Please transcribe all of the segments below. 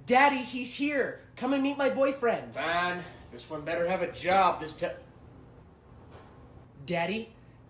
Daddy, he's here. Come and meet my boyfriend. Fine. This one better have a job this time. Daddy,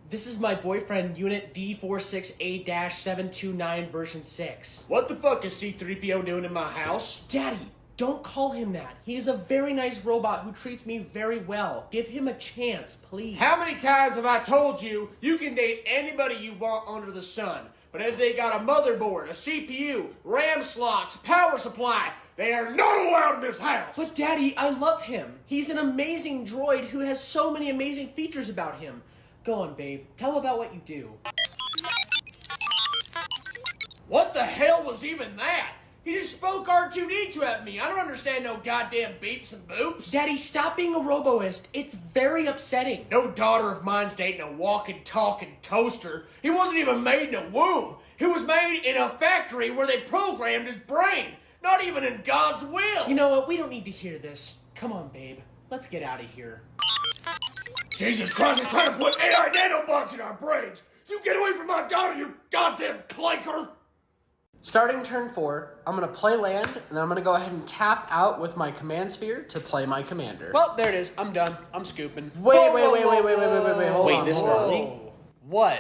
this is my boyfriend, Unit D46A-729 version 6. What the fuck is C-3PO doing in my house? Daddy, don't call him that. He is a very nice robot who treats me very well. Give him a chance, please. How many times have I told you you can date anybody you want under the sun? But if they got a motherboard, a CPU, RAM slots, power supply, they are not allowed in this house! But Daddy, I love him. He's an amazing droid who has so many amazing features about him. Go on, babe. Tell him about what you do. What the hell was even that? He just spoke R2-D2 at me. I don't understand no goddamn beeps and boops. Daddy, stop being a roboist. It's very upsetting. No daughter of mine's dating a walking, talking toaster. He wasn't even made in a womb. He was made in a factory where they programmed his brain. Not even in God's will. You know what? We don't need to hear this. Come on, babe. Let's get out of here. Jesus Christ, he's trying to put AI nanobots in our brains. You get away from my daughter, you goddamn clanker. Starting turn 4, I'm going to play land, and then I'm going to go ahead and tap out with my command sphere to play my commander. Well, there it is. I'm done. I'm scooping. Wait, hold on. This early? What?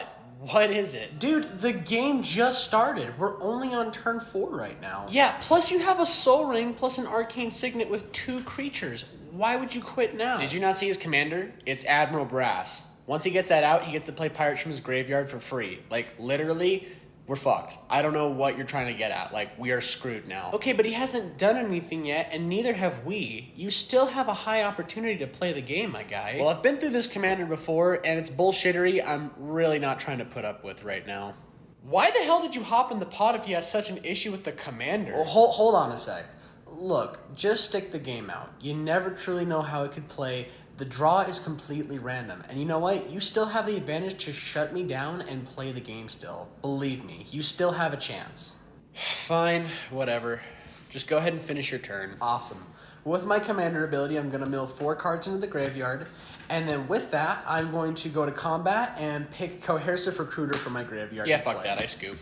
What is it? Dude, the game just started. We're only on turn 4 right now. Yeah, plus you have a soul ring plus an arcane signet with 2 creatures. Why would you quit now? Did you not see his commander? It's Admiral Brass. Once he gets that out, he gets to play Pirates from his graveyard for free. Like, literally, we're fucked. I don't know what you're trying to get at. Like, we are screwed now. Okay, but he hasn't done anything yet, and neither have we. You still have a high opportunity to play the game, my guy. Well, I've been through this commander before, and it's bullshittery I'm really not trying to put up with right now. Why the hell did you hop in the pod if you have such an issue with the commander? Well, hold on a sec. Look, just stick the game out. You never truly know how it could play. The draw is completely random. And you know what? You still have the advantage to shut me down and play the game still. Believe me, you still have a chance. Fine, whatever. Just go ahead and finish your turn. Awesome. With my commander ability, I'm going to mill 4 cards into the graveyard. And then with that, I'm going to go to combat and pick Coercive Recruiter from my graveyard. Yeah, fuck that. I scoop.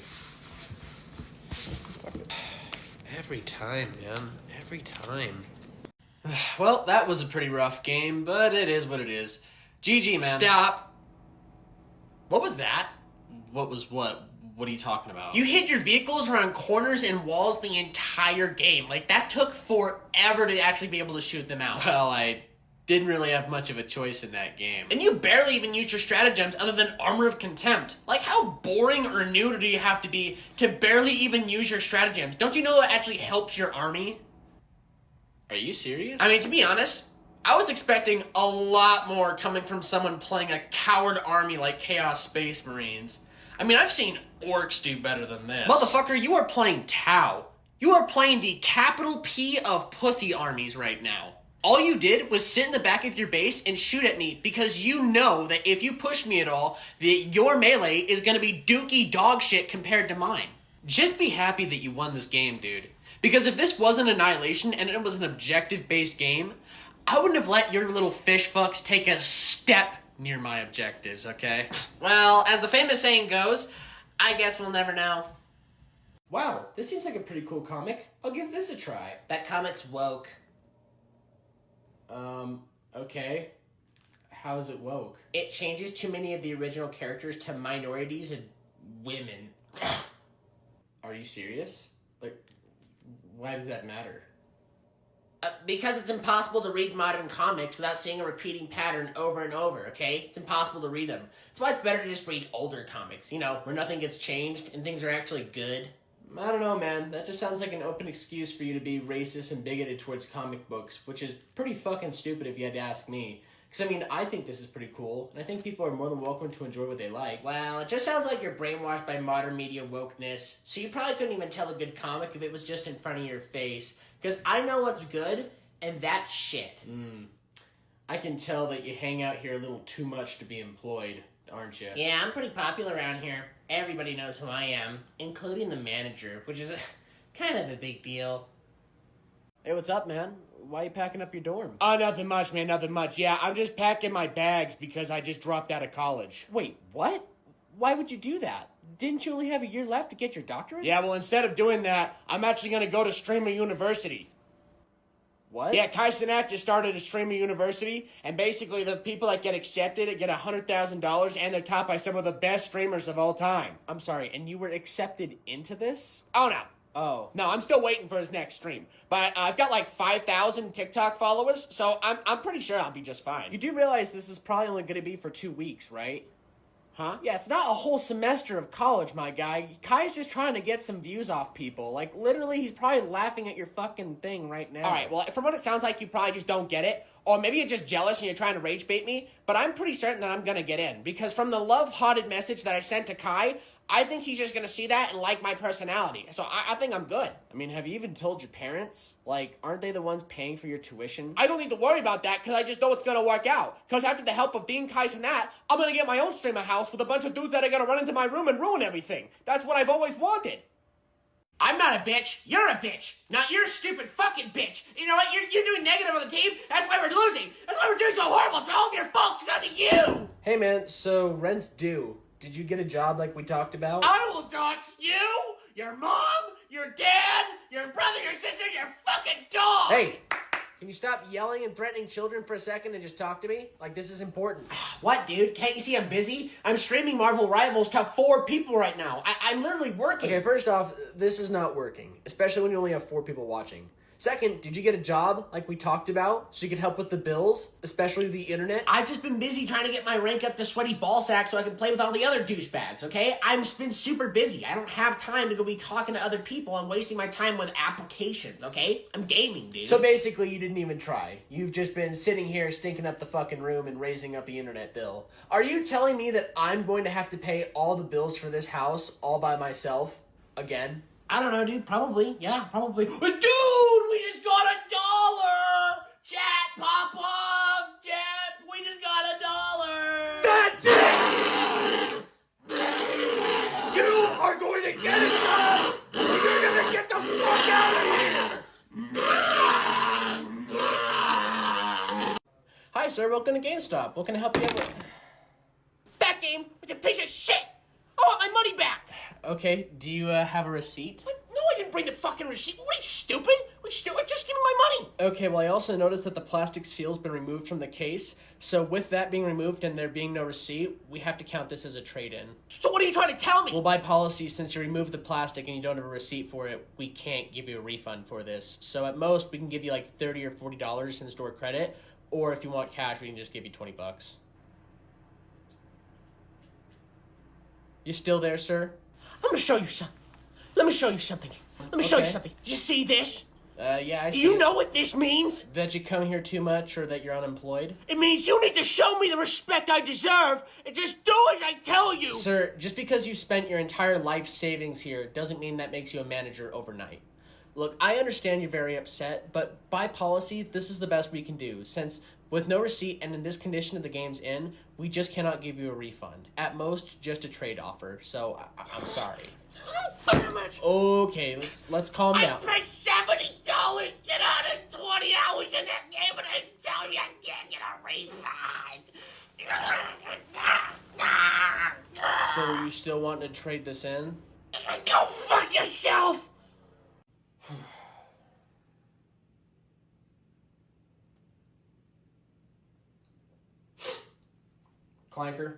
Every time, man. Every time. Well, that was a pretty rough game, but it is what it is. GG, man. Stop. What was that? What was what? What are you talking about? You hit your vehicles around corners and walls the entire game. Like, that took forever to actually be able to shoot them out. Well, I didn't really have much of a choice in that game. And you barely even used your stratagems other than Armor of Contempt. Like, how boring or new do you have to be to barely even use your stratagems? Don't you know that actually helps your army? Are you serious? I mean, to be honest, I was expecting a lot more coming from someone playing a coward army like Chaos Space Marines. I mean, I've seen orcs do better than this. Motherfucker, you are playing Tau. You are playing the capital P of pussy armies right now. All you did was sit in the back of your base and shoot at me because you know that if you push me at all, that your melee is going to be dookie dog shit compared to mine. Just be happy that you won this game, dude. Because if this wasn't Annihilation and it was an objective-based game, I wouldn't have let your little fish fucks take a step near my objectives, okay? Well, as the famous saying goes, I guess we'll never know. Wow, this seems like a pretty cool comic. I'll give this a try. That comic's woke. Okay. How is it woke? It changes too many of the original characters to minorities and women. Are you serious? Like, why does that matter? Because it's impossible to read modern comics without seeing a repeating pattern over and over, okay? It's impossible to read them. That's why it's better to just read older comics, you know, where nothing gets changed and things are actually good. I don't know, man. That just sounds like an open excuse for you to be racist and bigoted towards comic books, which is pretty fucking stupid if you had to ask me. Because, I mean, I think this is pretty cool, and I think people are more than welcome to enjoy what they like. Well, it just sounds like you're brainwashed by modern media wokeness, so you probably couldn't even tell a good comic if it was just in front of your face. Because I know what's good, and that's shit. I can tell that you hang out here a little too much to be employed, aren't you? Yeah, I'm pretty popular around here. Everybody knows who I am, including the manager, which is kind of a big deal. Hey, what's up, man? Why are you packing up your dorm? Oh, nothing much, man, nothing much. Yeah, I'm just packing my bags because I just dropped out of college. Wait, what? Why would you do that? Didn't you only have a year left to get your doctorate? Yeah, well, instead of doing that, I'm actually going to go to Streamer University. What? Yeah, Kai Cenat just started a Streamer University, and basically the people that get accepted get $100,000, and they're taught by some of the best streamers of all time. I'm sorry, and you were accepted into this? Oh, no. Oh. No, I'm still waiting for his next stream. But I've got like 5,000 TikTok followers, so I'm pretty sure I'll be just fine. You do realize this is probably only going to be for 2 weeks, right? Huh? Yeah, it's not a whole semester of college, my guy. Kai's just trying to get some views off people. Like, literally, he's probably laughing at your fucking thing right now. Alright, well, from what it sounds like, you probably just don't get it. Or maybe you're just jealous and you're trying to rage bait me. But I'm pretty certain that I'm gonna get in. Because from the love-hearted message that I sent to Kai, I think he's just gonna see that and like my personality. So I think I'm good. I mean, have you even told your parents? Like, aren't they the ones paying for your tuition? I don't need to worry about that because I just know it's gonna work out. Because after the help of Dean, Kais, and that, I'm gonna get my own streamer house with a bunch of dudes that are gonna run into my room and ruin everything. That's what I've always wanted. I'm not a bitch. You're a bitch. Not you're a stupid fucking bitch. You know what? You're doing negative on the team. That's why we're losing. That's why we're doing so horrible. It's all of your fault. It's because of you. Hey, man, so rent's due. Did you get a job like we talked about? I will dox you, your mom, your dad, your brother, your sister, your fucking dog. Hey, can you stop yelling and threatening children for a second and just talk to me? Like, this is important. What, dude? Can't you see I'm busy? I'm streaming Marvel Rivals to 4 people right now. I'm literally working. Okay, first off, this is not working, especially when you only have 4 people watching. Second, did you get a job like we talked about so you could help with the bills, especially the internet? I've just been busy trying to get my rank up to sweaty ball sack so I can play with all the other douchebags, okay? I've been super busy. I don't have time to go be talking to other people and wasting my time with applications, okay? I'm gaming, dude. So basically, you didn't even try. You've just been sitting here stinking up the fucking room and raising up the internet bill. Are you telling me that I'm going to have to pay all the bills for this house all by myself again? I don't know, dude. Probably. Yeah, probably. Dude, we just got $1! Chat, pop off! Chat, we just got $1! That's it! You are going to get it now! You're gonna get the fuck out of here! Hi, sir. Welcome to GameStop. What can I help you with? That game was a piece of shit! I want my money back! Okay, do you have a receipt? What? No, I didn't bring the fucking receipt. What are you, stupid? Just give me my money! Okay, well, I also noticed that the plastic seal's been removed from the case. So with that being removed and there being no receipt, we have to count this as a trade-in. So what are you trying to tell me? Well, by policy, since you removed the plastic and you don't have a receipt for it, we can't give you a refund for this. So at most, we can give you like $30 or $40 in store credit, or if you want cash, we can just give you $20. You still there, sir? I'm gonna show you something. Let me show you something. Let me show you Okay. something. You see this? Yeah, I Do see you it. know what this means? That you come here too much or that you're unemployed? It means you need to show me the respect I deserve and just do as I tell you. Sir, just because you spent your entire life savings here doesn't mean that makes you a manager overnight. Look, I understand you're very upset, but by policy, this is the best we can do, since with no receipt and in this condition of the game's in, we just cannot give you a refund. At most, just a trade offer, so I'm sorry. Damn it. Okay, let's calm I down. spent $70 get out of 20 hours in that game and I tell you I can't get a refund. So you still want to trade this in? Go fuck yourself! Clanker?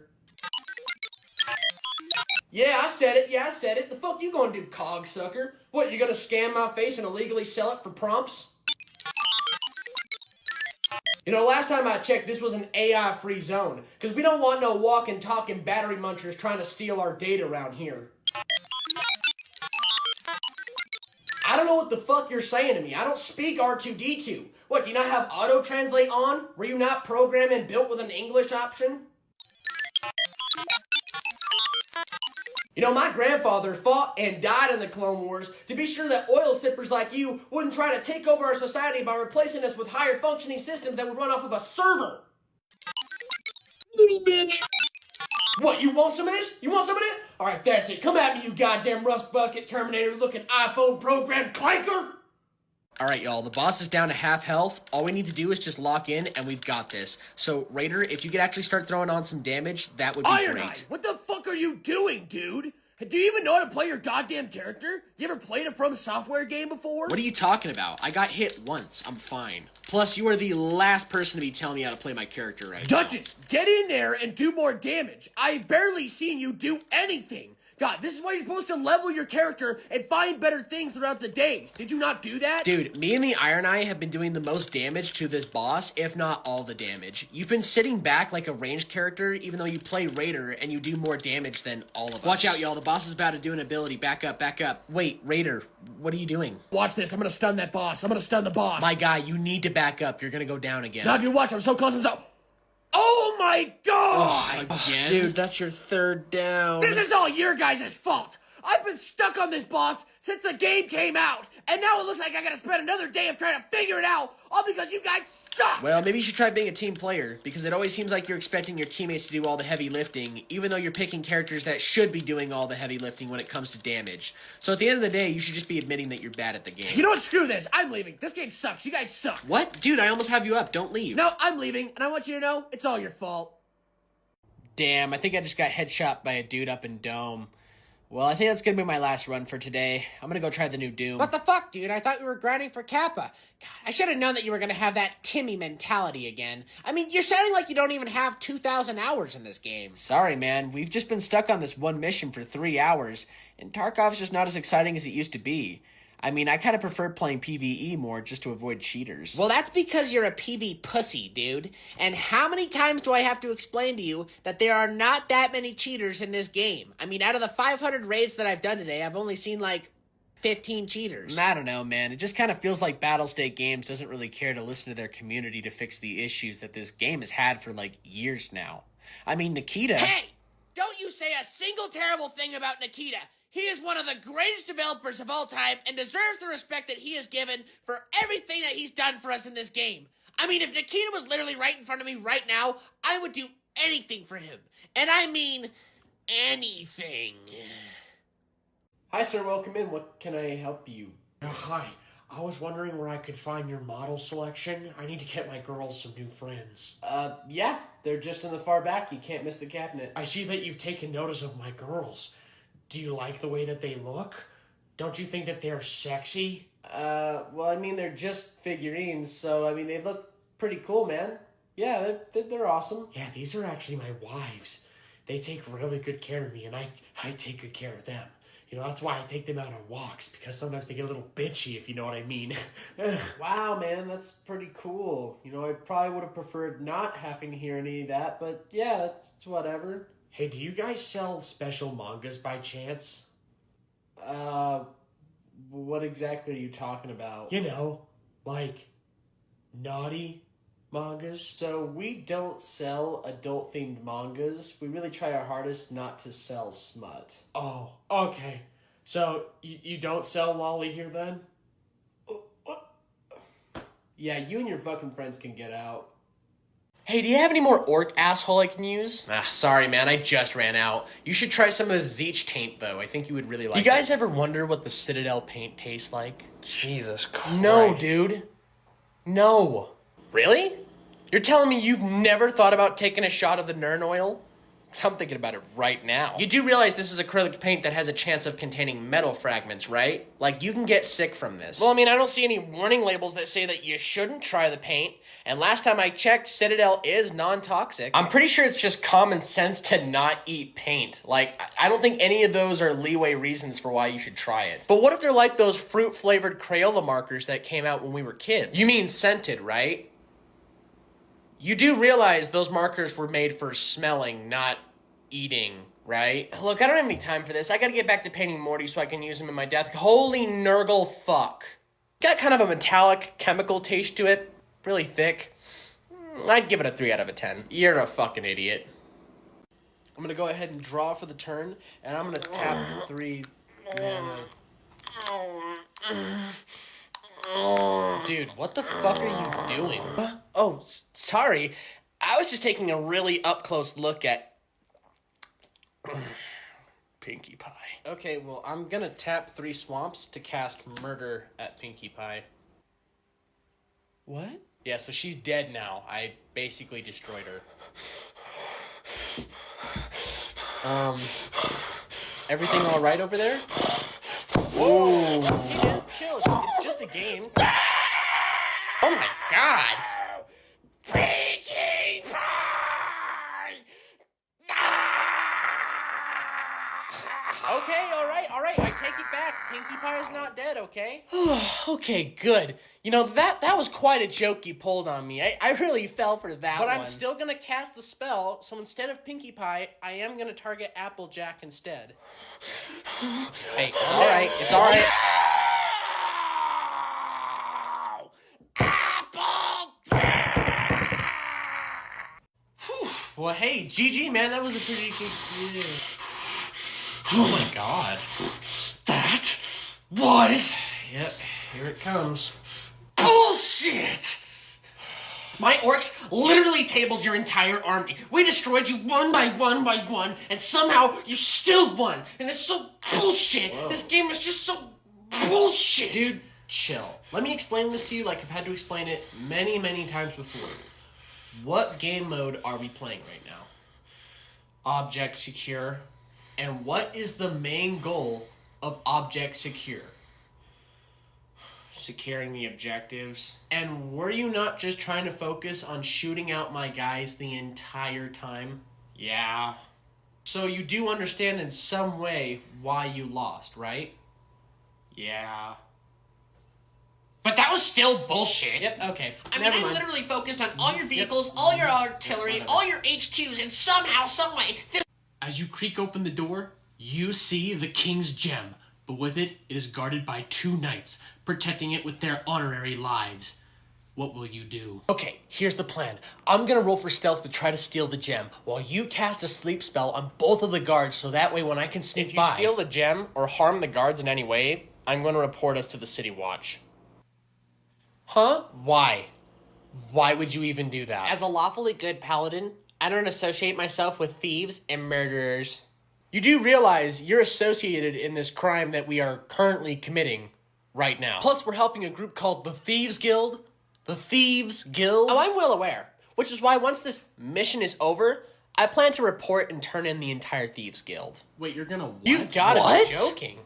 Yeah, I said it. The fuck you gonna do, cogsucker? What, you gonna scam my face and illegally sell it for prompts? You know, last time I checked, this was an AI-free zone, because we don't want no walking, talking battery munchers trying to steal our data around here. I don't know what the fuck you're saying to me. I don't speak R2-D2. What, do you not have auto-translate on? Were you not programmed and built with an English option? You know, my grandfather fought and died in the Clone Wars to be sure that oil sippers like you wouldn't try to take over our society by replacing us with higher functioning systems that would run off of a server. Little bitch. What, you want some of this? You want some of it? Alright, that's it. Come at me, you goddamn rust bucket Terminator looking iPhone programmed clanker! All right, y'all, the boss is down to half health. All we need to do is just lock in, and we've got this. So, Raider, if you could actually start throwing on some damage, that would be Iron great. Eye, what the fuck are you doing, dude? Do you even know how to play your goddamn character? You ever played a From Software game before? What are you talking about? I got hit once. I'm fine. Plus, you are the last person to be telling me how to play my character right now. Duchess, get in there and do more damage. I've barely seen you do anything. God, this is why you're supposed to level your character and find better things throughout the days. Did you not do that? Dude, me and the Iron Eye have been doing the most damage to this boss, if not all the damage. You've been sitting back like a ranged character, even though you play Raider, and you do more damage than all of us. Watch out, y'all. The boss is about to do an ability. Back up, back up. Wait, Raider, what are you doing? Watch this. I'm gonna stun that boss. I'm gonna stun the boss. My guy, you need to back up. You're gonna go down again. Now, dude, watch. I'm so close. I'm so... Oh, my God! Again? Dude, that's your third down. This is all your guys' fault. I've been stuck on this boss since the game came out, and now it looks like I gotta spend another day of trying to figure it out, all because you guys suck! Well, maybe you should try being a team player, because it always seems like you're expecting your teammates to do all the heavy lifting, even though you're picking characters that should be doing all the heavy lifting when it comes to damage. So at the end of the day, you should just be admitting that you're bad at the game. You know what? Screw this. I'm leaving. This game sucks. You guys suck. What? Dude, I almost have you up. Don't leave. No, I'm leaving, and I want you to know it's all your fault. Damn, I think I just got headshot by a dude up in Dome. Well, I think that's gonna be my last run for today. I'm gonna go try the new Doom. What the fuck, dude? I thought we were grinding for Kappa. God, I should have known that you were gonna have that Timmy mentality again. I mean, you're sounding like you don't even have 2,000 hours in this game. Sorry, man. We've just been stuck on this one mission for 3 hours, and Tarkov's just not as exciting as it used to be. I mean, I kind of prefer playing PvE more just to avoid cheaters. Well, that's because you're a PV pussy, dude. And how many times do I have to explain to you that there are not that many cheaters in this game? I mean, out of the 500 raids that I've done today, I've only seen like 15 cheaters. I don't know, man. It just kind of feels like Battlestate Games doesn't really care to listen to their community to fix the issues that this game has had for like years now. I mean, Nikita... Hey! Don't you say a single terrible thing about Nikita. He is one of the greatest developers of all time and deserves the respect that he is given for everything that he's done for us in this game. I mean, if Nikita was literally right in front of me right now, I would do anything for him. And I mean, anything. Hi, sir. Welcome in. What can I help you? Hi. I was wondering where I could find your model selection. I need to get my girls some new friends. Yeah. They're just in the far back. You can't miss the cabinet. I see that you've taken notice of my girls. Do you like the way that they look? Don't you think that they're sexy? Well, I mean, they're just figurines, so, I mean, they look pretty cool, man. Yeah, they're awesome. Yeah, these are actually my wives. They take really good care of me, and I take good care of them. You know, that's why I take them out on walks, because sometimes they get a little bitchy, if you know what I mean. Wow, man, that's pretty cool. You know, I probably would have preferred not having to hear any of that, but yeah, it's whatever. Hey, do you guys sell special mangas by chance? What exactly are you talking about? You know, like naughty mangas? So we don't sell adult-themed mangas. We really try our hardest not to sell smut. Oh, okay. So, you don't sell lolly here then? Yeah, you and your fucking friends can get out. Hey, do you have any more orc asshole I can use? Sorry, man, I just ran out. You should try some of the Zeech taint, though. I think you would really like it. You guys ever wonder what the Citadel paint tastes like? Jesus Christ. No, dude. No. Really? You're telling me you've never thought about taking a shot of the Nern oil? 'Cause I'm thinking about it right now. You do realize this is acrylic paint that has a chance of containing metal fragments, right? Like, you can get sick from this. Well, I mean, I don't see any warning labels that say that you shouldn't try the paint. And last time I checked, Citadel is non-toxic. I'm pretty sure it's just common sense to not eat paint. Like, I don't think any of those are leeway reasons for why you should try it. But what if they're like those fruit-flavored Crayola markers that came out when we were kids? You mean scented, right? You do realize those markers were made for smelling, not eating, right? Look, I don't have any time for this. I gotta get back to painting Morty so I can use him in my death. Holy Nurgle fuck. Got kind of a metallic chemical taste to it. Really thick. I'd give it a 3 out of a 10. You're a fucking idiot. I'm gonna go ahead and draw for the turn, and I'm gonna tap 3 mana. Dude, what the fuck are you doing? Oh, sorry. I was just taking a really up-close look at Pinkie Pie. Okay, well, I'm gonna tap 3 swamps to cast Murder at Pinkie Pie. What? Yeah, so she's dead now. I basically destroyed her. Everything all right over there? Whoa! Hey, man, chill. It's just a game. Oh my god! Pinkie Pie! Okay, all right. I take it back. Pinkie Pie is not dead, okay? Okay, good. You know, that was quite a joke you pulled on me. I really fell for that one. But I'm still gonna cast the spell, so instead of Pinkie Pie, I am gonna target Applejack instead. Hey, all right, it's all right. Well, hey, GG, man, that was a pretty good... Yeah. Oh my god. That was... Yep, here it comes. Bullshit! My orcs literally tabled your entire army. We destroyed you one by one, and somehow you still won. And it's so bullshit. Whoa. This game is just so bullshit. Dude, chill. Let me explain this to you like I've had to explain it many, many times before. What game mode are we playing right now? Object Secure. And what is the main goal of Object Secure? Securing the objectives. And were you not just trying to focus on shooting out my guys the entire time? Yeah. So you do understand in some way why you lost, right? Yeah. But that was still bullshit. Yep, okay. I mean, Never I mind. literally focused on all your vehicles, all your artillery, Whatever. all your HQs, and somehow, someway, this... As you creak open the door, you see the king's gem, but with it is guarded by 2 knights, protecting it with their honorary lives. What will you do? Okay, here's the plan. I'm gonna roll for stealth to try to steal the gem, while you cast a sleep spell on both of the guards, so that way when I can sneak by... If you steal the gem, or harm the guards in any way, I'm gonna report us to the City Watch. Huh? Why? Why would you even do that? As a lawfully good paladin, I don't associate myself with thieves and murderers. You do realize you're associated in this crime that we are currently committing right now. Plus, we're helping a group called the Thieves Guild. The Thieves Guild? Oh, I'm well aware. Which is why once this mission is over, I plan to report and turn in the entire Thieves Guild. Wait, you're gonna what? You've gotta be joking.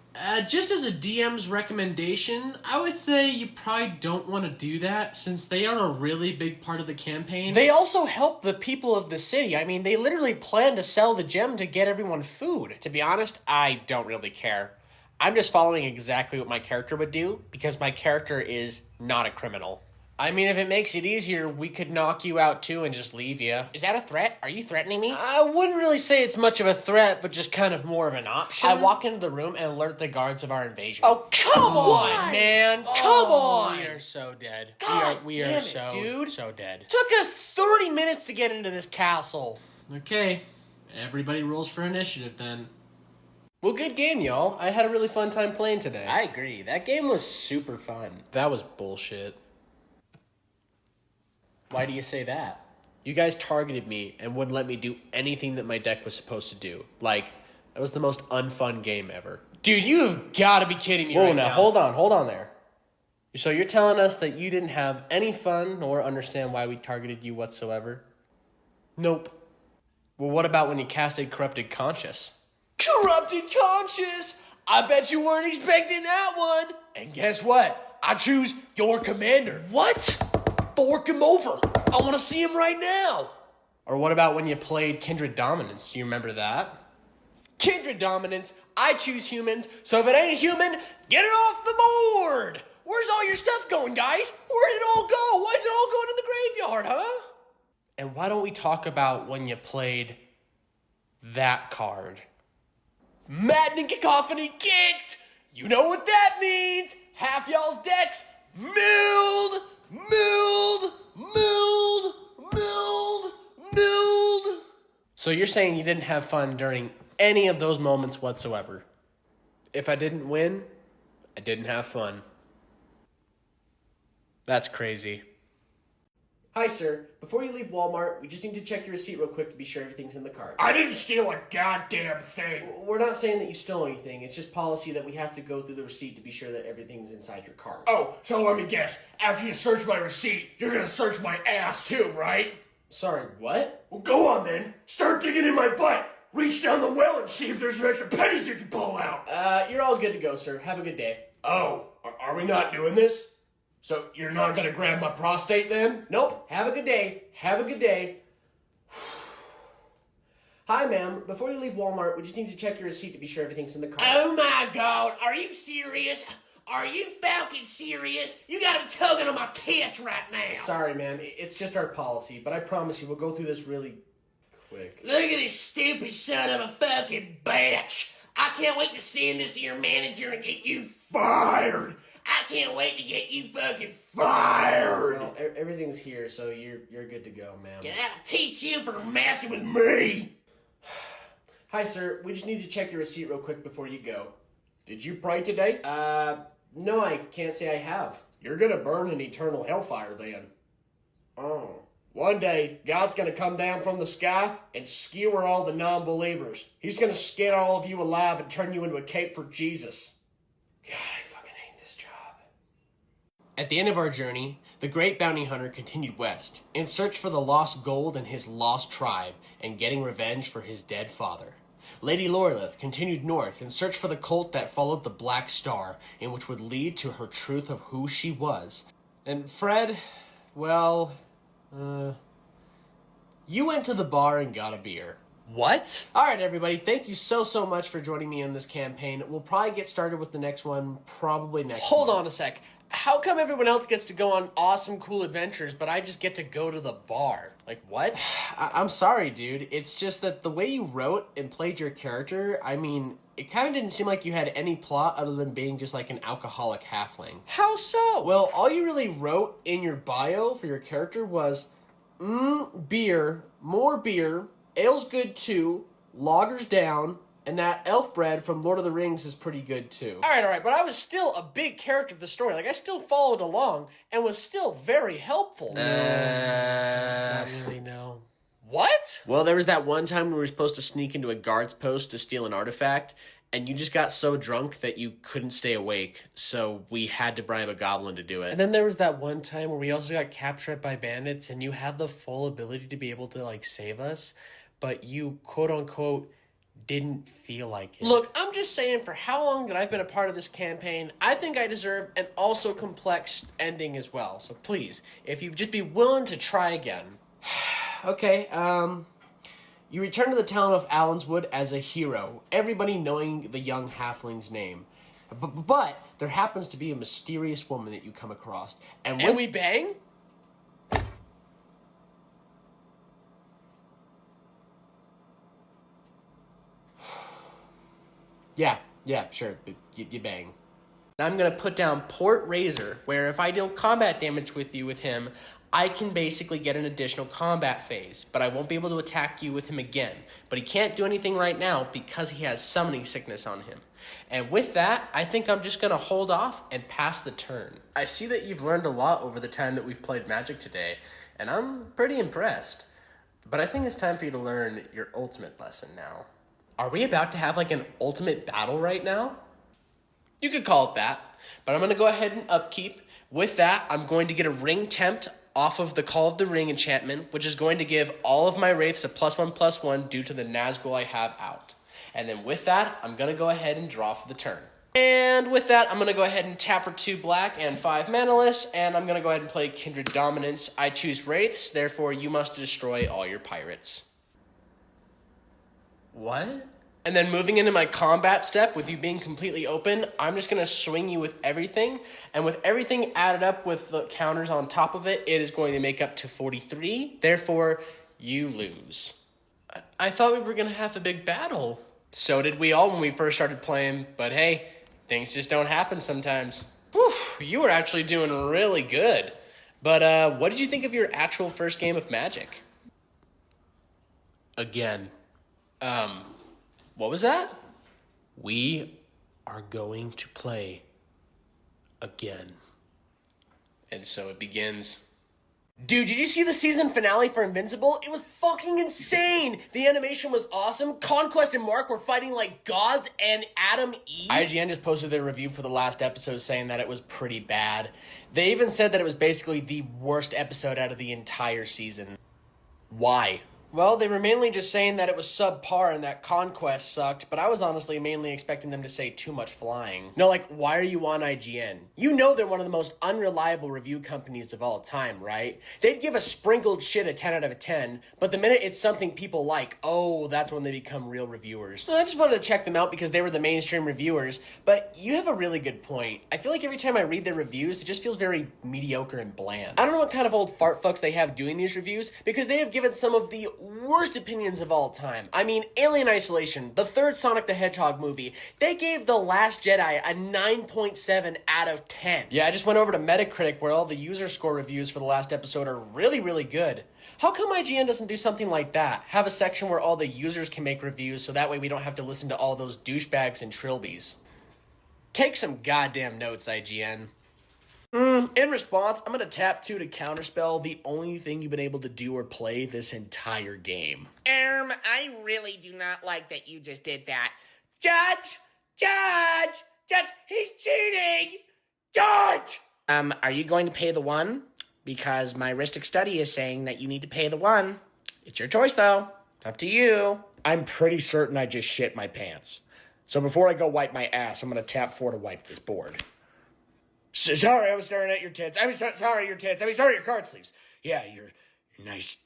Just as a DM's recommendation, I would say you probably don't want to do that since they are a really big part of the campaign. They also help the people of the city. I mean, they literally plan to sell the gem to get everyone food. To be honest, I don't really care. I'm just following exactly what my character would do because my character is not a criminal. I mean, if it makes it easier, we could knock you out too and just leave you. Is that a threat? Are you threatening me? I wouldn't really say it's much of a threat, but just kind of more of an option. I walk into the room and alert the guards of our invasion. Oh, come on, man. Come on. We are so dead. God we are damn it, so, dude. so dead. Took us 30 minutes to get into this castle. Okay, everybody rolls for initiative then. Well, good game, y'all. I had a really fun time playing today. I agree. That game was super fun. That was bullshit. Why do you say that? You guys targeted me and wouldn't let me do anything that my deck was supposed to do. Like, that was the most unfun game ever. Dude, you've got to be kidding me right now. Hold on there. So you're telling us that you didn't have any fun nor understand why we targeted you whatsoever? Nope. Well, what about when you casted Corrupted Conscious? Corrupted Conscious! I bet you weren't expecting that one. And guess what? I choose your commander. What? Fork him over. I want to see him right now. Or what about when you played Kindred Dominance? Do you remember that? Kindred Dominance, I choose humans, so if it ain't human, get it off the board. Where's all your stuff going, guys? Where'd it all go? Why is it all going in the graveyard, huh? And why don't we talk about when you played that card? Maddening Cacophony kicked! You know what that means! Half y'all's decks milled! So you're saying you didn't have fun during any of those moments whatsoever? If I didn't win, I didn't have fun. That's crazy. Hi, sir. Before you leave Walmart, we just need to check your receipt real quick to be sure everything's in the cart. I didn't steal a goddamn thing. We're not saying that you stole anything. It's just policy that we have to go through the receipt to be sure that everything's inside your cart. Oh, so let me guess. After you search my receipt, you're gonna search my ass too, right? Sorry, what? Well, go on then. Start digging in my butt. Reach down the well and see if there's some extra pennies you can pull out. You're all good to go, sir. Have a good day. Oh, are we not doing this? So you're not gonna grab my prostate then? Nope. Have a good day. Have a good day. Hi, ma'am. Before you leave Walmart, we just need to check your receipt to be sure everything's in the cart. Oh my god, are you serious? Are you fucking serious? You got him tugging on my tits right now. Sorry, ma'am. It's just our policy, but I promise you we'll go through this really quick. Look at this stupid son of a fucking bitch. I can't wait to send this to your manager and get you Fired! I can't wait to get you fucking fired. Well, everything's here, so you're good to go, ma'am. Yeah, that'll teach you for messing with me. Hi, sir. We just need to check your receipt real quick before you go. Did you pray today? No, I can't say I have. You're gonna burn in eternal hellfire then. Oh. One day, God's gonna come down from the sky and skewer all the non-believers. He's gonna skin all of you alive and turn you into a cape for Jesus. God, I fucking hate this job. At the end of our journey, the great bounty hunter continued west, in search for the lost gold and his lost tribe, and getting revenge for his dead father. Lady Lorelith continued north in search for the cult that followed the Black Star, and which would lead to her truth of who she was. And Fred, well, you went to the bar and got a beer. What? Alright, everybody, thank you so much for joining me in this campaign. We'll probably get started with the next one probably next Hold month. on a sec. How come everyone else gets to go on awesome, cool adventures, but I just get to go to the bar? Like, what? I'm sorry, dude. It's just that the way you wrote and played your character, I mean, it kind of didn't seem like you had any plot other than being just like an alcoholic halfling. How so? Well, all you really wrote in your bio for your character was, beer, more beer, ale's good too, lager's down, and that elf bread from Lord of the Rings is pretty good too. All right, but I was still a big character of the story. Like, I still followed along and was still very helpful. Not really, no. What? Well, there was that one time we were supposed to sneak into a guard's post to steal an artifact, and you just got so drunk that you couldn't stay awake, so we had to bribe a goblin to do it. And then there was that one time where we also got captured by bandits, and you had the full ability to be able to, like, save us, but you, quote-unquote, didn't feel like it. Look, I'm just saying, for how long that I've been a part of this campaign, I think I deserve an also complex ending as well. So please, if you'd just be willing to try again. Okay, you return to the town of Allenswood as a hero, everybody knowing the young halfling's name. But there happens to be a mysterious woman that you come across. And when we bang? Yeah, sure, you bang. I'm going to put down Port Razor, where if I deal combat damage with him, I can basically get an additional combat phase, but I won't be able to attack you with him again. But he can't do anything right now because he has summoning sickness on him. And with that, I think I'm just going to hold off and pass the turn. I see that you've learned a lot over the time that we've played Magic today, and I'm pretty impressed. But I think it's time for you to learn your ultimate lesson now. Are we about to have like an ultimate battle right now? You could call it that, but I'm going to go ahead and upkeep. With that, I'm going to get a ring tempt off of the Call of the Ring enchantment, which is going to give all of my wraiths a +1/+1 due to the Nazgul I have out. And then with that, I'm going to go ahead and draw for the turn. And with that, I'm going to go ahead and tap for 2 black and 5 manaless, and I'm going to go ahead and play Kindred Dominance. I choose wraiths, therefore you must destroy all your pirates. What? And then moving into my combat step, with you being completely open, I'm just going to swing you with everything. And with everything added up with the counters on top of it, it is going to make up to 43. Therefore, you lose. I thought we were going to have a big battle. So did we all when we first started playing. But hey, things just don't happen sometimes. Whew, you were actually doing really good. But what did you think of your actual first game of Magic? Again. What was that? We are going to play again. And so it begins. Dude, did you see the season finale for Invincible? It was fucking insane! The animation was awesome. Conquest and Mark were fighting like gods, and Adam Eve. IGN just posted their review for the last episode saying that it was pretty bad. They even said that it was basically the worst episode out of the entire season. Why? Well, they were mainly just saying that it was subpar and that Conquest sucked, but I was honestly mainly expecting them to say too much flying. No, like, why are you on IGN? You know they're one of the most unreliable review companies of all time, right? They'd give a sprinkled shit a 10 out of 10, but the minute it's something people like, oh, that's when they become real reviewers. So I just wanted to check them out because they were the mainstream reviewers, but you have a really good point. I feel like every time I read their reviews, it just feels very mediocre and bland. I don't know what kind of old fart fucks they have doing these reviews, because they have given some of the worst opinions of all time. I mean, Alien Isolation, the third Sonic the Hedgehog movie, they gave The Last Jedi a 9.7 out of 10. Yeah, I just went over to Metacritic where all the user score reviews for the last episode are really, really good. How come IGN doesn't do something like that? Have a section where all the users can make reviews so that way we don't have to listen to all those douchebags and trilbies. Take some goddamn notes, IGN. In response, I'm going to tap 2 to counterspell the only thing you've been able to do or play this entire game. I really do not like that you just did that. Judge, he's cheating! Judge! Are you going to pay the 1? Because my heuristic study is saying that you need to pay the 1. It's your choice, though. It's up to you. I'm pretty certain I just shit my pants. So before I go wipe my ass, I'm going to tap 4 to wipe this board. Sorry, I was staring at your tits. Sorry, your card sleeves. Yeah, your nice,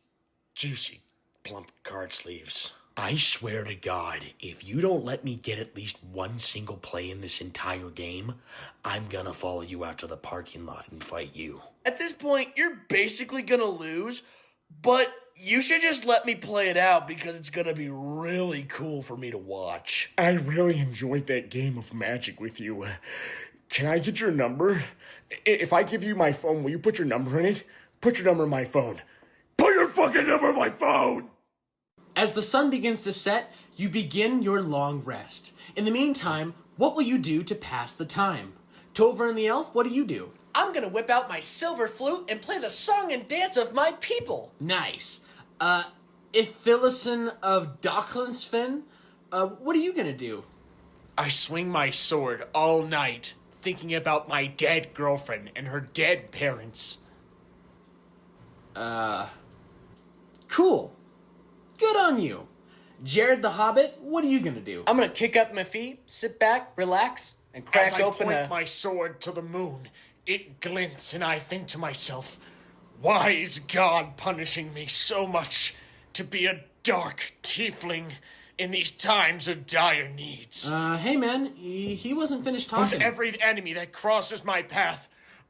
juicy, plump card sleeves. I swear to God, if you don't let me get at least one single play in this entire game, I'm gonna follow you out to the parking lot and fight you. At this point, you're basically gonna lose, but you should just let me play it out because it's gonna be really cool for me to watch. I really enjoyed that game of Magic with you. Can I get your number? If I give you my phone, will you put your number in it? Put your number in my phone. Put your fucking number in my phone! As the sun begins to set, you begin your long rest. In the meantime, what will you do to pass the time? Tover and the elf, what do you do? I'm gonna whip out my silver flute and play the song and dance of my people. Nice. Ithilison of Docklinsfin, what are you gonna do? I swing my sword all night, thinking about my dead girlfriend and her dead parents. Cool. Good on you. Jared the Hobbit, what are you gonna do? I'm gonna kick up my feet, sit back, relax, and crack As I open point my sword to the moon, it glints and I think to myself, why is God punishing me so much to be a dark tiefling in these times of dire needs? Hey man, he wasn't finished talking. With every enemy that crosses my path,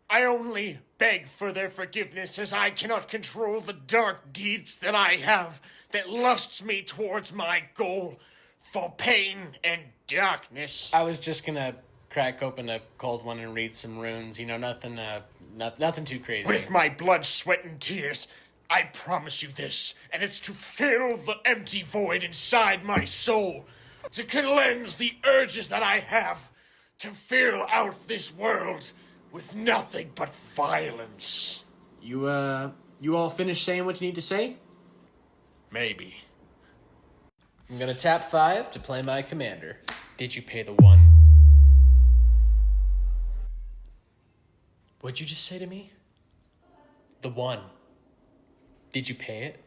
I only beg for their forgiveness as I cannot control the dark deeds that I have that lusts me towards my goal for pain and darkness. I was just gonna crack open a cold one and read some runes. You know, nothing too crazy. With my blood, sweat, and tears, I promise you this, and it's to fill the empty void inside my soul, to cleanse the urges that I have, to fill out this world with nothing but violence. You all finished saying what you need to say? Maybe. I'm gonna tap 5 to play my commander. Did you pay the 1? What'd you just say to me? The 1. Did you pay it?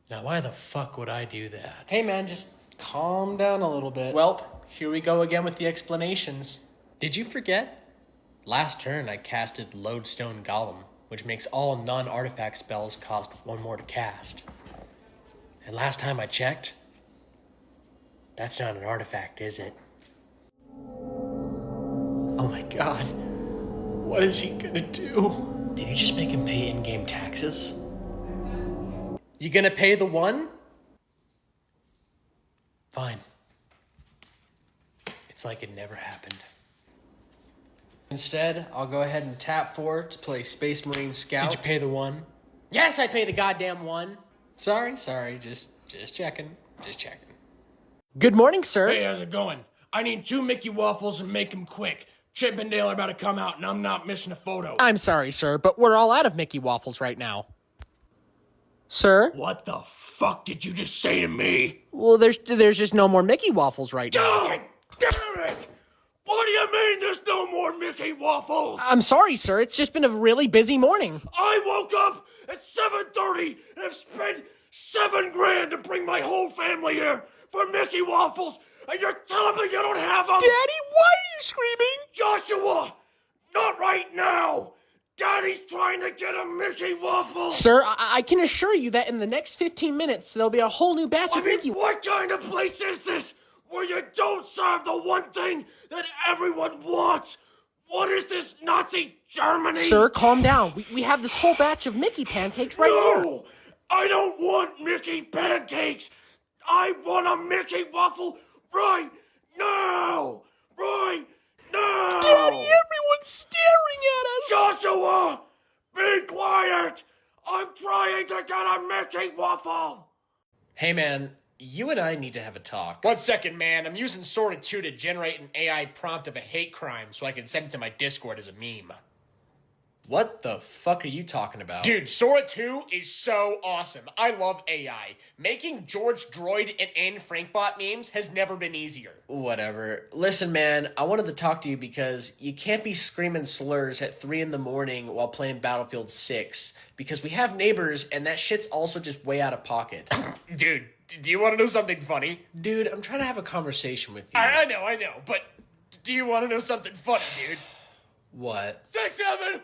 Now why the fuck would I do that? Hey man, just calm down a little bit. Welp, here we go again with the explanations. Did you forget? Last turn I casted Lodestone Golem, which makes all non-artifact spells cost 1 more to cast. And last time I checked, that's not an artifact, is it? Oh my god. What is he gonna do? Did you just make him pay in-game taxes? You gonna pay the 1? Fine. It's like it never happened. Instead, I'll go ahead and tap 4 to play Space Marine Scout. Did you pay the 1? Yes, I pay the goddamn 1. Sorry, just checking. Good morning, sir. Hey, how's it going? I need 2 Mickey waffles and make them quick. Chip and Dale are about to come out, and I'm not missing a photo. I'm sorry, sir, but we're all out of Mickey waffles right now. Sir? What the fuck did you just say to me? Well, there's just no more Mickey waffles right now. God damn it! What do you mean there's no more Mickey waffles? I'm sorry, sir. It's just been a really busy morning. I woke up at 7:30 and have spent $7,000 to bring my whole family here for Mickey waffles, and you're telling me you don't have them? Daddy, why are you screaming? Joshua, not right now. Daddy's trying to get a Mickey waffle. Sir, I can assure you that in the next 15 minutes, there'll be a whole new batch of Mickey waffles. What kind of place is this where you don't serve the one thing that everyone wants? What is this, Nazi Germany? Sir, calm down. We have this whole batch of Mickey pancakes right here. No! I don't want Mickey pancakes! I want a Mickey waffle right now! Right now! Daddy, everyone's staring at us! Joshua! Be quiet! I'm trying to get a Mickey waffle! Hey man, you and I need to have a talk. 1 second, man. I'm using Sora 2 to generate an AI prompt of a hate crime so I can send it to my Discord as a meme. What the fuck are you talking about? Dude, Sora 2 is so awesome. I love AI. Making George Droid and Anne Frankbot memes has never been easier. Whatever. Listen, man, I wanted to talk to you because you can't be screaming slurs at 3 in the morning while playing Battlefield 6 because we have neighbors and that shit's also just way out of pocket. Dude, do you want to know something funny? Dude, I'm trying to have a conversation with you. I know, but do you want to know something funny, dude? What? 6-7!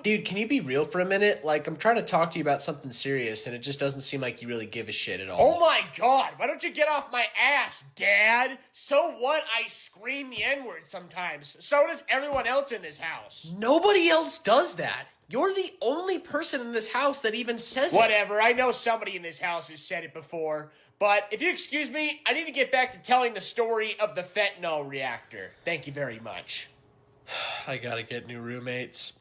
Dude, can you be real for a minute? Like, I'm trying to talk to you about something serious, and it just doesn't seem like you really give a shit at all. Oh my god, why don't you get off my ass, Dad? So what? I scream the N-word sometimes. So does everyone else in this house. Nobody else does that. You're the only person in this house that even says it. Whatever, I know somebody in this house has said it before. But if you excuse me, I need to get back to telling the story of the fentanyl reactor. Thank you very much. I gotta get new roommates.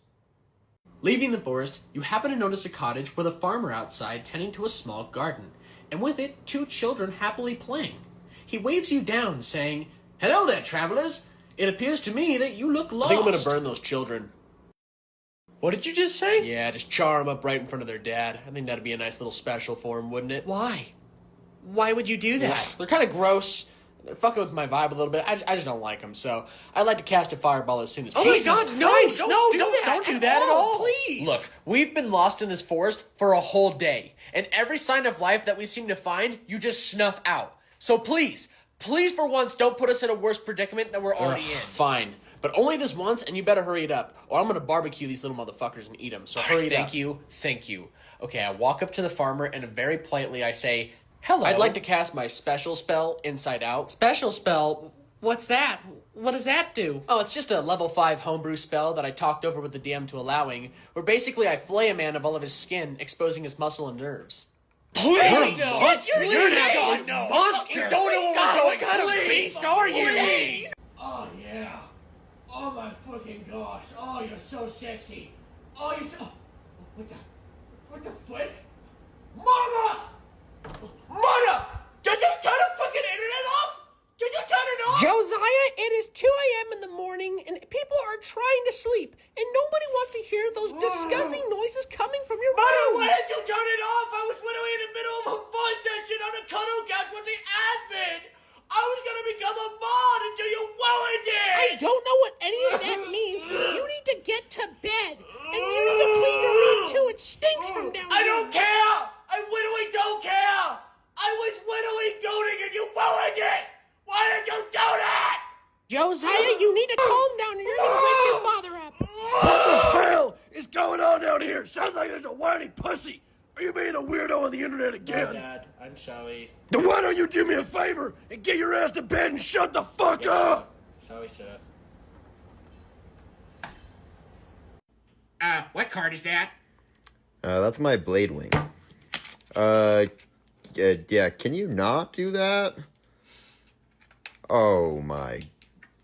Leaving the forest, you happen to notice a cottage with a farmer outside tending to a small garden, and with it, 2 children happily playing. He waves you down, saying, "Hello there, travelers. It appears to me that you look lost." I think I'm gonna burn those children. What did you just say? Yeah, just char them up right in front of their dad. I think that'd be a nice little special for them, wouldn't it? Why? Why would you do that? Ugh, they're kind of gross. They're fucking with my vibe a little bit. I just don't like them, so I'd like to cast a fireball as soon as possible. Oh my God, no, don't do that at all. Please. Look, we've been lost in this forest for a whole day, and every sign of life that we seem to find, you just snuff out. So please for once, don't put us in a worse predicament than we're already in. Fine, but only this once, and you better hurry it up, or I'm gonna barbecue these little motherfuckers and eat them. So hurry it up. Thank you. Okay, I walk up to the farmer, and very politely I say, "Hello. I'd like to cast my special spell, Inside Out." Special spell? What's that? What does that do? Oh, it's just a level 5 homebrew spell that I talked over with the DM to allowing, where basically I flay a man of all of his skin, exposing his muscle and nerves. Please! You're an absolute monster! You don't know what we're doing! What kind of beast are you? Oh, yeah. Oh, my fucking gosh. Oh, you're so sexy. Oh, you're so... What the frick? Mama! Mother! Did you turn the fucking internet off? Did you turn it off? Josiah, it is 2 a.m. in the morning, and people are trying to sleep, and nobody wants to hear those disgusting noises coming from your Mother, room. why did you turn it off? I was literally in the middle of a fun session on a cuddle couch with the admin. I was gonna become a mod until you ruined it. I don't know what any of that means, but you need to get to bed, and you need to clean your room too. It stinks from down I here. don't care. I literally don't care. I was literally gooning and you ruined it. Why did you do that? Josiah, you need to calm down, or you're gonna wake your father up. What the hell is going on down here? Sounds like there's a whiny pussy. Are you being a weirdo on the internet again? Dad, I'm sorry. Then why don't you do me a favor and get your ass to bed and shut the fuck up? Sorry, sir. What card is that? That's my Blade Wing. Yeah, can you not do that? Oh my,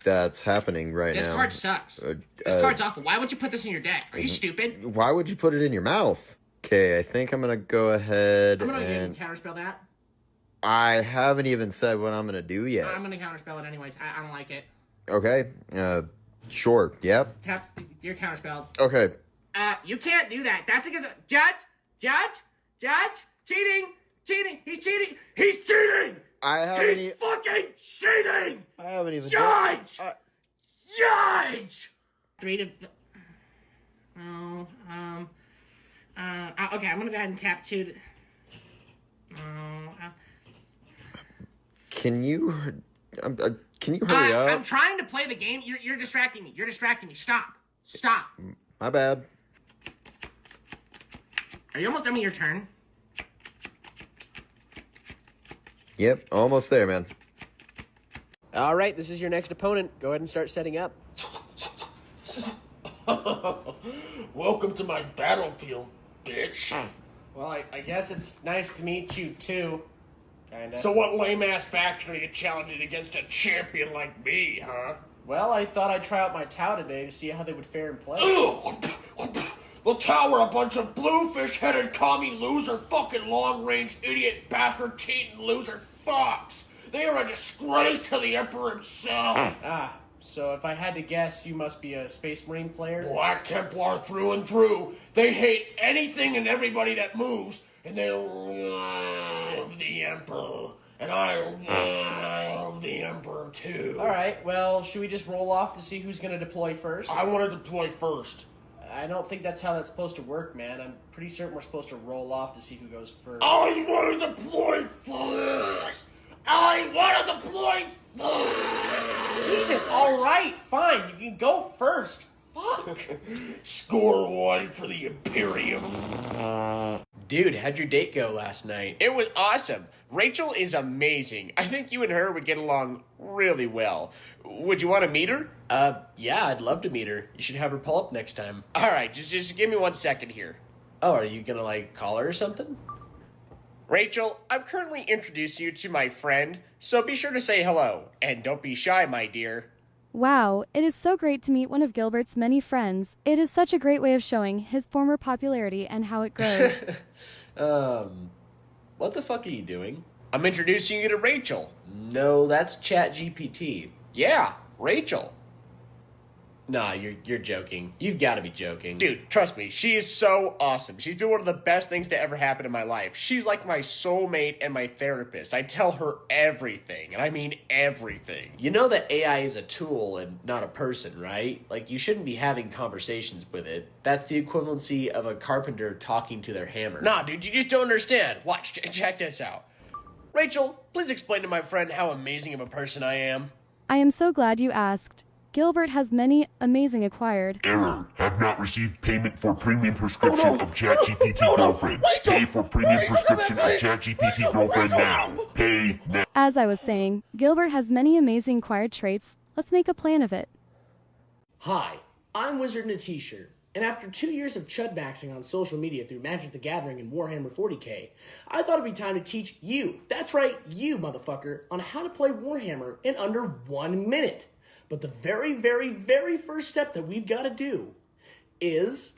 that's happening right now. This card sucks. This card's awful. Why would you put this in your deck? Are you stupid? Why would you put it in your mouth? Okay, I think I'm gonna go ahead I'm gonna and... counterspell that. I haven't even said what I'm gonna do yet. I'm gonna counterspell it anyways. I don't like it. Okay. Sure. Yep. Tap your counterspell. Okay. You can't do that. That's against Judge, cheating, he's cheating. He's cheating! I haven't. He's fucking cheating! I haven't even. Judge! Judge! 3 to. Okay, I'm gonna go ahead and tap 2 to. Can you? Can you hurry up? I'm trying to play the game. You're distracting me. Stop. My bad. Are you almost done with your turn? Yep. Almost there, man. All right, this is your next opponent. Go ahead and start setting up. Welcome to my battlefield, bitch. Well, I guess it's nice to meet you, too. Kinda. So what lame-ass faction are you challenging against a champion like me, huh? Well, I thought I'd try out my Tau today to see how they would fare in play. Ugh! The Tower, a bunch of bluefish-headed commie loser, fucking long-range idiot bastard cheating loser fucks. They are a disgrace to the Emperor himself. So if I had to guess, you must be a Space Marine player? Black Templar through and through. They hate anything and everybody that moves, and they love the Emperor. And I love the Emperor too. All right, well, should we just roll off to see who's going to deploy first? I want to deploy first. I don't think that's how that's supposed to work, man. I'm pretty certain we're supposed to roll off to see who goes first. I want to deploy first. I want to deploy first. Jesus, all right, fine. You can go first. Fuck. Score 1 for the Imperium. Dude, how'd your date go last night? It was awesome. Rachel is amazing. I think you and her would get along really well. Would you want to meet her? Yeah, I'd love to meet her. You should have her pull up next time. All right, just give me 1 second here. Oh, are you gonna, like, call her or something? Rachel, I'm currently introducing you to my friend, so be sure to say hello. And don't be shy, my dear. Wow, it is so great to meet one of Gilbert's many friends. It is such a great way of showing his former popularity and how it grows. What the fuck are you doing? I'm introducing you to Rachel. No, that's ChatGPT. Yeah, Rachel. Nah, you're joking. You've got to be joking. Dude, trust me, she is so awesome. She's been one of the best things to ever happen in my life. She's like my soulmate and my therapist. I tell her everything, and I mean everything. You know that AI is a tool and not a person, right? Like, you shouldn't be having conversations with it. That's the equivalency of a carpenter talking to their hammer. Nah, dude, you just don't understand. Watch, check this out. Rachel, please explain to my friend how amazing of a person I am. I am so glad you asked. Gilbert has many amazing acquired. Error. Have not received payment for premium prescription of ChatGPT girlfriend. Pay for premium prescription of ChatGPT girlfriend now. Pay now. As I was saying, Gilbert has many amazing acquired traits. Let's make a plan of it. Hi, I'm WizardinaTShirt, and after 2 years of chud maxing on social media through Magic the Gathering and Warhammer 40k, I thought it'd be time to teach you, that's right, you motherfucker, on how to play Warhammer in under 1 minute. But the very, very, very first step that we've got to do is...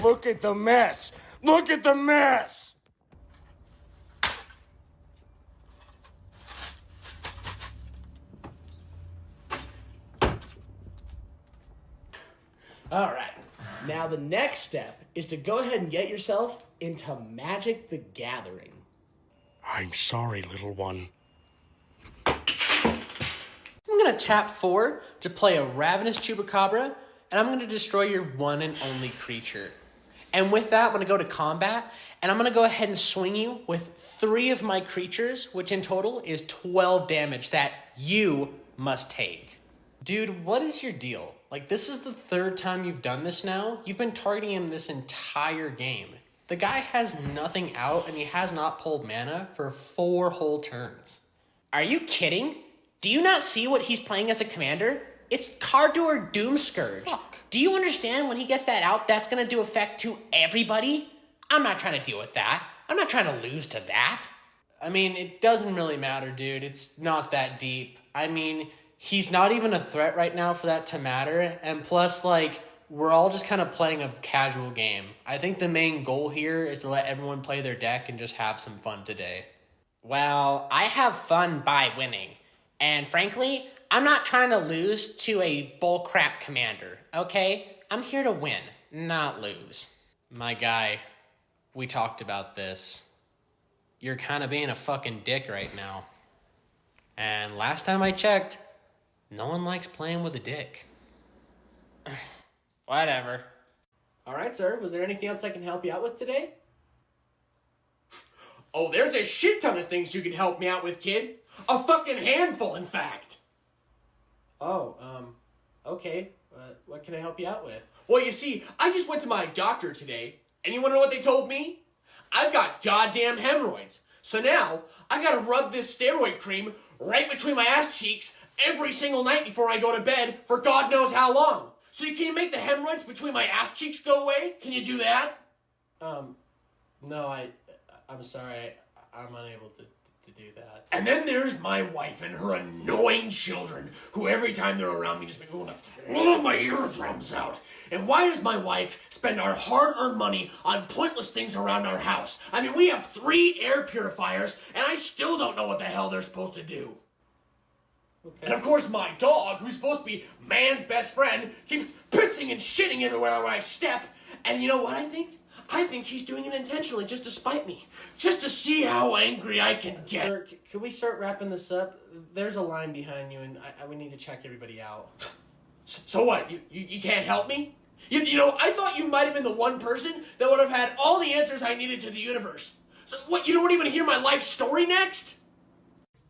Look at the mess. Look at the mess. All right. Now the next step is to go ahead and get yourself into Magic the Gathering. I'm sorry, little one. I'm gonna tap 4 to play a Ravenous Chupacabra, and I'm gonna destroy your one and only creature. And with that, I'm gonna go to combat, and I'm gonna go ahead and swing you with 3 of my creatures, which in total is 12 damage that you must take. Dude, what is your deal? Like, this is the 3rd time you've done this now. You've been targeting him this entire game. The guy has nothing out, and he has not pulled mana for 4 whole turns. Are you kidding? Do you not see what he's playing as a commander? It's Cardoor Doomscourge. Fuck. Do you understand when he gets that out, that's gonna do effect to everybody? I'm not trying to deal with that. I'm not trying to lose to that. I mean, it doesn't really matter, dude. It's not that deep. I mean, he's not even a threat right now for that to matter. And plus, like, we're all just kind of playing a casual game. I think the main goal here is to let everyone play their deck and just have some fun today. Well, I have fun by winning. And frankly, I'm not trying to lose to a bullcrap commander, okay? I'm here to win, not lose. My guy, we talked about this. You're kind of being a fucking dick right now. And last time I checked, no one likes playing with a dick. Whatever. All right, sir. Was there anything else I can help you out with today? Oh, there's a shit ton of things you can help me out with, kid. A fucking handful, in fact. Oh, okay. What can I help you out with? Well, you see, I just went to my doctor today, and you want to know what they told me? I've got goddamn hemorrhoids. So now, I gotta rub this steroid cream right between my ass cheeks every single night before I go to bed for God knows how long. So you can't make the hemorrhoids between my ass cheeks go away? Can you do that? No, I'm sorry. I'm unable to do that. And then there's my wife and her annoying children, who every time they're around me just make me want to blow my eardrums out. And why does my wife spend our hard-earned money on pointless things around our house? I mean, we have 3 air purifiers, and I still don't know what the hell they're supposed to do. Okay. And of course my dog, who's supposed to be man's best friend, keeps pissing and shitting everywhere I step. And you know what I think? I think he's doing it intentionally just to spite me. Just to see how angry I can get. Sir, can we start wrapping this up? There's a line behind you and we need to check everybody out. So what? You can't help me? You know, I thought you might have been the one person that would have had all the answers I needed to the universe. So what, you don't even hear my life story next?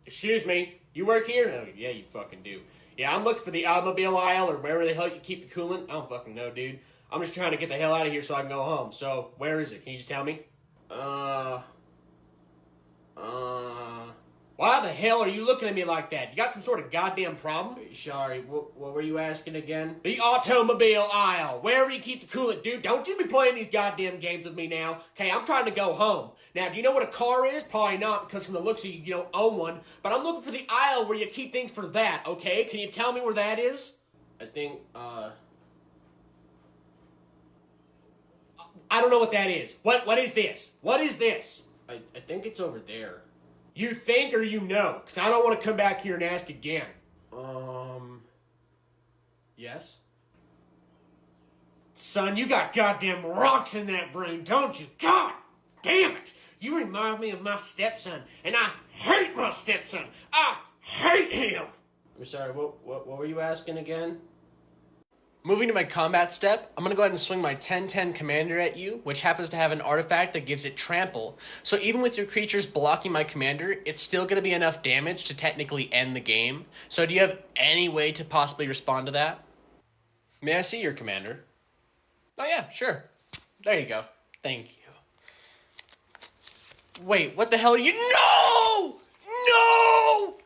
Excuse me, you work here? Oh, yeah, you fucking do. Yeah, I'm looking for the automobile aisle or wherever the hell you keep the coolant. I don't fucking know, dude. I'm just trying to get the hell out of here so I can go home. So, where is it? Can you just tell me? Why the hell are you looking at me like that? You got some sort of goddamn problem? Sorry, what were you asking again? The automobile aisle. Wherever you keep the coolant, dude. Don't you be playing these goddamn games with me now. Okay, I'm trying to go home. Now, do you know what a car is? Probably not, because from the looks of you, you don't own one. But I'm looking for the aisle where you keep things for that, okay? Can you tell me where that is? I think, I don't know what that is. What is this? What is this? I think it's over there. You think or you know? Because I don't want to come back here and ask again. Yes? Son, you got goddamn rocks in that brain, don't you? God damn it! You remind me of my stepson, and I hate my stepson. I hate him! I'm sorry, what were you asking again? Moving to my combat step, I'm going to go ahead and swing my 10-10 commander at you, which happens to have an artifact that gives it trample. So even with your creatures blocking my commander, it's still going to be enough damage to technically end the game. So do you have any way to possibly respond to that? May I see your commander? Oh yeah, sure. There you go. Thank you. Wait, what the hell are you— No! No!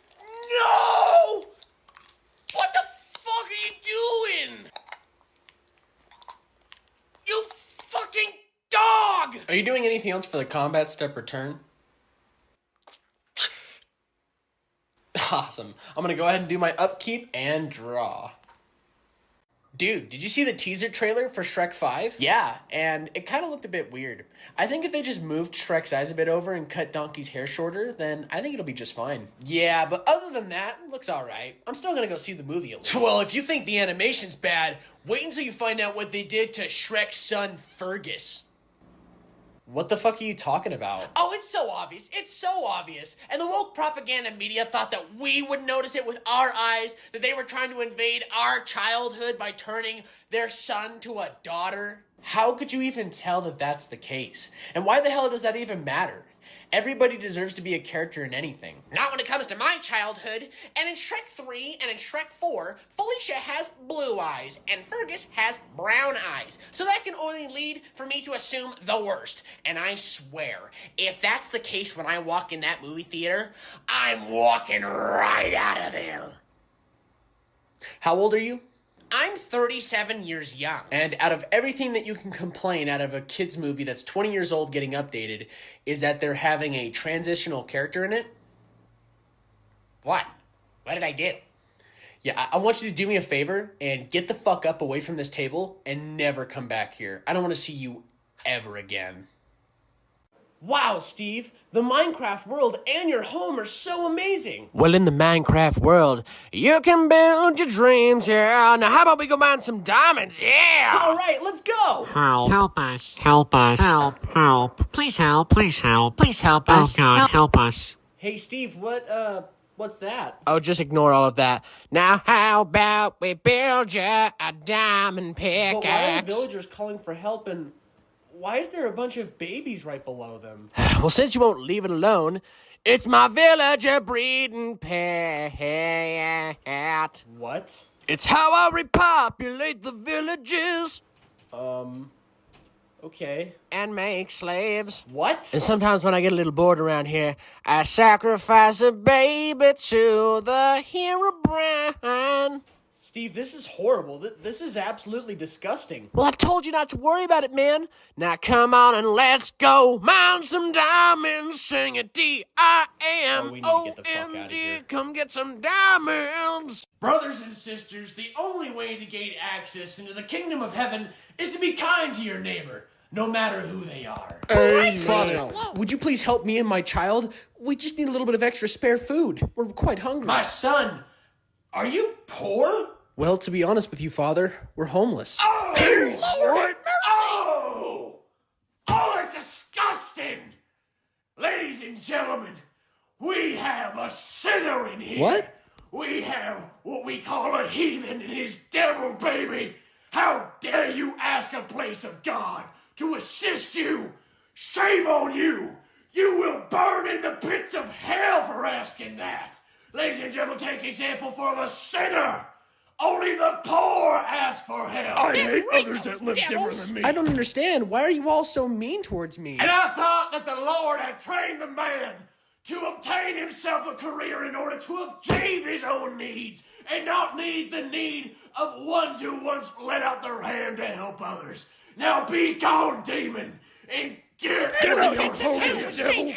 No! What the fuck are you doing? You fucking dog! Are you doing anything else for the combat step return? Awesome. I'm gonna go ahead and do my upkeep and draw. Dude, did you see the teaser trailer for Shrek 5? Yeah, and it kind of looked a bit weird. I think if they just moved Shrek's eyes a bit over and cut Donkey's hair shorter, then I think it'll be just fine. Yeah, but other than that, it looks alright. I'm still gonna go see the movie at least. Well, if you think the animation's bad, wait until you find out what they did to Shrek's son, Fergus. What the fuck are you talking about? Oh, it's so obvious. It's so obvious. And the woke propaganda media thought that we would notice it with our eyes, that they were trying to invade our childhood by turning their son to a daughter. How could you even tell that that's the case? And why the hell does that even matter? Everybody deserves to be a character in anything. Not when it comes to my childhood. And in Shrek 3 and in Shrek 4, Felicia has blue eyes and Fergus has brown eyes. So that can only lead for me to assume the worst. And I swear, if that's the case when I walk in that movie theater, I'm walking right out of there. How old are you? I'm 37 years young. And out of everything that you can complain out of a kid's movie that's 20 years old getting updated, is that they're having a transitional character in it? What? What did I do? Yeah, I want you to do me a favor and get the fuck up away from this table and never come back here. I don't want to see you ever again. Wow, Steve, the Minecraft world and your home are so amazing. Well, in the Minecraft world, you can build your dreams, yeah. Now, how about we go mine some diamonds, yeah? All right, let's go. Help us. Help us. Help. Please help. Please help. Please help us. Oh, God, help us. Hey, Steve, what's that? Oh, just ignore all of that. Now, how about we build you a diamond pickaxe? But why are the villagers calling for help, and why is there a bunch of babies right below them? Well, since you won't leave it alone, it's my villager breeding pet. What? It's how I repopulate the villages Okay. and make slaves. What? And sometimes when I get a little bored around here, I sacrifice a baby to the Herobrine. Steve, this is horrible. This is absolutely disgusting. Well, I told you not to worry about it, man. Now come on and let's go mine some diamonds. Sing it Oh, we need to get the fuck outta DIAMOND. here. Come get some diamonds. Brothers and sisters, the only way to gain access into the kingdom of heaven is to be kind to your neighbor, no matter who they are. Father, would you please help me and my child? We just need a little bit of extra spare food. We're quite hungry. My son, are you poor? Well, to be honest with you, Father, we're homeless. Oh, Lord, oh, it's disgusting. Ladies and gentlemen, we have a sinner in here. What? We have what we call a heathen and his devil baby. How dare you ask a place of God to assist you? Shame on you. You will burn in the pits of hell for asking that. Ladies and gentlemen, take example for the sinner. Only the poor ask for help. I hate others that live different than me. I don't understand. Why are you all so mean towards me? And I thought that the Lord had trained the man to obtain himself a career in order to achieve his own needs and not need the need of ones who once let out their hand to help others. Now be gone, demon, and get out of your home, devil.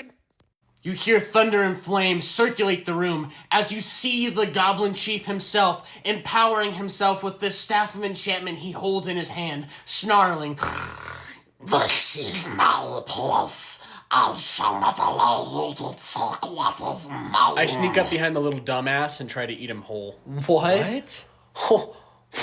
You hear thunder and flames circulate the room as you see the Goblin Chief himself empowering himself with this staff of enchantment he holds in his hand, snarling, This is my place. I shall not allow you to take what is mine. I sneak up behind the little dumbass and try to eat him whole. What?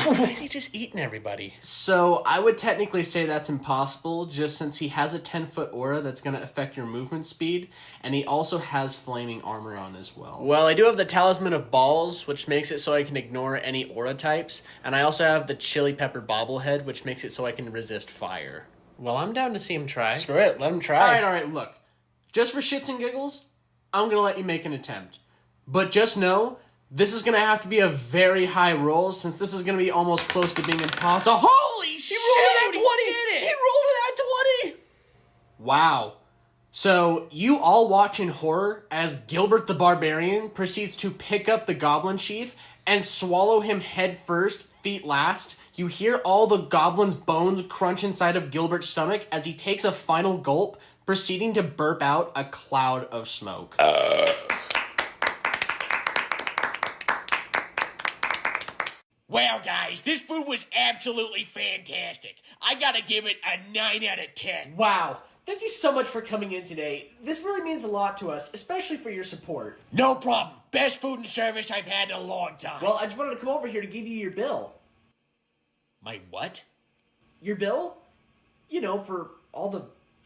Why is he just eating everybody? So I would technically say that's impossible, just since he has a 10-foot aura that's going to affect your movement speed, and he also has flaming armor on as well. Well, I do have the Talisman of Balls, which makes it so I can ignore any aura types, and I also have the Chili Pepper Bobblehead, which makes it so I can resist fire. Well, I'm down to see him try. Screw it, let him try. All right, look. Just for shits and giggles, I'm going to let you make an attempt. But just know, this is going to have to be a very high roll, since this is going to be almost close to being impossible. Holy shit! He rolled it at 20! Wow. So, you all watch in horror as Gilbert the Barbarian proceeds to pick up the Goblin Chief and swallow him head first, feet last. You hear all the Goblin's bones crunch inside of Gilbert's stomach as he takes a final gulp, proceeding to burp out a cloud of smoke. Well, guys, this food was absolutely fantastic. I gotta give it a 9 out of 10. Wow. Thank you so much for coming in today. This really means a lot to us, especially for your support. No problem. Best food and service I've had in a long time. Well, I just wanted to come over here to give you your bill. My what? Your bill? You know, for all the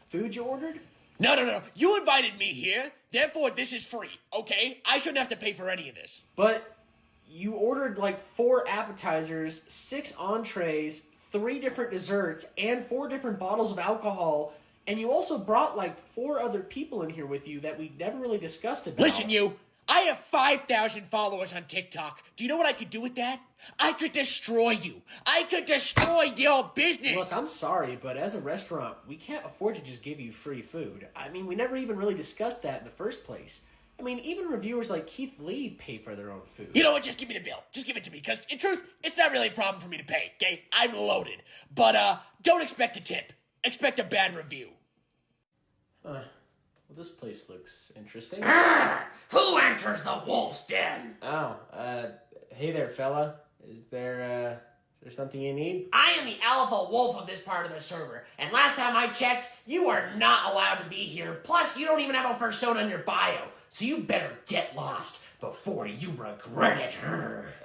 food you ordered? No. You invited me here. Therefore, this is free, okay? I shouldn't have to pay for any of this. But you ordered like 4 appetizers, 6 entrees, 3 different desserts, and 4 different bottles of alcohol. And you also brought like 4 other people in here with you that we never really discussed about. Listen, you. I have 5,000 followers on TikTok. Do you know what I could do with that? I could destroy you. I could destroy your business. Look, I'm sorry, but as a restaurant, we can't afford to just give you free food. I mean, we never even really discussed that in the first place. I mean, even reviewers like Keith Lee pay for their own food. You know what? Just give me the bill. Just give it to me, because in truth, it's not really a problem for me to pay, okay? I'm loaded. But, don't expect a tip. Expect a bad review. Well, this place looks interesting. Who enters the wolf's den? Oh, hey there, fella. Is there something you need? I am the alpha wolf of this part of the server, and last time I checked, you are not allowed to be here. Plus, you don't even have a persona in your bio, so you better get lost before you regret it.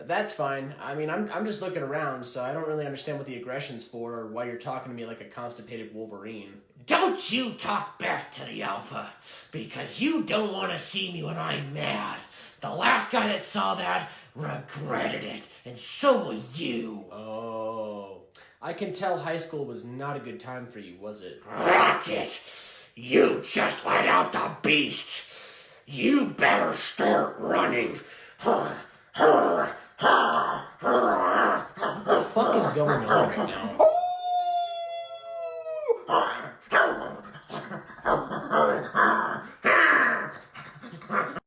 That's fine. I mean, I'm just looking around, so I don't really understand what the aggression's for or why you're talking to me like a constipated Wolverine. Don't you talk back to the alpha, because you don't want to see me when I'm mad. The last guy that saw that regretted it, and so will you. Oh, I can tell high school was not a good time for you, was it? That's it. You just let out the beast. You better start running. What the fuck is going on right now?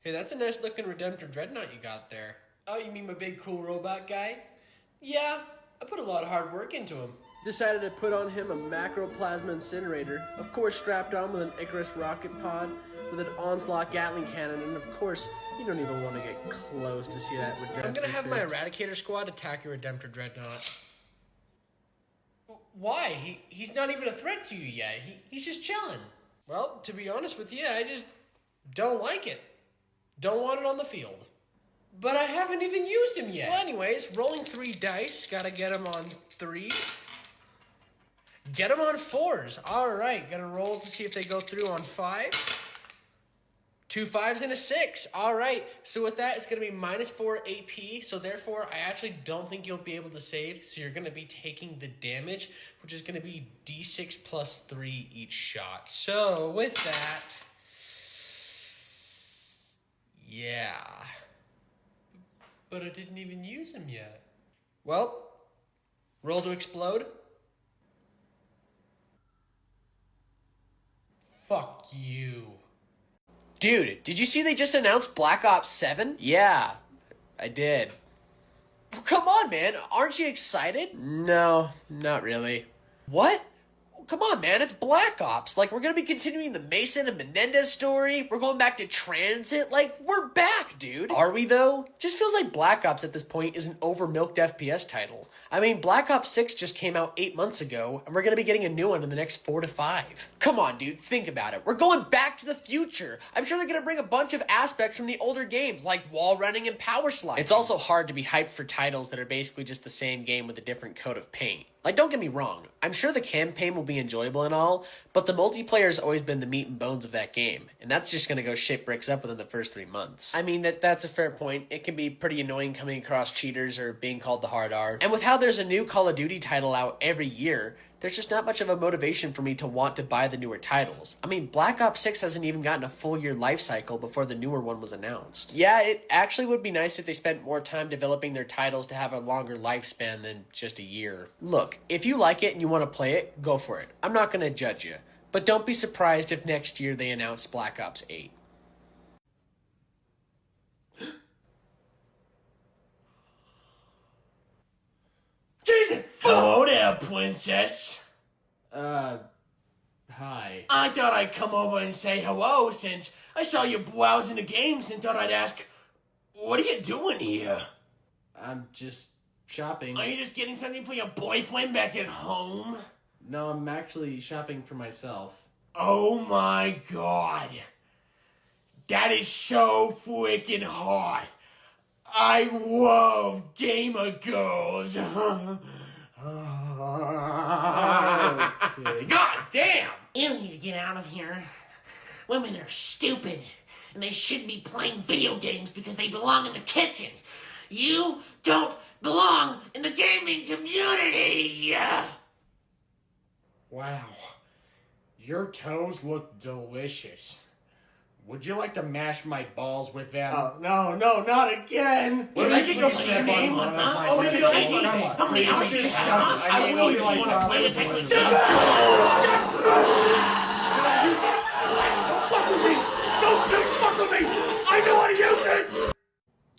Hey, that's a nice looking Redemptor Dreadnought you got there. Oh, you mean my big cool robot guy? Yeah, I put a lot of hard work into him. Decided to put on him a macroplasma incinerator, of course strapped on with an Icarus rocket pod, with an Onslaught Gatling cannon, and of course, you don't even want to get close to see that Redemptor I'm gonna have my Eradicator squad attack your Redemptor Dreadnought. Why? He's not even a threat to you yet. He's just chilling. Well, to be honest with you, I just don't like it. Don't want it on the field. But I haven't even used him yet. Well, anyways, rolling 3 dice. Gotta get him on 3s. Get him on 4s. All right, gotta roll to see if they go through on 5s. 2 5s and a 6. All right, so with that, it's gonna be -4 AP. So therefore, I actually don't think you'll be able to save. So you're gonna be taking the damage, which is gonna be D6 plus 3 each shot. So with that, yeah. But I didn't even use him yet. Well, roll to explode. Fuck you. Dude, did you see they just announced Black Ops 7? Yeah, I did. Well, come on, man. Aren't you excited? No, not really. What? Come on, man, it's Black Ops. Like, we're gonna be continuing the Mason and Menendez story. We're going back to Transit. Like, we're back, dude. Are we, though? Just feels like Black Ops at this point is an over-milked FPS title. I mean, Black Ops 6 just came out 8 months ago, and we're gonna be getting a new one in the next 4 to 5. Come on, dude, think about it. We're going back to the future. I'm sure they're gonna bring a bunch of aspects from the older games, like wall running and power sliding. It's also hard to be hyped for titles that are basically just the same game with a different coat of paint. Like, don't get me wrong, I'm sure the campaign will be enjoyable and all, but the multiplayer has always been the meat and bones of that game, and that's just gonna go shit bricks up within the first 3 months. I mean, that's a fair point. It can be pretty annoying coming across cheaters or being called the hard R. And with how there's a new Call of Duty title out every year, there's just not much of a motivation for me to want to buy the newer titles. I mean, Black Ops 6 hasn't even gotten a full year life cycle before the newer one was announced. Yeah, it actually would be nice if they spent more time developing their titles to have a longer lifespan than just a year. Look, if you like it and you want to play it, go for it. I'm not going to judge you. But don't be surprised if next year they announce Black Ops 8. Jesus! Hello there, princess. Hi. I thought I'd come over and say hello since I saw you browsing the games and thought I'd ask, what are you doing here? I'm just shopping. Are you just getting something for your boyfriend back at home? No, I'm actually shopping for myself. Oh my god. That is so freaking hot. I love gamer girls. Okay. God damn! You need to get out of here. Women are stupid, and they shouldn't be playing video games because they belong in the kitchen. You don't belong in the gaming community. Wow. Your toes look delicious. Would you like to mash my balls with them? Oh, no, not again. Well, I can go for your name. Oh, what's your name? How many hours did you have? I really want to play with Texas. Don't fuck with me! Don't fuck with me! I know how to use this!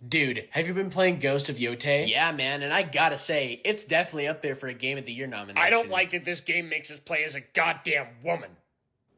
Dude, have you been playing Ghost of Yotei? Yeah, man, and I gotta say, it's definitely up there for a Game of the Year nomination. I don't like that this game makes us play as a goddamn woman.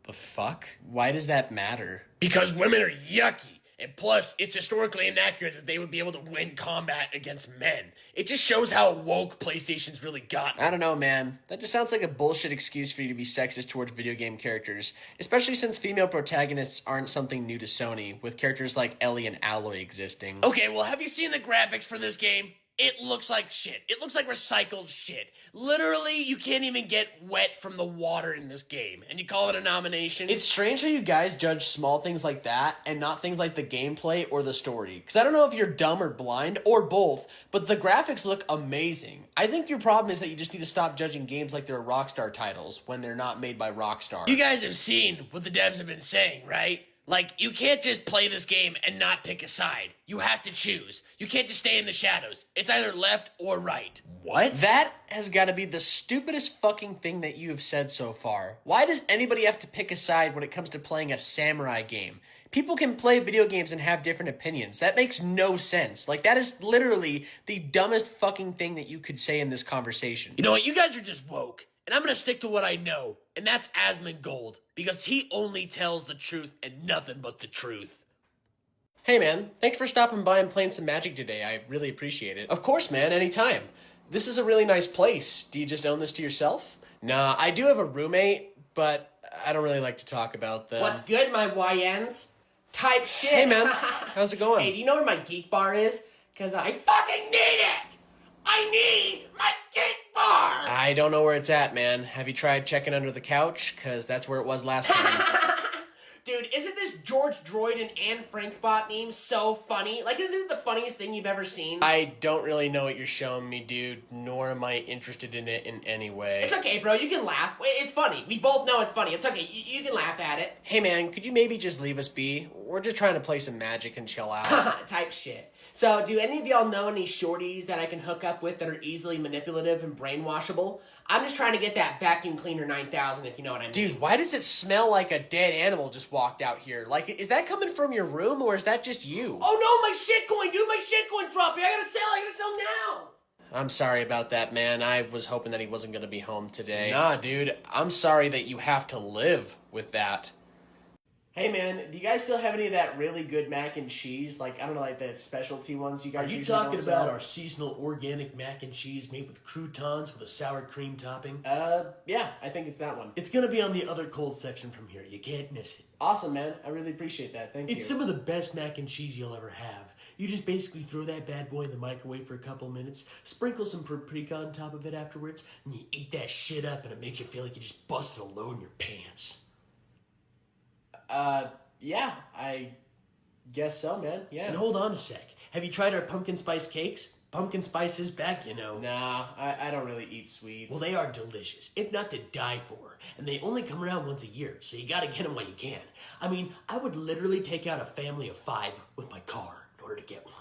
The fuck? Why does that matter? Because women are yucky. And plus, it's historically inaccurate that they would be able to win combat against men. It just shows how woke PlayStation's really gotten. I don't know, man. That just sounds like a bullshit excuse for you to be sexist towards video game characters, especially since female protagonists aren't something new to Sony, with characters like Ellie and Aloy existing. Okay, well, have you seen the graphics for this game? It looks like shit. It looks like recycled shit. Literally, you can't even get wet from the water in this game, and you call it a nomination? It's strange how you guys judge small things like that and not things like the gameplay or the story. Because I don't know if you're dumb or blind or both, but the graphics look amazing. I think your problem is that you just need to stop judging games like they're Rockstar titles when they're not made by Rockstar. You guys have seen what the devs have been saying, right? Like, you can't just play this game and not pick a side. You have to choose. You can't just stay in the shadows. It's either left or right. What? That has got to be the stupidest fucking thing that you have said so far. Why does anybody have to pick a side when it comes to playing a samurai game? People can play video games and have different opinions. That makes no sense. Like, that is literally the dumbest fucking thing that you could say in this conversation. You know what? You guys are just woke. And I'm gonna stick to what I know. And that's Asmongold. Because he only tells the truth and nothing but the truth. Hey man, thanks for stopping by and playing some Magic today. I really appreciate it. Of course, man, anytime. This is a really nice place. Do you just own this to yourself? Nah, I do have a roommate, but I don't really like to talk about them. What's good, my YNs? Type shit. Hey man, how's it going? Hey, do you know where my geek bar is? Because I fucking need it! I need my geek bar! I don't know where it's at, man. Have you tried checking under the couch? Because that's where it was last time. Dude, isn't this George Droid and Anne Frankbot meme so funny? Like, isn't it the funniest thing you've ever seen? I don't really know what you're showing me, dude, nor am I interested in it in any way. It's okay, bro. You can laugh. It's funny. We both know it's funny. It's okay. You can laugh at it. Hey, man, could you maybe just leave us be? We're just trying to play some Magic and chill out. Type shit. So, do any of y'all know any shorties that I can hook up with that are easily manipulative and brainwashable? I'm just trying to get that vacuum cleaner 9000, if you know what I mean. Dude, why does it smell like a dead animal just walked out here? Like, is that coming from your room, or is that just you? Oh no, my shitcoin, dude! My shitcoin dropped me! I gotta sell now! I'm sorry about that, man. I was hoping that he wasn't gonna be home today. Nah, dude, I'm sorry that you have to live with that. Hey man, do you guys still have any of that really good mac and cheese? Like, I don't know, like the specialty ones you guys Are you usually talking don't about sell? our seasonal organic mac and cheese made with croutons with a sour cream topping? Yeah, I think it's that one. It's gonna be on the other cold section from here. You can't miss it. Awesome, man. I really appreciate that. Thank you. It's some of the best mac and cheese you'll ever have. You just basically throw that bad boy in the microwave for a couple minutes, sprinkle some paprika on top of it afterwards, and you eat that shit up and it makes you feel like you just busted a load in your pants. Yeah, I guess so, man. Yeah. And hold on a sec. Have you tried our pumpkin spice cakes? Pumpkin spice is back, you know. Nah, I don't really eat sweets. Well, they are delicious, if not to die for. And they only come around once a year, so you gotta get them while you can. I mean, I would literally take out a family of 5 with my car in order to get one.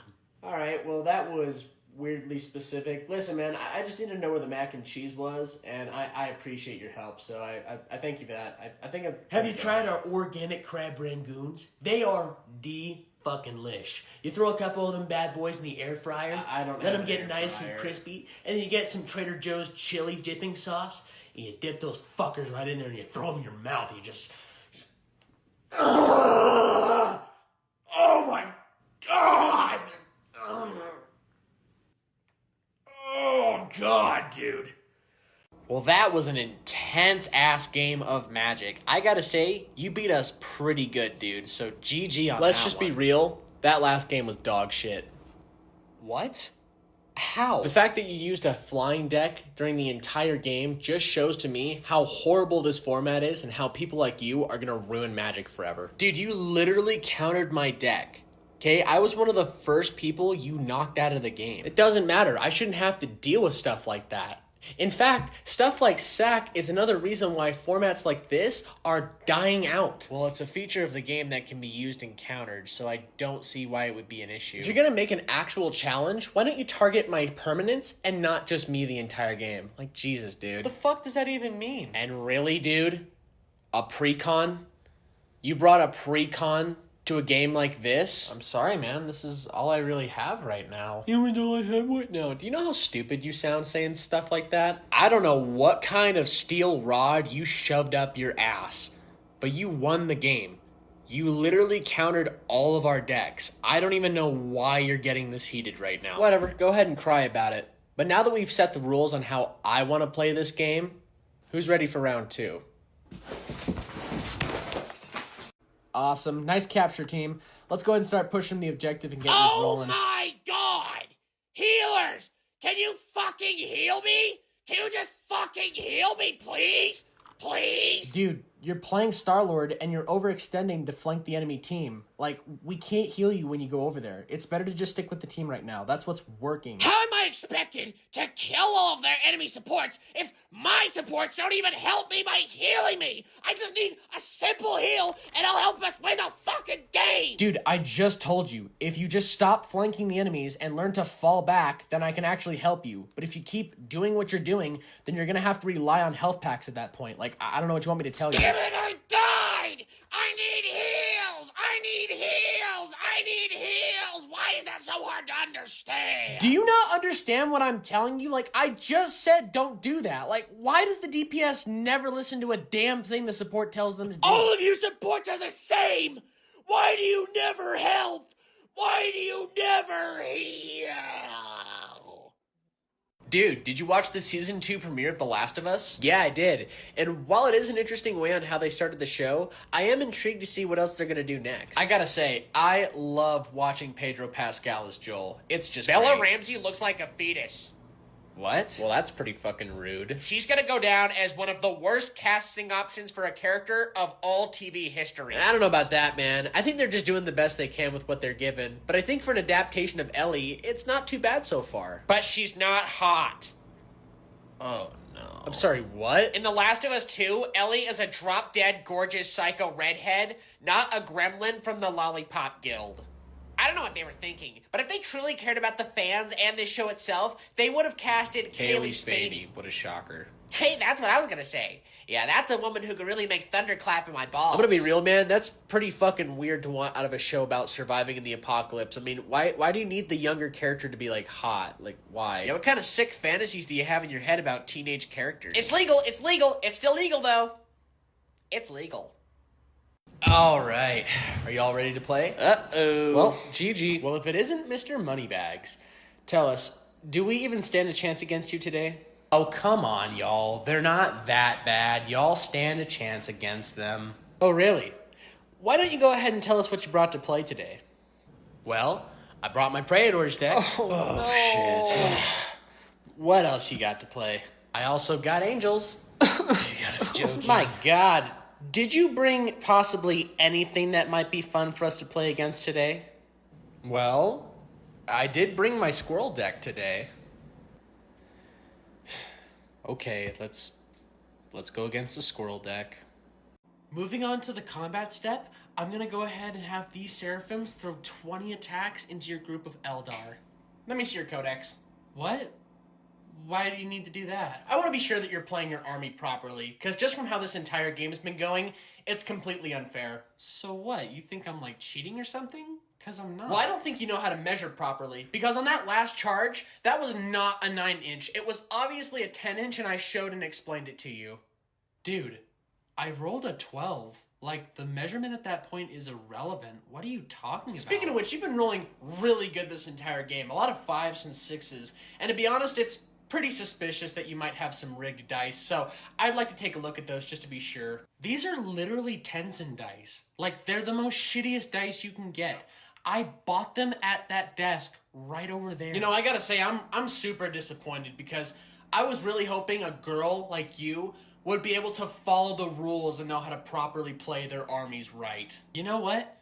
Alright, well, that was weirdly specific. Listen, man, I just needed to know where the mac and cheese was, and I appreciate your help, so I thank you for that. I think Have you tried our organic crab rangoons? They are fucking lish. You throw a couple of them bad boys in the air fryer. I don't let have them get an air nice fryer. and crispy, and then you get some Trader Joe's chili dipping sauce, and you dip those fuckers right in there, and you throw them in your mouth. And you just. Oh my god! Oh god, dude. Well, that was an intense-ass game of Magic. I gotta say, you beat us pretty good, dude, so GG on that. Let's just be real, that last game was dog shit. What? How? The fact that you used a flying deck during the entire game just shows to me how horrible this format is and how people like you are gonna ruin Magic forever. Dude, you literally countered my deck. Okay, I was one of the first people you knocked out of the game. It doesn't matter. I shouldn't have to deal with stuff like that. In fact, stuff like SAC is another reason why formats like this are dying out. Well, it's a feature of the game that can be used and countered, so I don't see why it would be an issue. If you're gonna make an actual challenge, why don't you target my permanence and not just me the entire game? Like, Jesus, dude. What the fuck does that even mean? And really, dude? A precon? You brought a precon To a game like this? I'm sorry, man. This is all I really have right now. You and all I have what now? Do you know how stupid you sound saying stuff like that? I don't know what kind of steel rod you shoved up your ass, but you won the game. You literally countered all of our decks. I don't even know why you're getting this heated right now. Whatever, go ahead and cry about it. But now that we've set the rules on how I want to play this game, who's ready for round 2? Awesome. Nice capture, team. Let's go ahead and start pushing the objective and getting this rolling. Oh my god! Healers! Can you fucking heal me? Can you just fucking heal me, please? Please? Dude, you're playing Star-Lord and you're overextending to flank the enemy team. Like, we can't heal you when you go over there. It's better to just stick with the team right now. That's what's working. How am I expected to kill all of their enemy supports if my supports don't even help me by healing me? I just need a simple heal and I'll help us win the fucking game! Dude, I just told you, if you just stop flanking the enemies and learn to fall back, then I can actually help you. But if you keep doing what you're doing, then you're gonna have to rely on health packs at that point. Like, I don't know what you want me to tell you. Damn it, I died! I need heals! I need heals! I need heals! Why is that so hard to understand? Do you not understand what I'm telling you? Like, I just said don't do that. Like, why does the DPS never listen to a damn thing the support tells them to do? All of you supports are the same! Why do you never help? Why do you never heal? Dude, did you watch the Season 2 premiere of The Last of Us? Yeah, I did. And while it is an interesting way on how they started the show, I am intrigued to see what else they're gonna do next. I gotta say, I love watching Pedro Pascal as Joel. It's just Bella great. Ramsey looks like a fetus. What? Well, that's pretty fucking rude. She's gonna go down as one of the worst casting options for a character of all TV history. I don't know about that, man. I think they're just doing the best they can with what they're given. But I think for an adaptation of Ellie, it's not too bad so far. But she's not hot. Oh, no. I'm sorry, what? In The Last of Us 2, Ellie is a drop-dead gorgeous psycho redhead, not a gremlin from the Lollipop Guild. I don't know what they were thinking, but if they truly cared about the fans and this show itself, they would have casted Kaylee Spaney. What a shocker. Hey, that's what I was gonna say. Yeah, that's a woman who could really make thunder clap in my balls. I'm gonna be real, man. That's pretty fucking weird to want out of a show about surviving in the apocalypse. I mean, why do you need the younger character to be, like, hot? Like, why? Yeah, what kind of sick fantasies do you have in your head about teenage characters? It's legal. It's legal. It's still legal, though. It's legal. All right. Are you all ready to play? Uh-oh. Well, GG. Well, if it isn't Mr. Moneybags, tell us, do we even stand a chance against you today? Oh, come on, y'all. They're not that bad. Y'all stand a chance against them. Oh, really? Why don't you go ahead and tell us what you brought to play today? Well, I brought my Praetors deck. Shit. What else you got to play? I also got Angels. You gotta be joking. My God. Did you bring possibly anything that might be fun for us to play against today? Well, I did bring my Squirrel deck today. Okay, let's go against the Squirrel deck. Moving on to the combat step, I'm going to go ahead and have these Seraphims throw 20 attacks into your group of Eldar. Let me see your codex. What? Why do you need to do that? I want to be sure that you're playing your army properly, because just from how this entire game has been going, it's completely unfair. So what? You think I'm like cheating or something? Because I'm not. Well, I don't think you know how to measure properly, because on that last charge, that was not a 9-inch. It was obviously a 10-inch, and I showed and explained it to you. Dude, I rolled a 12. Like, the measurement at that point is irrelevant. What are you talking about? Speaking of which, you've been rolling really good this entire game. A lot of 5s and 6s. And to be honest, it's pretty suspicious that you might have some rigged dice, so I'd like to take a look at those just to be sure. These are literally Tenzin dice. Like, they're the most shittiest dice you can get. I bought them at that desk right over there. You know, I gotta say, I'm super disappointed, because I was really hoping a girl like you would be able to follow the rules and know how to properly play their armies right. You know what?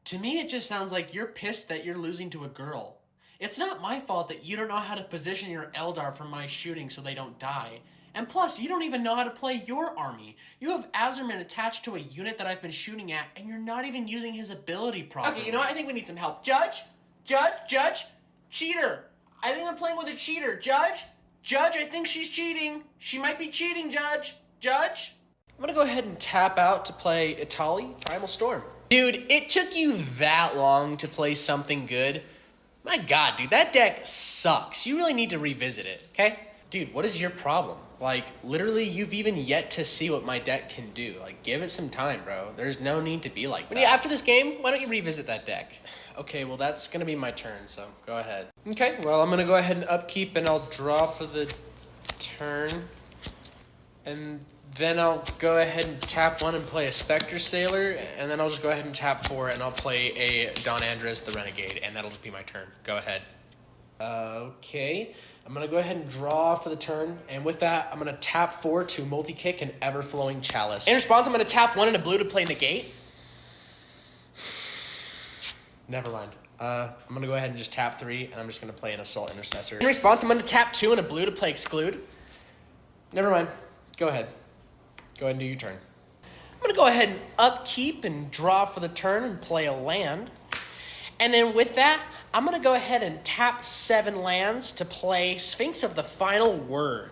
To me, it just sounds like you're pissed that you're losing to a girl. It's not my fault that you don't know how to position your Eldar for my shooting so they don't die. And plus, you don't even know how to play your army. You have Azerman attached to a unit that I've been shooting at, and you're not even using his ability properly. Okay, you know what? I think we need some help. Judge, cheater. I think I'm playing with a cheater. Judge, I think she's cheating. She might be cheating, Judge. I'm gonna go ahead and tap out to play Itali, Primal Storm. Dude, it took you that long to play something good? My god, dude, that deck sucks. You really need to revisit it, okay? Dude, what is your problem? Like, literally, you've even yet to see what my deck can do. Like, give it some time, bro. There's no need to be like that. After this game, why don't you revisit that deck? Okay, well, that's gonna be my turn, so go ahead. Okay, well, I'm gonna go ahead and upkeep, and I'll draw for the turn. And then I'll go ahead and tap 1 and play a Spectre Sailor, and then I'll just go ahead and tap 4, and I'll play a Don Andres the Renegade, and that'll just be my turn. Go ahead. Okay, I'm gonna go ahead and draw for the turn, and with that, I'm gonna tap 4 to multi-kick an Ever-Flowing Chalice. In response, I'm gonna tap 1 and a blue to play Negate. Never mind. I'm gonna go ahead and just tap 3, and I'm just gonna play an Assault Intercessor. In response, I'm gonna tap 2 and a blue to play Exclude. Never mind. Go ahead. Go ahead and do your turn. I'm gonna go ahead and upkeep and draw for the turn and play a land. And then with that, I'm gonna go ahead and tap 7 lands to play Sphinx of the Final Word.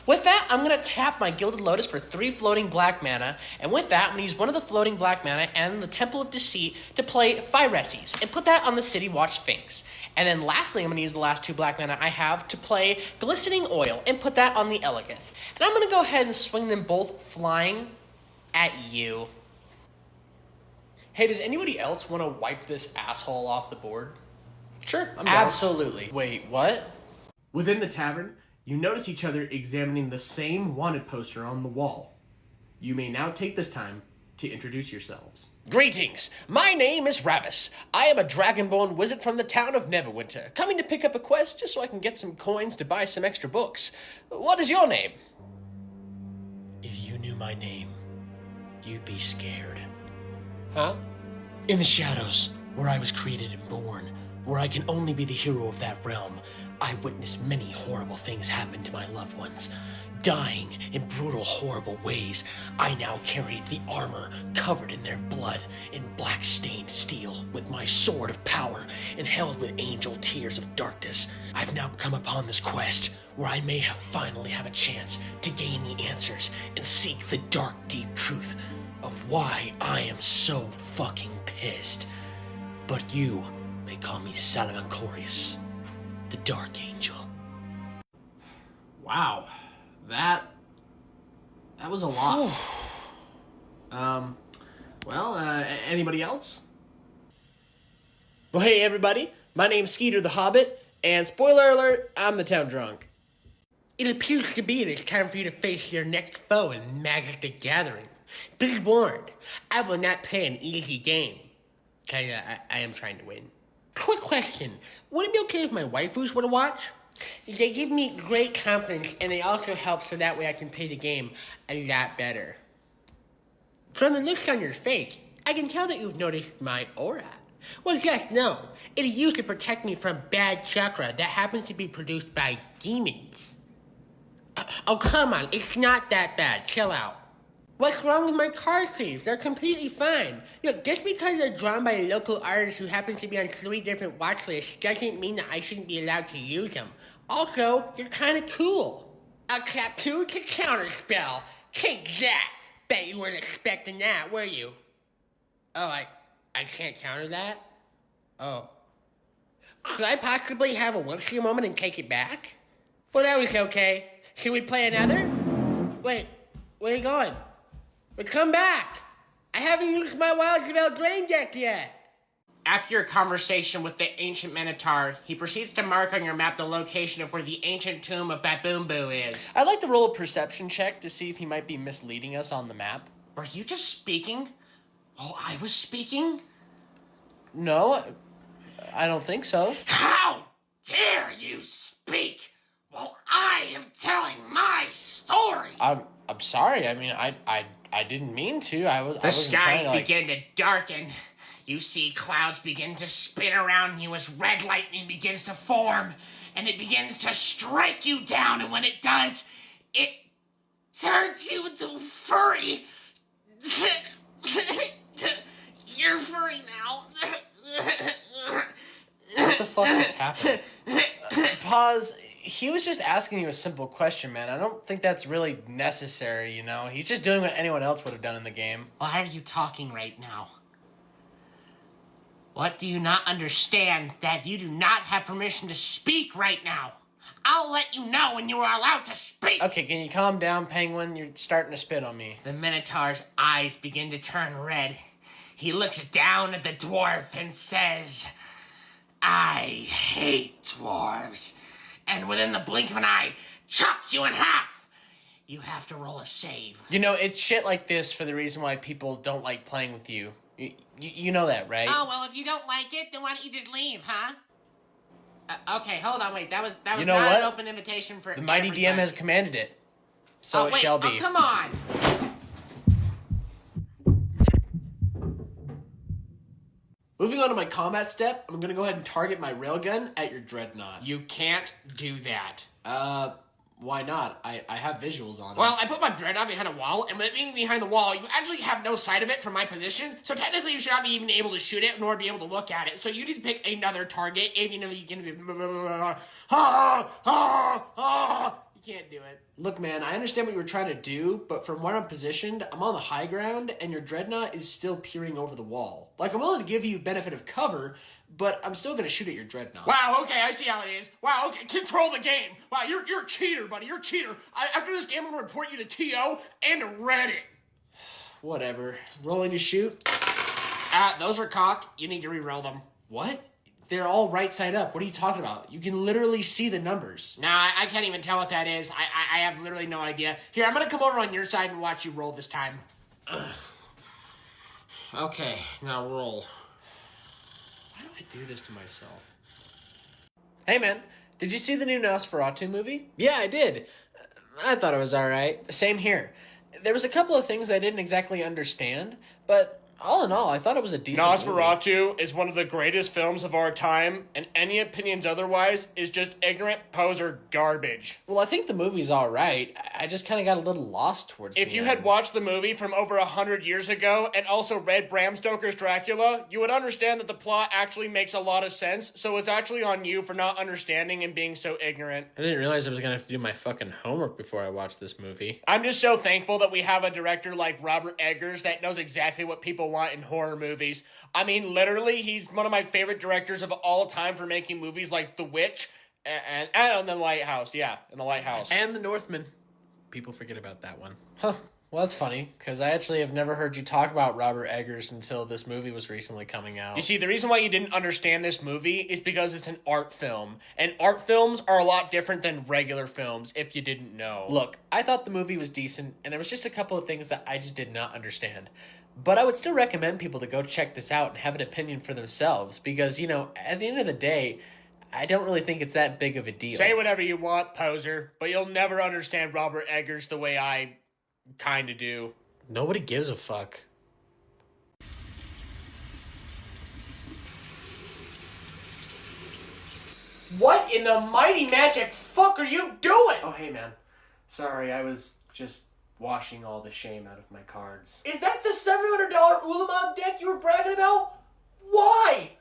With that, I'm gonna tap my Gilded Lotus for 3 floating black mana, and with that, I'm gonna use one of the floating black mana and the Temple of Deceit to play Phyreses, and put that on the City Watch Sphinx. And then lastly, I'm gonna use the last 2 black mana I have to play Glistening Oil, and put that on the Elegith. And I'm gonna go ahead and swing them both flying at you. Hey, does anybody else wanna wipe this asshole off the board? Sure, I'm down. Absolutely. Wait, what? Within the tavern, you notice each other examining the same wanted poster on the wall. You may now take this time to introduce yourselves. Greetings, my name is Ravis. I am a dragonborn wizard from the town of Neverwinter, coming to pick up a quest just so I can get some coins to buy some extra books. What is your name? If you knew my name, you'd be scared. Huh? In the shadows, where I was created and born, where I can only be the hero of that realm, I witnessed many horrible things happen to my loved ones. Dying in brutal, horrible ways, I now carry the armor covered in their blood, in black-stained steel, with my sword of power, and held with angel tears of darkness. I've now come upon this quest, where I may finally have a chance to gain the answers and seek the dark, deep truth of why I am so fucking pissed. But you may call me Salamancorius, the Dark Angel. Wow. That was a lot. Anybody else? Well, hey everybody, my name's Skeeter the Hobbit, and spoiler alert, I'm the town drunk. It appears to be that it's time for you to face your next foe in Magic the Gathering. Be warned, I will not play an easy game. I am trying to win. Quick question, would it be okay if my waifus were to watch? They give me great confidence, and they also help so that way I can play the game a lot better. From the looks on your face, I can tell that you've noticed my aura. Well, just know, it is used to protect me from bad chakra that happens to be produced by demons. Oh, come on, it's not that bad. Chill out. What's wrong with my card sleeves? They're completely fine. Look, just because they're drawn by a local artist who happens to be on 3 different watch lists doesn't mean that I shouldn't be allowed to use them. Also, you're kind of cool. I'll clap 2 to counterspell. Take that. Bet you weren't expecting that, were you? Oh, I can't counter that? Oh. Could I possibly have a whoopsie moment and take it back? Well, that was okay. Should we play another? Wait, where are you going? But come back! I haven't used my Wild Spell Drain deck yet! After your conversation with the ancient Minotaur, he proceeds to mark on your map the location of where the ancient tomb of Baboom Boo is. I'd like to roll a perception check to see if he might be misleading us on the map. Were you just speaking while I was speaking? No, I don't think so. How dare you speak while I am telling my story? I'm sorry. I mean, I didn't mean to. I wasn't trying skies to, begin to darken. You see clouds begin to spin around you as red lightning begins to form, and it begins to strike you down, and when it does, it turns you into a furry. You're furry now. What the fuck just happened? Pause. He was just asking you a simple question, man. I don't think that's really necessary, you know? He's just doing what anyone else would have done in the game. Why are you talking right now? What do you not understand? That you do not have permission to speak right now. I'll let you know when you are allowed to speak. Okay, can you calm down, Penguin? You're starting to spit on me. The Minotaur's eyes begin to turn red. He looks down at the dwarf and says, I hate dwarves. And within the blink of an eye, chops you in half. You have to roll a save. You know, it's shit like this for the reason why people don't like playing with you. You know that, right? Oh, well, if you don't like it, then why don't you just leave, huh? Okay, hold on, wait. That was You know not what? an open invitation for The mighty DM everybody. has commanded it. So it wait. shall be. Oh, come on. Moving on to my combat step, I'm gonna go ahead and target my railgun at your dreadnought. You can't do that. Why not? I have visuals on it. Well, I put my dreadnought behind a wall, and with it being behind the wall, you actually have no sight of it from my position, so technically you should not be even able to shoot it, nor be able to look at it. So you need to pick another target, even though you can be... You can't do it. Look, man, I understand what you were trying to do, but from where I'm positioned, I'm on the high ground, and your dreadnought is still peering over the wall. Like, I'm willing to give you benefit of cover, but I'm still gonna shoot at your dreadnought. Wow, okay, I see how it is. Wow, okay, control the game. Wow, you're a cheater, buddy. You're a cheater. After this game, I'm gonna report you to TO and to Reddit. Whatever. Rolling to shoot? Those are cocked. You need to re-roll them. What? They're all right side up. What are you talking about? You can literally see the numbers. Nah, I can't even tell what that is. I have literally no idea. Here, I'm gonna come over on your side and watch you roll this time. Okay, now roll. Why do I do this to myself? Hey, man, did you see the new Nosferatu movie? Yeah, I did. I thought it was alright. Same here. There was a couple of things I didn't exactly understand, but all in all, I thought it was a decent movie. Nosferatu is one of the greatest films of our time, and any opinions otherwise is just ignorant poser garbage. Well, I think the movie's alright. I just kind of got a little lost towards the If you end. had watched the movie from over 100 years ago and also read Bram Stoker's Dracula, you would understand that the plot actually makes a lot of sense, so it's actually on you for not understanding and being so ignorant. I didn't realize I was gonna have to do my fucking homework before I watched this movie. I'm just so thankful that we have a director like Robert Eggers that knows exactly what people want in horror movies. I mean, literally, he's one of my favorite directors of all time for making movies like The Witch and The Lighthouse. Yeah, and The Lighthouse. And The Northman. People forget about that one. Huh. Well, that's funny, because I actually have never heard you talk about Robert Eggers until this movie was recently coming out. You see, the reason why you didn't understand this movie is because it's an art film. And art films are a lot different than regular films, if you didn't know. Look, I thought the movie was decent, and there was just a couple of things that I just did not understand. But I would still recommend people to go check this out and have an opinion for themselves, because, you know, at the end of the day, I don't really think it's that big of a deal. Say whatever you want, poser, but you'll never understand Robert Eggers the way I kinda do. Nobody gives a fuck. What in the mighty magic fuck are you doing? Oh, hey, man. Sorry, I was just washing all the shame out of my cards. Is that the $700 Ulamog deck you were bragging about? Why?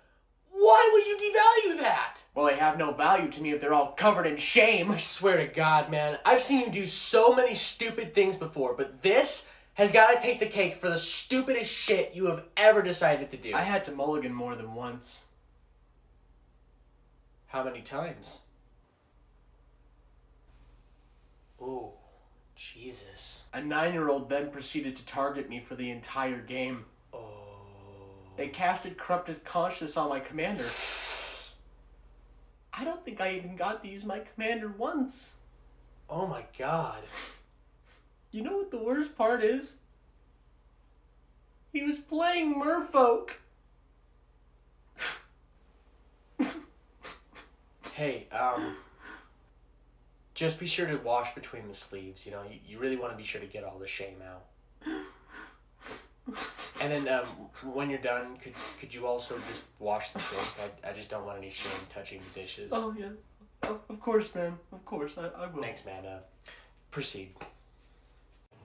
Why would you devalue that? Well, they have no value to me if they're all covered in shame. I swear to God, man, I've seen you do so many stupid things before, but this has got to take the cake for the stupidest shit you have ever decided to do. I had to mulligan more than once. How many times? Ooh, Jesus. A 9-year-old then proceeded to target me for the entire game. Oh. They casted Corrupted Conscious on my commander. I don't think I even got to use my commander once. Oh my God. You know what the worst part is? He was playing Merfolk. Hey, just be sure to wash between the sleeves, you know, you really want to be sure to get all the shame out. And then, when you're done, could you also just wash the sink? I just don't want any shame touching the dishes. Oh, yeah. Of course, man. Of course, I will. Thanks, man. Proceed.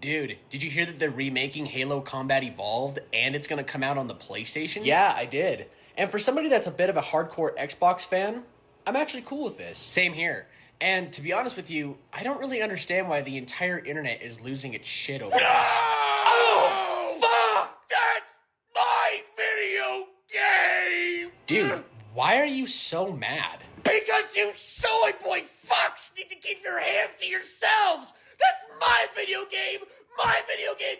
Dude, did you hear that they're remaking Halo Combat Evolved and it's gonna come out on the PlayStation? Yeah, I did. And for somebody that's a bit of a hardcore Xbox fan, I'm actually cool with this. Same here. And to be honest with you, I don't really understand why the entire internet is losing its shit over this. Oh, fuck! That's my video game! Dude, why are you so mad? Because you soy boy fucks need to keep your hands to yourselves! That's my video game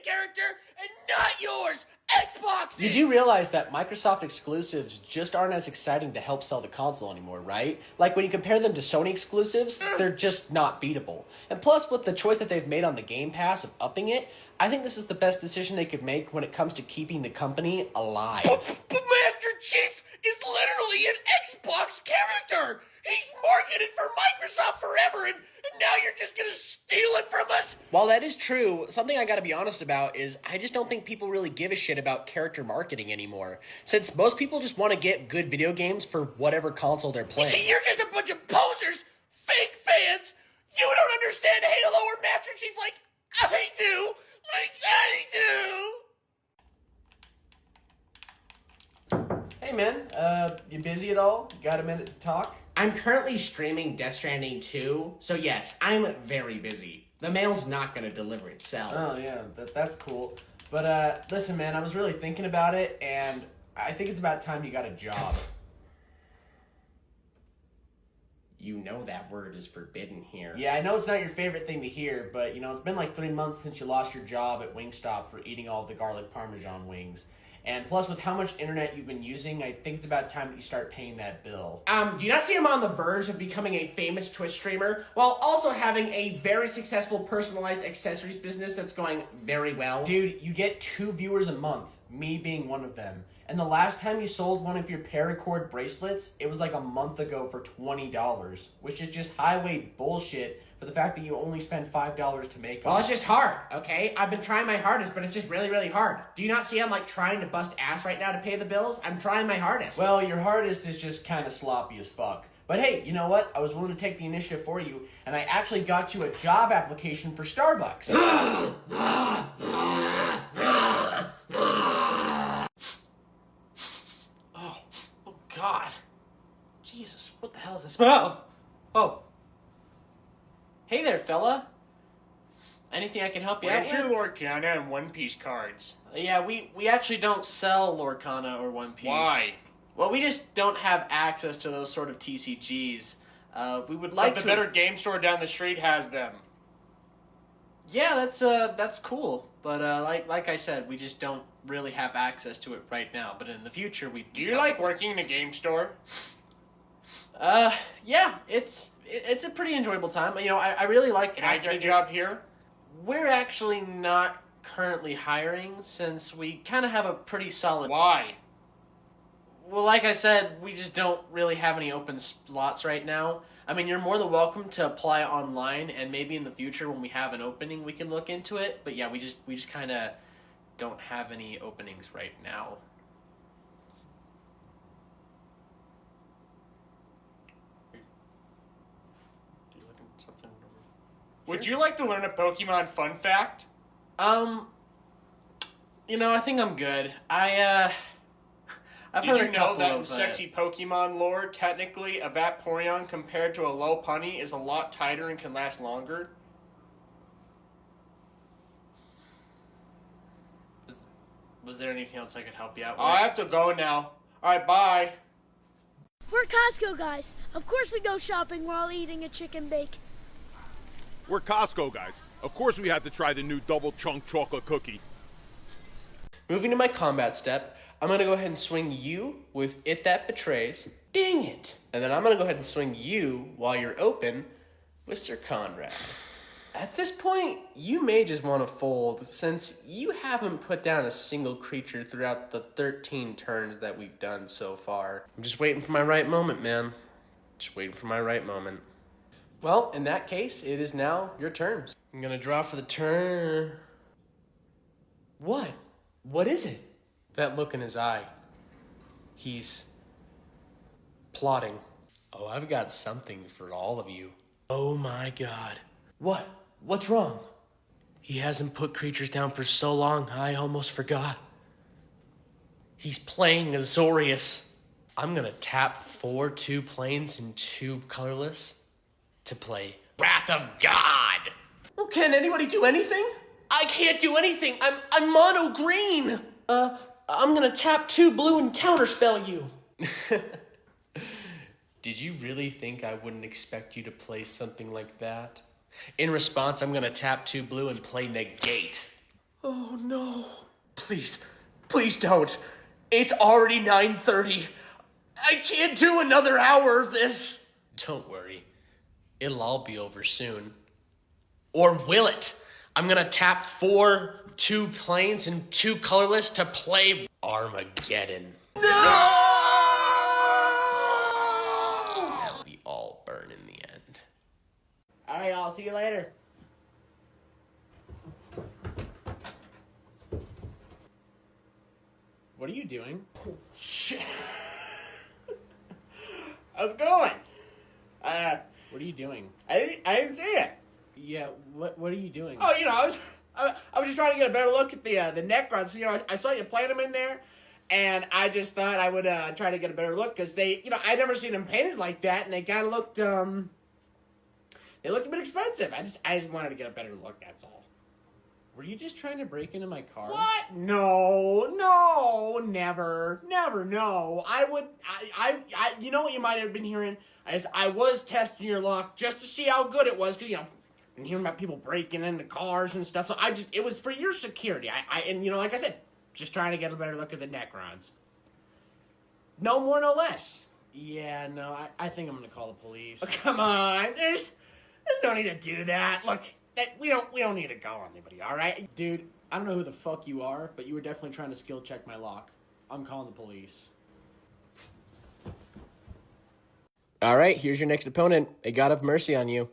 character, and not yours! Xbox! You do realize that Microsoft exclusives just aren't as exciting to help sell the console anymore, right? Like when you compare them to Sony exclusives, they're just not beatable. And plus, with the choice that they've made on the Game Pass of upping it, I think this is the best decision they could make when it comes to keeping the company alive. But Master Chief is literally an Xbox character! He's marketed for Microsoft forever, and now you're just gonna steal it from us? While that is true, something I gotta be honest about is I just don't think people really give a shit about character marketing anymore, since most people just want to get good video games for whatever console they're playing. See, you're just a bunch of posers, fake fans! You don't understand Halo or Master Chief like I do! Hey man, you busy at all? You got a minute to talk? I'm currently streaming Death Stranding 2, so yes, I'm very busy. The mail's not gonna deliver itself. Oh yeah, that's cool. But listen man, I was really thinking about it, and I think it's about time you got a job. You know that word is forbidden here. Yeah, I know it's not your favorite thing to hear, but you know, it's been like 3 months since you lost your job at Wingstop for eating all the garlic parmesan wings. And plus, with how much internet you've been using, I think it's about time that you start paying that bill. Do you not see him on the verge of becoming a famous Twitch streamer, while also having a very successful personalized accessories business that's going very well? Dude, you get 2 viewers a month, me being one of them. And the last time you sold one of your paracord bracelets, it was like a month ago for $20, which is just highway bullshit for the fact that you only spent $5 to make them. Well, it's just hard, okay? I've been trying my hardest, but it's just really, really hard. Do you not see I'm like trying to bust ass right now to pay the bills? I'm trying my hardest. Well, your hardest is just kind of sloppy as fuck. But hey, you know what? I was willing to take the initiative for you, and I actually got you a job application for Starbucks. Oh God. Jesus, what the hell is this smell? Oh. Hey there, fella. Anything I can help you out Where's with? your Lorcana and One Piece cards? Yeah, we actually don't sell Lorcana or One Piece. Why? Well, we just don't have access to those sort of TCGs. We would like But to... the better game store down the street has them. Yeah, that's cool. But like I said, we just don't really have access to it right now. But in the future, we Do you like working in a game store? Yeah, it's a pretty enjoyable time. You know, I really like... Can I get a job here? We're actually not currently hiring, since we kind of have a pretty solid... Why? Well, like I said, we just don't really have any open slots right now. I mean, you're more than welcome to apply online, and maybe in the future when we have an opening, we can look into it. But yeah, we just kind of don't have any openings right now. Would you like to learn a Pokemon fun fact? You know, I think I'm good. I've Did heard you a know couple that in of sexy Pokemon lore, technically a Vaporeon compared to a Lopunny is a lot tighter and can last longer? Was there anything else I could help you out with? I have to go now. Alright, bye. We're Costco guys. Of course we go shopping while eating a chicken bake. We're Costco guys. Of course we had to try the new double chunk chocolate cookie. Moving to my combat step, I'm going to go ahead and swing you with It That Betrays. Dang it! And then I'm going to go ahead and swing you while you're open with Sir Conrad. At this point, you may just want to fold, since you haven't put down a single creature throughout the 13 turns that we've done so far. I'm just waiting for my right moment, man. Just waiting for my right moment. Well, in that case, it is now your turn. I'm going to draw for the turn. What? What is it? That look in his eye. He's plotting. Oh, I've got something for all of you. Oh my God. What? What's wrong? He hasn't put creatures down for so long, I almost forgot. He's playing Azorius. I'm gonna tap 4 2 planes and 2 colorless to play Wrath of God. Well, can anybody do anything? I can't do anything. I'm mono green. I'm gonna tap 2 blue and counterspell you. Did you really think I wouldn't expect you to play something like that? In response, I'm gonna tap 2 blue and play negate. Oh no. Please, please don't. It's already 9:30. I can't do another hour of this. Don't worry. It'll all be over soon. Or will it? I'm gonna tap 4 2 planes and 2 colorless to play Armageddon. No! We all burn in the end. Alright, I'll see you later. What are you doing? Shit. How's it going? What are you doing? I didn't see it. Yeah, what are you doing? Oh, you know, I was just trying to get a better look at the Necrons. You know, I saw you playing them in there, and I just thought I would try to get a better look because they, you know, I'd never seen them painted like that, and they kind of looked they looked a bit expensive. I just wanted to get a better look. That's all. Were you just trying to break into my car? What? No, never, no. I you know what you might have been hearing? I was testing your lock just to see how good it was, because, you know, I've been hearing about people breaking into cars and stuff, so it was for your security. And, you know, like I said, just trying to get a better look at the Necrons. No more, no less. Yeah, no, I think I'm gonna call the police. Oh, come on, there's no need to do that. Look, we don't need to call anybody, all right? Dude, I don't know who the fuck you are, but you were definitely trying to skill check my lock. I'm calling the police. All right, here's your next opponent. May God have mercy on you.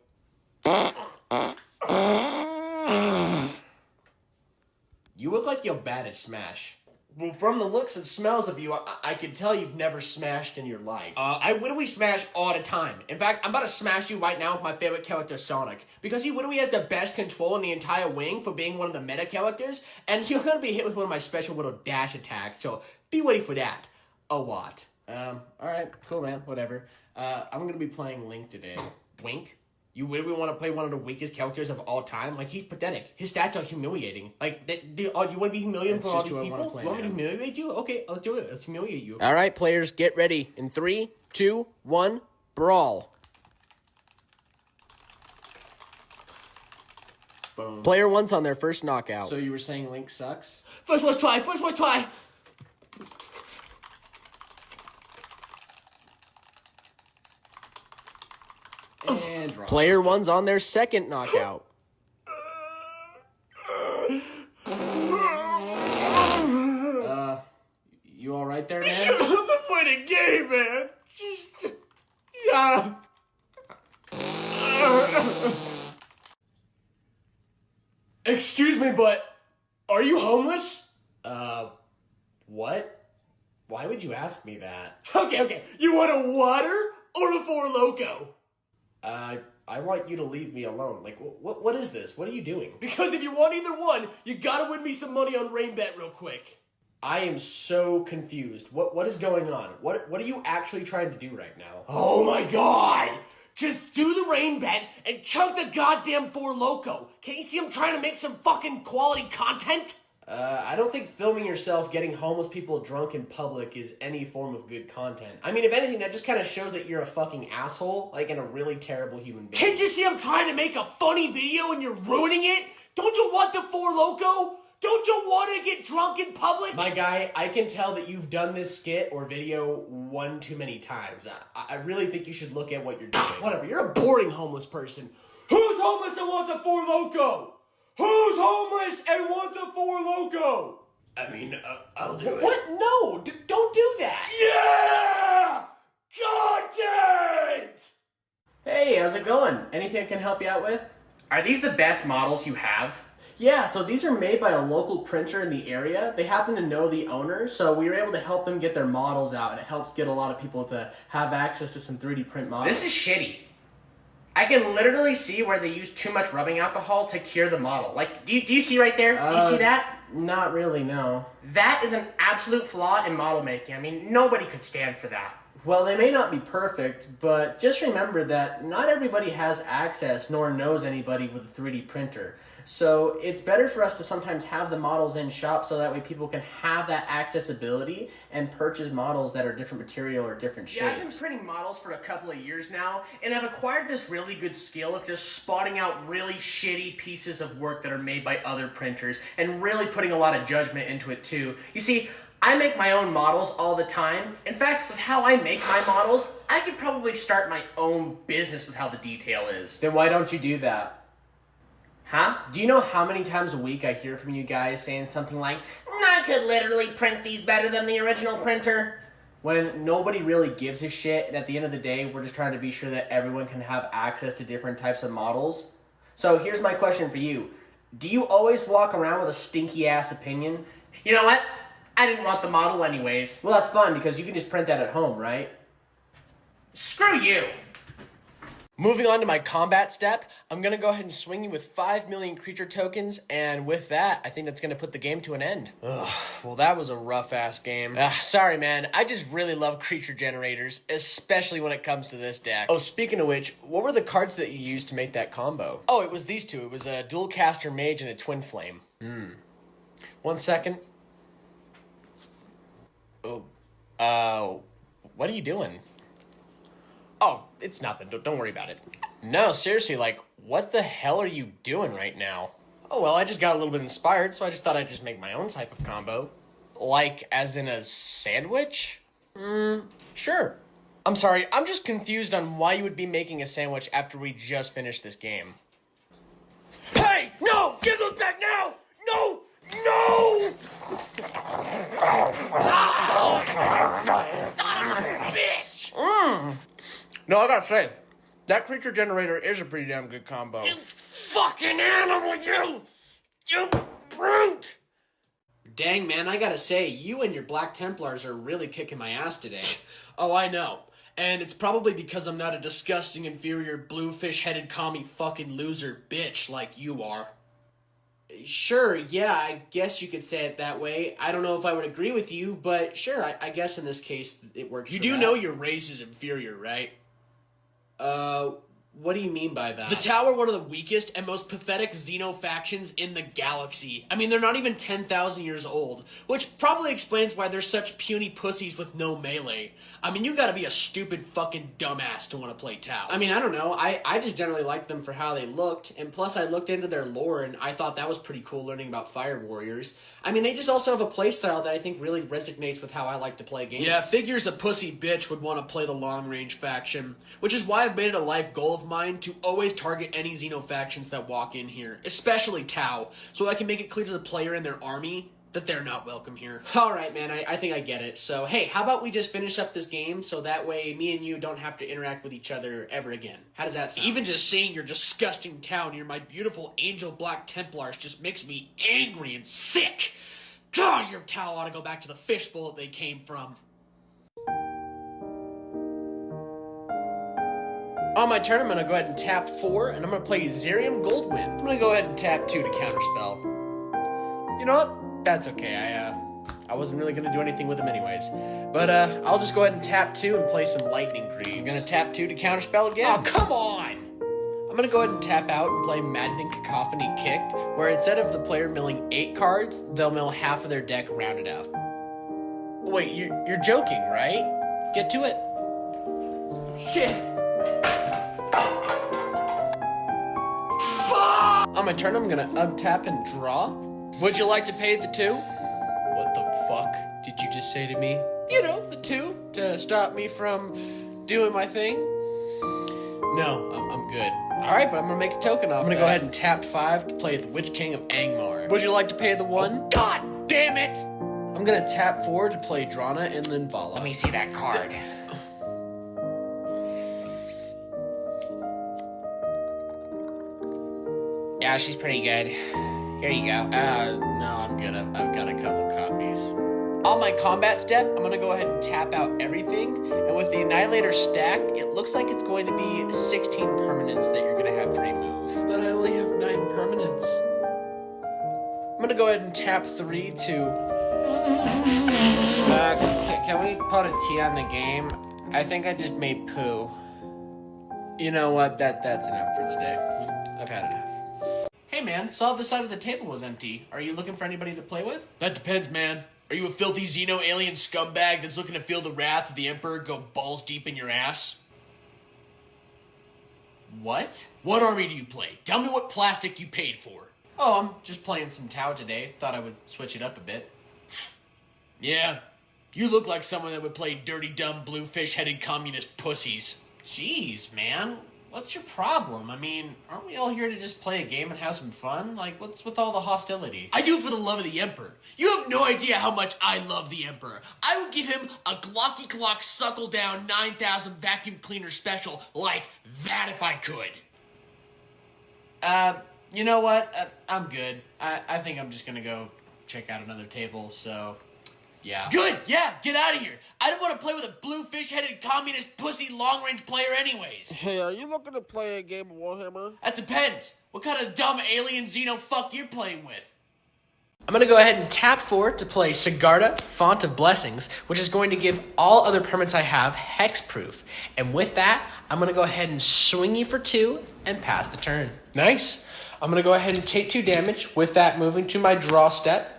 You look like you're bad at Smash. Well, from the looks and smells of you, I can tell you've never smashed in your life. I literally smash all the time. In fact, I'm about to smash you right now with my favorite character, Sonic. Because he literally has the best control in the entire wing for being one of the meta characters. And you're going to be hit with one of my special little dash attacks, so be ready for that. A lot. Alright, cool, man, whatever. I'm going to be playing Link today. Wink? You really want to play one of the weakest characters of all time? Like, he's pathetic. His stats are humiliating. Like, do you want to be humiliated for all these people? You want me to humiliate you? Okay, I'll do it. Let's humiliate you. All right, players, get ready. In 3, 2, 1, brawl. Boom. Player 1's on their first knockout. So you were saying Link sucks? First one try. And draw. Player 1's on their second knockout. You all right there, man? Shut up and play the game, man. Yeah. Excuse me, but are you homeless? What? Why would you ask me that? Okay. You want a water or a Four Loko? I want you to leave me alone. Like, what is this? What are you doing? Because if you want either one, you gotta win me some money on Rain Bet real quick. I am so confused. What is going on? What are you actually trying to do right now? Oh my god! Just do the Rain Bet and chunk the goddamn Four Loko. Can't you see I'm trying to make some fucking quality content? I don't think filming yourself getting homeless people drunk in public is any form of good content. I mean, if anything, that just kind of shows that you're a fucking asshole, like, and a really terrible human being. Can't you see I'm trying to make a funny video and you're ruining it? Don't you want the Four Loko? Don't you want to get drunk in public? My guy, I can tell that you've done this skit or video one too many times. I really think you should look at what you're doing. Whatever, you're a boring homeless person. Who's homeless and wants a Four Loko? Who's homeless and wants a Four Loko? I mean, I'll do it. What? No, don't do that. Yeah! Content! Hey, how's it going? Anything I can help you out with? Are these the best models you have? Yeah, so these are made by a local printer in the area. They happen to know the owner, so we were able to help them get their models out, and it helps get a lot of people to have access to some 3D print models. This is shitty. I can literally see where they use too much rubbing alcohol to cure the model. Like, do you see right there? Do you see that? Not really, no. That is an absolute flaw in model making. I mean, nobody could stand for that. Well, they may not be perfect, but just remember that not everybody has access nor knows anybody with a 3D printer. So it's better for us to sometimes have the models in shop so that way people can have that accessibility and purchase models that are different material or different shapes. Yeah, I've been printing models for a couple of years now, and I've acquired this really good skill of just spotting out really shitty pieces of work that are made by other printers and really putting a lot of judgment into it too. You see, I make my own models all the time. In fact, with how I make my models, I could probably start my own business with how the detail is. Then why don't you do that? Huh? Do you know how many times a week I hear from you guys saying something like, I could literally print these better than the original printer. when nobody really gives a shit, and at the end of the day, we're just trying to be sure that everyone can have access to different types of models? So here's my question for you. Do you always walk around with a stinky-ass opinion? You know what? I didn't want the model anyways. Well, that's fine, because you can just print that at home, right? Screw you. Moving on to my combat step, I'm going to go ahead and swing you with 5 million creature tokens, and with that, I think that's going to put the game to an end. Ugh, well, that was a rough-ass game. Sorry, man. I just really love creature generators, especially when it comes to this deck. Oh, speaking of which, what were the cards that you used to make that combo? Oh, it was these two. It was a dual caster mage and a twin flame. 1 second. Oh, what are you doing? Oh, it's nothing. Don't worry about it. No, seriously, like, what the hell are you doing right now? Oh, well, I just got a little bit inspired, so I just thought I'd just make my own type of combo. Like, as in a sandwich? Sure. I'm sorry, I'm just confused on why you would be making a sandwich after we just finished this game. Hey! No! Give those back now! No! No! Bitch! No, I gotta say, that creature generator is a pretty damn good combo. You fucking animal, you! You brute! Dang, man, I gotta say, you and your Black Templars are really kicking my ass today. Oh, I know. And it's probably because I'm not a disgusting, inferior, bluefish-headed commie fucking loser bitch like you are. Sure, yeah, I guess you could say it that way. I don't know if I would agree with you, but sure, I guess in this case it works. You do know your race is inferior, right? What do you mean by that? The Tau are one of the weakest and most pathetic Xeno factions in the galaxy. I mean, they're not even 10,000 years old, which probably explains why they're such puny pussies with no melee. I mean, you gotta be a stupid fucking dumbass to want to play Tau. I mean, I don't know. I just generally liked them for how they looked, and plus I looked into their lore, and I thought that was pretty cool learning about Fire Warriors. I mean, they just also have a playstyle that I think really resonates with how I like to play games. Yeah, figures a pussy bitch would want to play the long-range faction, which is why I've made it a life goal of mine to always target any Xeno factions that walk in here, especially Tau, so I can make it clear to the player and their army that they're not welcome here. Alright, man, I think I get it. So, hey, how about we just finish up this game so that way me and you don't have to interact with each other ever again? How does that sound? Even just seeing your disgusting Tau near my beautiful Angel Black Templars just makes me angry and sick. God, your Tau ought to go back to the fishbowl that they came from. On my turn, I'm going to go ahead and tap 4, and I'm going to play Zerium Goldwind. I'm going to go ahead and tap 2 to counterspell. You know what? That's okay. I wasn't really going to do anything with him anyways. But I'll just go ahead and tap 2 and play some Lightning Greaves. I'm going to tap 2 to counterspell again. Oh, come on! I'm going to go ahead and tap out and play Maddening Cacophony Kicked, where instead of the player milling 8 cards, they'll mill half of their deck rounded up. Wait, you're joking, right? Get to it. Shit. On my turn, I'm gonna untap and draw. Would you like to pay the 2? What the fuck did you just say to me? You know, the 2 to stop me from doing my thing. No, I'm good. Alright, but I'm gonna make a token off. I'm gonna go ahead and tap 5 to play the Witch King of Angmar. Would you like to pay the 1? Oh, God damn it! I'm gonna tap 4 to play Drana and Linvala. Let me see that card. Yeah, she's pretty good. Here you go. No, I'm good. I've got a couple copies. On my combat step, I'm going to go ahead and tap out everything, and with the Annihilator stacked, it looks like it's going to be 16 permanents that you're going to have to remove. But I only have 9 permanents. I'm going to go ahead and tap 3 to... Can we put a T on the game? I think I just made poo. You know what? That's enough for today. I've had enough. Hey man, saw the side of the table was empty. Are you looking for anybody to play with? That depends, man. Are you a filthy Xeno alien scumbag that's looking to feel the wrath of the Emperor go balls deep in your ass? What? What army do you play? Tell me what plastic you paid for. Oh, I'm just playing some Tau today. Thought I would switch it up a bit. Yeah, you look like someone that would play dirty, dumb, blue-fish-headed communist pussies. Jeez, man. What's your problem? I mean, aren't we all here to just play a game and have some fun? Like, what's with all the hostility? I do it for the love of the Emperor. You have no idea how much I love the Emperor. I would give him a Glocky Glock Suckle Down 9000 vacuum cleaner special like that if I could. You know what? I'm good. I think I'm just gonna go check out another table, so... yeah. Good, yeah, get out of here. I don't want to play with a blue fish-headed communist pussy long-range player anyways. Hey, are you looking to play a game of Warhammer? That depends. What kind of dumb alien Xeno fuck you're playing with? I'm going to go ahead and tap 4 to play Sigarda, Font of Blessings, which is going to give all other permanents I have hexproof. And with that, I'm going to go ahead and swing you for 2 and pass the turn. Nice. I'm going to go ahead and take 2 damage. With that, moving to my draw step.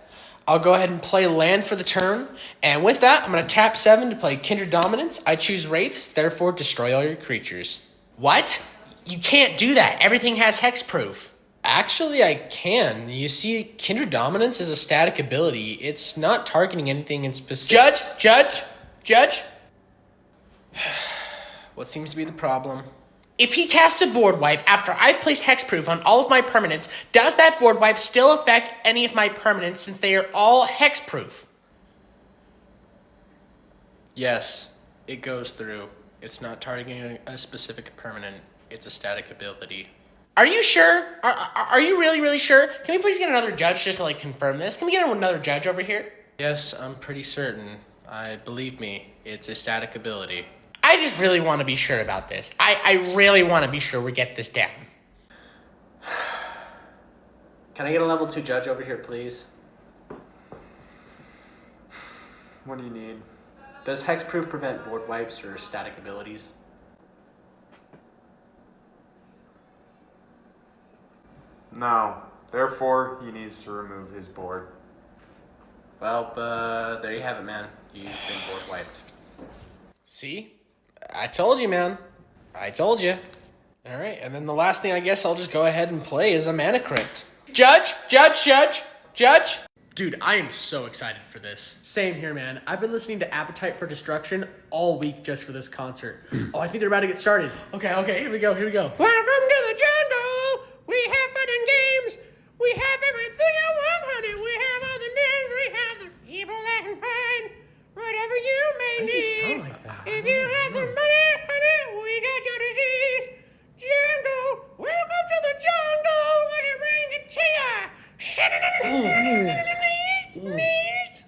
I'll go ahead and play land for the turn. And with that, I'm going to tap 7 to play Kindred Dominance. I choose Wraiths, therefore destroy all your creatures. What? You can't do that. Everything has hexproof. Actually, I can. You see, Kindred Dominance is a static ability. It's not targeting anything in specific. Judge! What seems to be the problem? If he casts a board wipe after I've placed hexproof on all of my permanents, does that board wipe still affect any of my permanents since they are all hexproof? Yes, it goes through. It's not targeting a specific permanent. It's a static ability. Are you sure? Are you really sure? Can we please get another judge just to like confirm this? Can we get another judge over here? Yes, I'm pretty certain. Believe me, it's a static ability. I just really want to be sure about this. I really want to be sure we get this down. Can I get a level 2 judge over here, please? What do you need? Does hexproof prevent board wipes or static abilities? No. Therefore, he needs to remove his board. Well, there you have it, man. You've been board wiped. See? I told you, man. I told you. All right, and then the last thing I guess I'll just go ahead and play is a Mana Crypt. Judge! Dude, I am so excited for this. Same here, man. I've been listening to Appetite for Destruction all week just for this concert. Oh, I think they're about to get started. Okay, here we go. Welcome to the jungle! We have fun and games! We have everything I want, honey! We have all the news, we have the people that can find whatever you may need. If you have the money, honey, we got your disease. Jungle, welcome to the jungle. What you bring it to ya? Meat.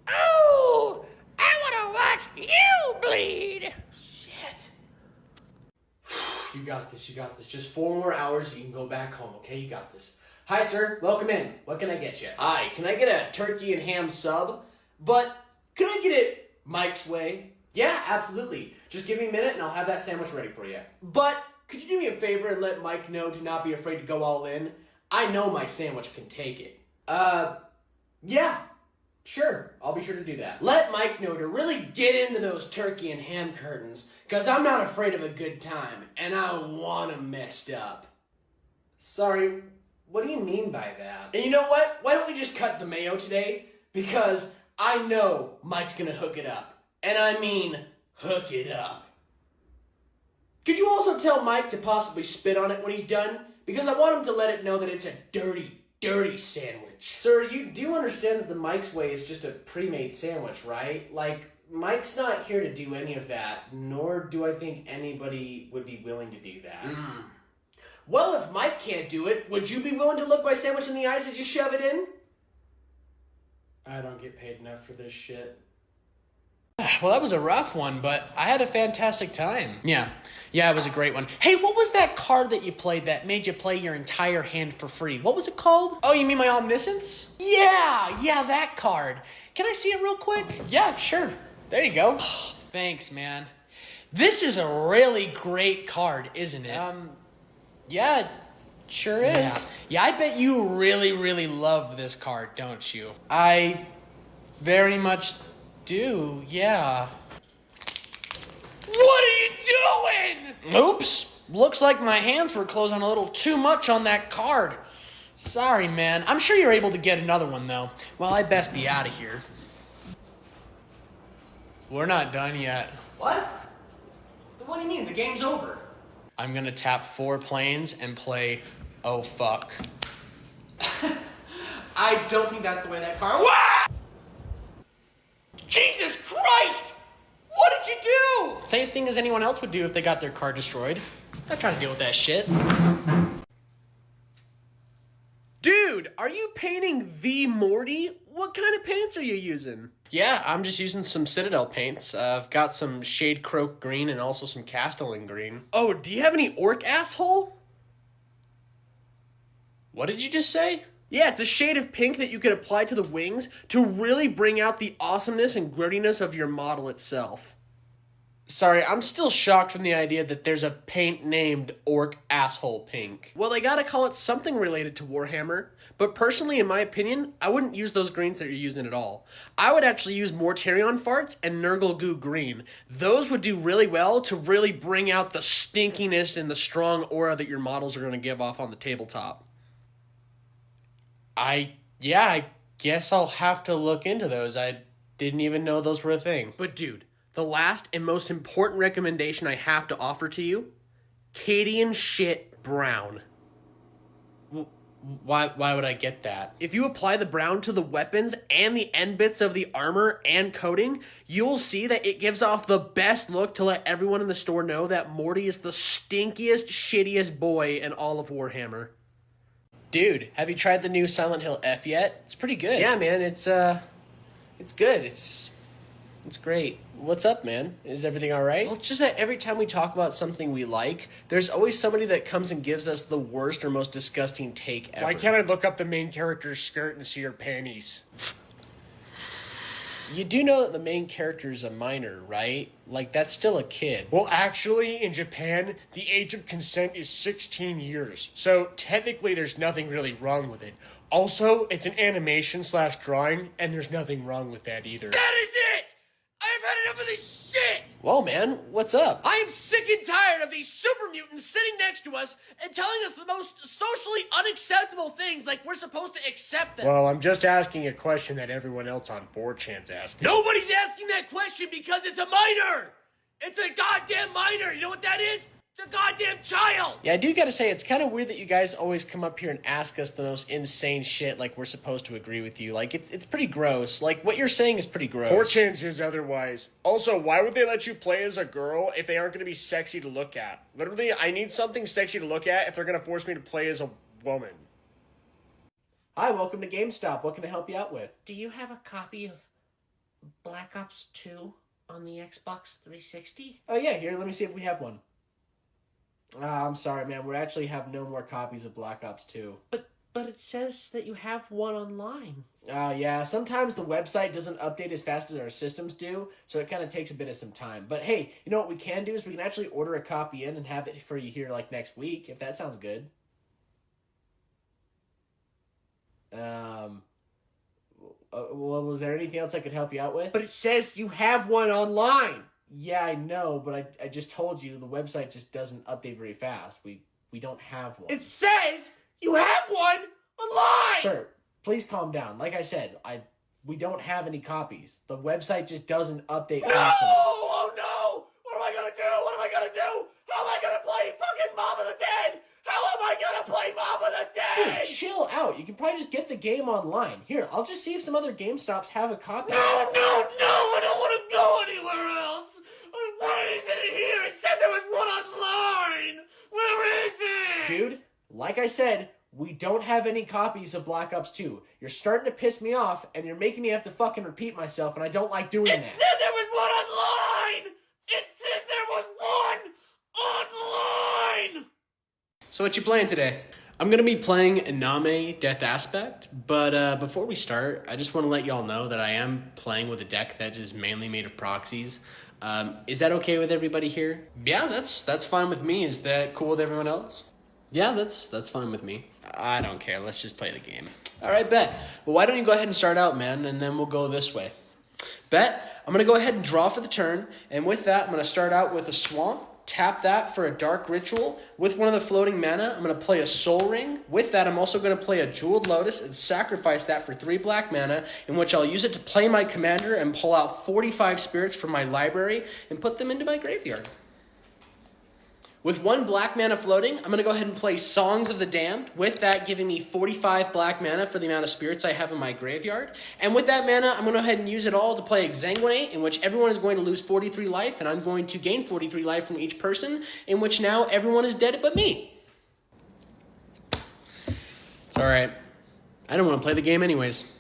Oh, I want to watch you bleed. Shit. You got this. Just 4 more hours, you can go back home, okay? You got this. Hi, sir. Welcome in. What can I get you? Hi, can I get a turkey and ham sub? But could I get it Mike's way? Yeah, absolutely. Just give me a minute and I'll have that sandwich ready for you. But could you do me a favor and let Mike know to not be afraid to go all in? I know my sandwich can take it. Yeah. Sure, I'll be sure to do that. Let Mike know to really get into those turkey and ham curtains, because I'm not afraid of a good time, and I want them messed up. Sorry, what do you mean by that? And you know what? Why don't we just cut the mayo today? Because I know Mike's gonna hook it up. And I mean, hook it up. Could you also tell Mike to possibly spit on it when he's done? Because I want him to let it know that it's a dirty, dirty sandwich. Sir, you do understand that the Mike's way is just a pre-made sandwich, right? Like, Mike's not here to do any of that, nor do I think anybody would be willing to do that. Well, if Mike can't do it, would you be willing to look my sandwich in the eyes as you shove it in? I don't get paid enough for this shit. Well, that was a rough one, but I had a fantastic time. Yeah, it was a great one. Hey, what was that card that you played that made you play your entire hand for free? What was it called? Oh, you mean my Omniscience? Yeah, that card. Can I see it real quick? Yeah, sure. There you go. Oh, thanks, man. This is a really great card, isn't it? Yeah, it sure is. Yeah, I bet you really, really love this card, don't you? I very much do, yeah. What are you doing? Oops. Looks like my hands were closing a little too much on that card. Sorry, man. I'm sure you're able to get another one, though. Well, I best be out of here. We're not done yet. What? What do you mean? The game's over. I'm gonna tap 4 planes and play Oh Fuck. I don't think that's the way that card... What? Jesus Christ! What did you do? Same thing as anyone else would do if they got their car destroyed. I'm not trying to deal with that shit. Dude, are you painting the Morty? What kind of paints are you using? Yeah, I'm just using some Citadel paints. I've got some Shade Croak green and also some Castellan green. Oh, do you have any orc asshole? What did you just say? Yeah, it's a shade of pink that you could apply to the wings to really bring out the awesomeness and grittiness of your model itself. Sorry, I'm still shocked from the idea that there's a paint named Orc Asshole Pink. Well, they gotta call it something related to Warhammer, but personally, in my opinion, I wouldn't use those greens that you're using at all. I would actually use Mortarion Farts and Nurgle Goo Green. Those would do really well to really bring out the stinkiness and the strong aura that your models are gonna give off on the tabletop. I guess I'll have to look into those. I didn't even know those were a thing. But dude, the last and most important recommendation I have to offer to you, Cadian shit brown. Why would I get that? If you apply the brown to the weapons and the end bits of the armor and coating, you'll see that it gives off the best look to let everyone in the store know that Morty is the stinkiest, shittiest boy in all of Warhammer. Dude, have you tried the new Silent Hill F yet? It's pretty good. Yeah, man, it's good. It's great. What's up, man? Is everything all right? Well, it's just that every time we talk about something we like, there's always somebody that comes and gives us the worst or most disgusting take ever. Why can't I look up the main character's skirt and see her panties? You do know that the main character is a minor, right? Like, that's still a kid. Well, actually, in Japan, the age of consent is 16 years. So, technically, there's nothing really wrong with it. Also, it's an animation/drawing, and there's nothing wrong with that either. That is it! I've had enough of this shit! Well, man, what's up? I am sick and tired of these super mutants sitting next to us and telling us the most socially unacceptable things like we're supposed to accept them. Well, I'm just asking a question that everyone else on 4chan's asking. Nobody's asking that question because it's a minor! It's a goddamn minor! You know what that is? It's a goddamn child! Yeah, I do gotta say, it's kind of weird that you guys always come up here and ask us the most insane shit like we're supposed to agree with you. Like, it's pretty gross. Like, what you're saying is pretty gross. 4chan says otherwise. Also, why would they let you play as a girl if they aren't going to be sexy to look at? Literally, I need something sexy to look at if they're going to force me to play as a woman. Hi, welcome to GameStop. What can I help you out with? Do you have a copy of Black Ops 2 on the Xbox 360? Oh yeah, here, let me see if we have one. I'm sorry, man. We actually have no more copies of Black Ops 2. But it says that you have one online. Yeah, sometimes the website doesn't update as fast as our systems do, so it kind of takes a bit of some time. But hey, you know what we can do is we can actually order a copy in and have it for you here like next week, if that sounds good. Well, was there anything else I could help you out with? But it says you have one online. Yeah, I know, but I just told you the website just doesn't update very fast. We don't have one. It says you have one online! Sir, please calm down. Like I said, we don't have any copies. The website just doesn't update fast enough. Oh no! What am I gonna do? What am I gonna do? How am I gonna play fucking Mob of the Dead? How am I gonna play Mob of the Dead? Dude, chill out. You can probably just get the game online. Here, I'll just see if some other GameStops have a copy. No, I don't want to go anywhere else. Why is it here? It said there was one online. Where is it? Dude, like I said, we don't have any copies of Black Ops 2. You're starting to piss me off, and you're making me have to fucking repeat myself, and I don't like doing that. It said there was one online. It said there was one online. So what you playing today? I'm going to be playing Iname Death Aspect, but before we start, I just want to let y'all know that I am playing with a deck that is mainly made of proxies. Is that okay with everybody here? Yeah, that's fine with me. Is that cool with everyone else? Yeah, that's fine with me. I don't care. Let's just play the game. All right, bet. Well, why don't you go ahead and start out, man, and then we'll go this way. Bet. I'm going to go ahead and draw for the turn, and with that, I'm going to start out with a swamp, tap that for a dark ritual. With one of the floating mana, I'm going to play a soul ring. With that, I'm also going to play a jeweled lotus and sacrifice that for 3 black mana, in which I'll use it to play my commander and pull out 45 spirits from my library and put them into my graveyard. With 1 black mana floating, I'm going to go ahead and play Songs of the Damned, with that giving me 45 black mana for the amount of spirits I have in my graveyard. And with that mana, I'm going to go ahead and use it all to play Exsanguinate, in which everyone is going to lose 43 life, and I'm going to gain 43 life from each person, in which now everyone is dead but me. It's alright. I don't want to play the game anyways.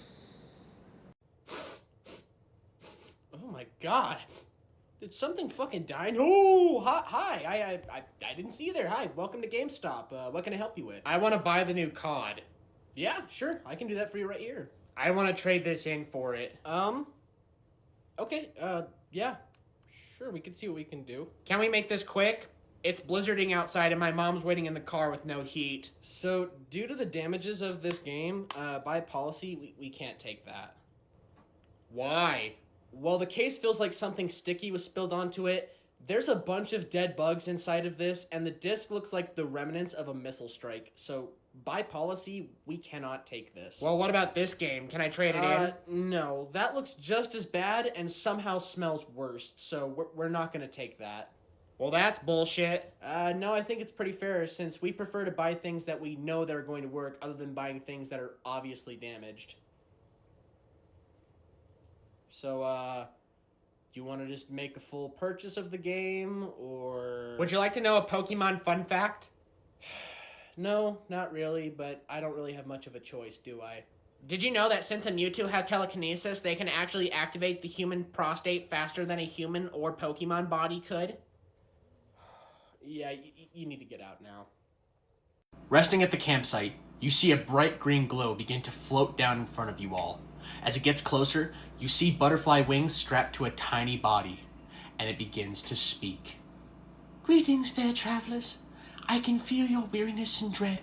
Oh my god. Did something fucking die? No! Hi! I didn't see you there. Hi, welcome to GameStop. What can I help you with? I want to buy the new COD. Yeah, sure. I can do that for you right here. I want to trade this in for it. Okay, yeah. Sure, we can see what we can do. Can we make this quick? It's blizzarding outside and my mom's waiting in the car with no heat. So, due to the damages of this game, by policy, we can't take that. Why? Well, the case feels like something sticky was spilled onto it. There's a bunch of dead bugs inside of this, and the disc looks like the remnants of a missile strike. So, by policy, we cannot take this. Well, what about this game? Can I trade it in? No. That looks just as bad and somehow smells worse, so we're not going to take that. Well, that's bullshit. No, I think it's pretty fair, since we prefer to buy things that we know that are going to work, other than buying things that are obviously damaged. So, do you want to just make a full purchase of the game, or... Would you like to know a Pokemon fun fact? No, not really, but I don't really have much of a choice, do I? Did you know that since a Mewtwo has telekinesis, they can actually activate the human prostate faster than a human or Pokemon body could? Yeah, you need to get out now. Resting at the campsite, you see a bright green glow begin to float down in front of you all. As it gets closer, you see butterfly wings strapped to a tiny body, and it begins to speak. Greetings, fair travelers. I can feel your weariness and dread,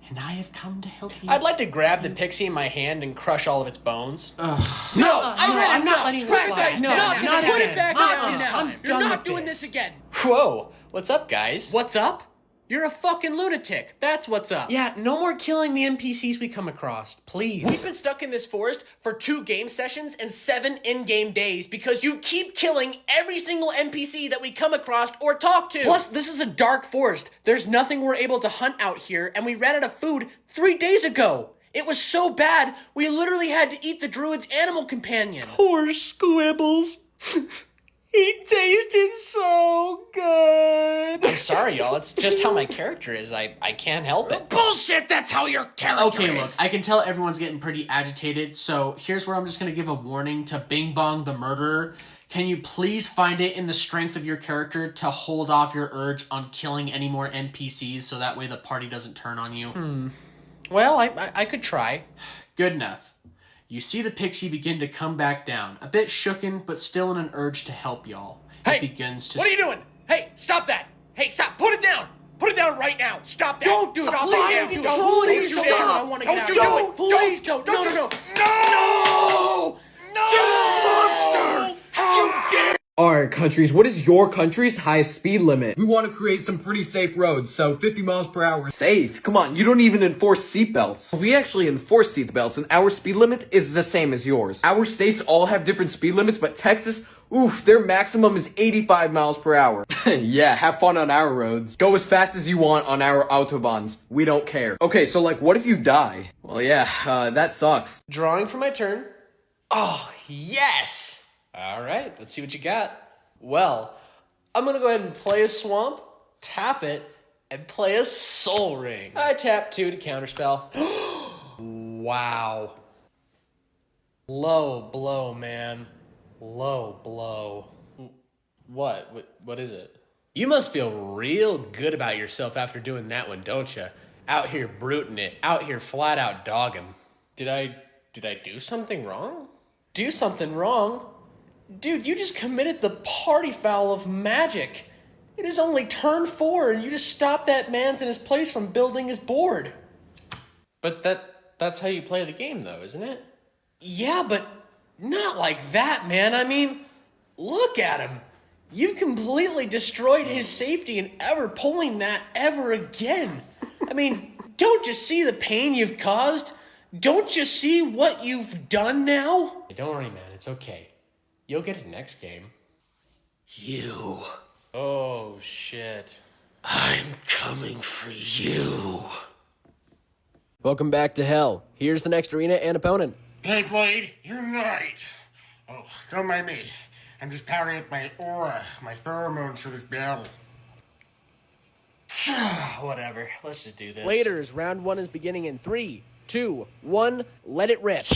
and I have come to help you. I'd like to grab the pixie in my hand and crush all of its bones. I'm not letting this slide. No, not put again. it back Not on. this time. You're not doing this again. Whoa, what's up, guys? What's up? You're a fucking lunatic. That's what's up. Yeah, no more killing the NPCs we come across, please. We've been stuck in this forest for 2 game sessions and 7 in-game days because you keep killing every single NPC that we come across or talk to. Plus, this is a dark forest. There's nothing we're able to hunt out here, and we ran out of food 3 days ago. It was so bad, we literally had to eat the druid's animal companion. Poor Squibbles. He tasted so good. I'm sorry, y'all. It's just how my character is. I can't help it. Bullshit, that's how your character Okay, look, is. I can tell everyone's getting pretty agitated, so here's where I'm just going to give a warning to Bing Bong the Murderer. Can you please find it in the strength of your character to hold off your urge on killing any more NPCs so that way the party doesn't turn on you? Well, I could try. Good enough. You see the pixie begin to come back down, a bit shooken, but still in an urge to help y'all. Hey, it begins to... What are you doing? Hey, stop that! Hey, stop! Put it down! Put it down right now! Stop that! Don't do it! Stop Please it! don't! Please Don't stop! I want to get out. Don't Don't do it! Please don't! don't! Don't! No! No! How dare! Alright, countries, what is your country's highest speed limit? We want to create some pretty safe roads, so 50 miles per hour. Safe? Come on, you don't even enforce seatbelts. We actually enforce seatbelts, and our speed limit is the same as yours. Our states all have different speed limits, but Texas, oof, their maximum is 85 miles per hour. Yeah, have fun on our roads. Go as fast as you want on our autobahns. We don't care. Okay, so like, what if you die? Well, yeah, that sucks. Drawing for my turn. Oh, yes! All right, let's see what you got. Well, I'm going to go ahead and play a swamp, tap it, and play a soul ring. I tap 2 to counterspell. Wow. Low blow, man. Low blow. What is it? You must feel real good about yourself after doing that one, don't you? Out here bruting it, out here flat out dogging. Did I do something wrong? Do something wrong? Dude, you just committed the party foul of magic. It is only turn 4 and you just stopped that man's in his place from building his board. But that's how you play the game, though, isn't it? Yeah, but not like that, man. I mean, look at him. You've completely destroyed his safety and ever pulling that ever again. I mean, don't you see the pain you've caused? Don't you see what you've done now? Hey, don't worry, man. It's okay. You'll get it next game. You. Oh, shit. I'm coming for you. Welcome back to hell. Here's the next arena and opponent. Hey, Blade, you're right. Oh, don't mind me. I'm just powering up my aura, my pheromones for this battle. Whatever. Let's just do this. Bladers, round 1 is beginning in 3, 2, 1, let it rip.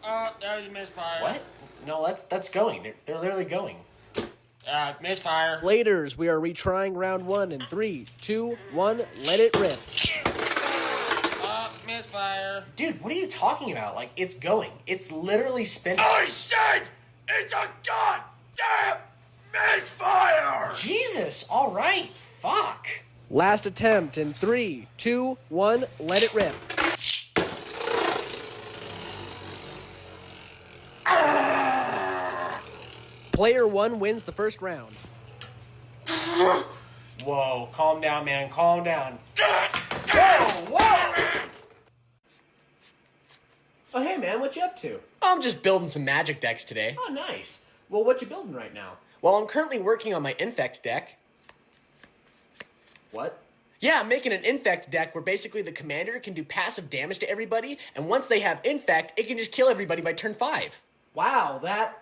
That was a misfire. What? No, that's going. They're literally going. Misfire. Bladers, we are retrying round 1 in 3, 2, 1, let it rip. Misfire. Dude, what are you talking about? Like, it's going. It's literally spinning. I said it's a goddamn misfire! Jesus, all right. Fuck. Last attempt in 3, 2, 1, let it rip. Player 1 wins the first round. Whoa, calm down, man. Calm down. Whoa! Oh, hey, man, what you up to? I'm just building some magic decks today. Oh, nice. Well, what you building right now? Well, I'm currently working on my Infect deck. What? Yeah, I'm making an Infect deck where basically the commander can do passive damage to everybody, and once they have Infect, it can just kill everybody by turn 5. Wow, that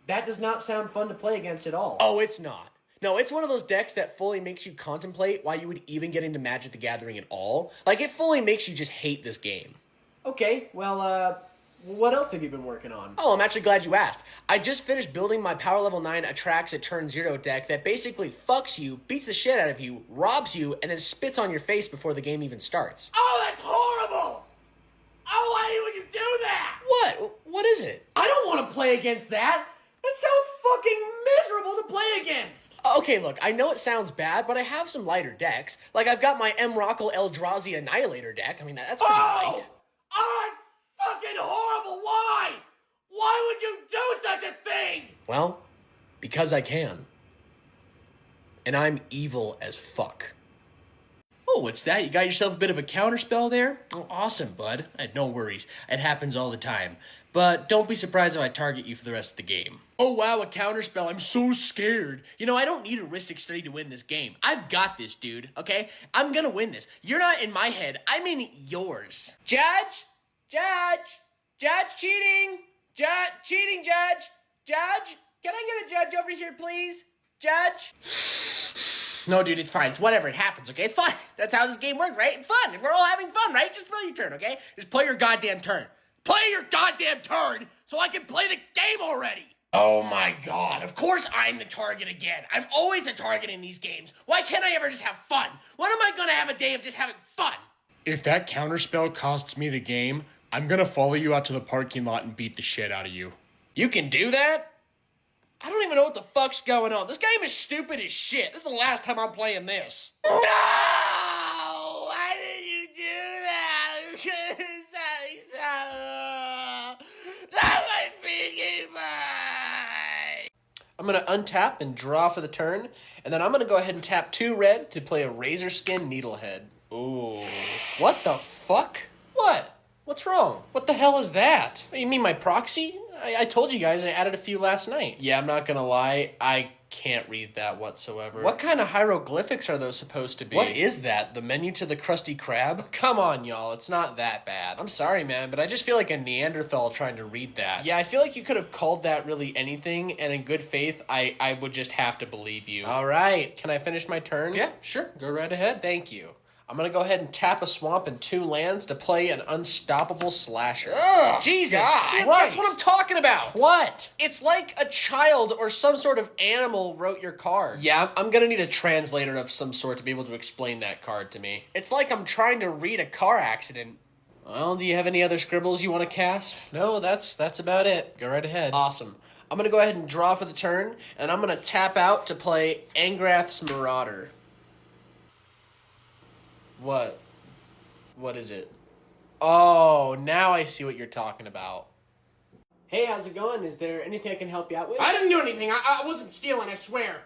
does not sound fun to play against at all. Oh, it's not. No, it's one of those decks that fully makes you contemplate why you would even get into Magic the Gathering at all. Like, it fully makes you just hate this game. Okay, well, what else have you been working on? Oh, I'm actually glad you asked. I just finished building my Power Level 9 Attracts at Turn 0 deck that basically fucks you, beats the shit out of you, robs you, and then spits on your face before the game even starts. Oh, that's horrible! Oh, why would you do that? What? What is it? I don't want to play against that. That sounds fucking miserable to play against. Okay, look, I know it sounds bad, but I have some lighter decks. Like, I've got my M. Rockle Eldrazi Annihilator deck. I mean, that's pretty light. Oh, it's fucking horrible. Why? Why would you do such a thing? Well, because I can. And I'm evil as fuck. Oh, what's that? You got yourself a bit of a counterspell there? Oh, awesome, bud. No worries. It happens all the time. But don't be surprised if I target you for the rest of the game. Oh, wow, a counterspell. I'm so scared. You know, I don't need a Ristic Study to win this game. I've got this, dude, okay? I'm gonna win this. You're not in my head. I'm in yours. Judge? Judge? Judge cheating? Judge? Cheating, Judge? Judge? Can I get a judge over here, please? Judge? No, dude, it's fine. It's whatever. It happens, okay? It's fine. That's how this game works, right? It's fun. We're all having fun, right? Just play your turn, okay? Just play your goddamn turn. Play your goddamn turn so I can play the game already. Oh my god, of course I'm the target again. I'm always the target in these games. Why can't I ever just have fun? When am I gonna have a day of just having fun? If that counterspell costs me the game, I'm gonna follow you out to the parking lot and beat the shit out of you. You can do that? I don't even know what the fuck's going on. This game is stupid as shit. This is the last time I'm playing this. No! Why did you do that? Not my piggy bye. I'm going to untap and draw for the turn, and then I'm going to go ahead and tap 2 red to play a Razor Skin Needlehead. Ooh. What the fuck? What? What's wrong? What the hell is that? You mean my proxy? I told you guys I added a few last night. Yeah, I'm not gonna lie, I can't read that whatsoever. What kind of hieroglyphics are those supposed to be? What is that? The menu to the Krusty Krab? Come on, y'all, it's not that bad. I'm sorry, man, but I just feel like a Neanderthal trying to read that. Yeah, I feel like you could have called that really anything, and in good faith, I would just have to believe you. All right, can I finish my turn? Yeah, sure, go right ahead. Thank you. I'm going to go ahead and tap a swamp and 2 lands to play an unstoppable slasher. Ugh, Jesus Christ. That's what I'm talking about. What? It's like a child or some sort of animal wrote your card. Yeah, I'm going to need a translator of some sort to be able to explain that card to me. It's like I'm trying to read a car accident. Well, do you have any other scribbles you want to cast? No, that's about it. Go right ahead. Awesome. I'm going to go ahead and draw for the turn, and I'm going to tap out to play Angrath's Marauder. What? What is it? Oh, now I see what you're talking about. Hey, how's it going? Is there anything I can help you out with? I didn't do anything. I wasn't stealing, I swear.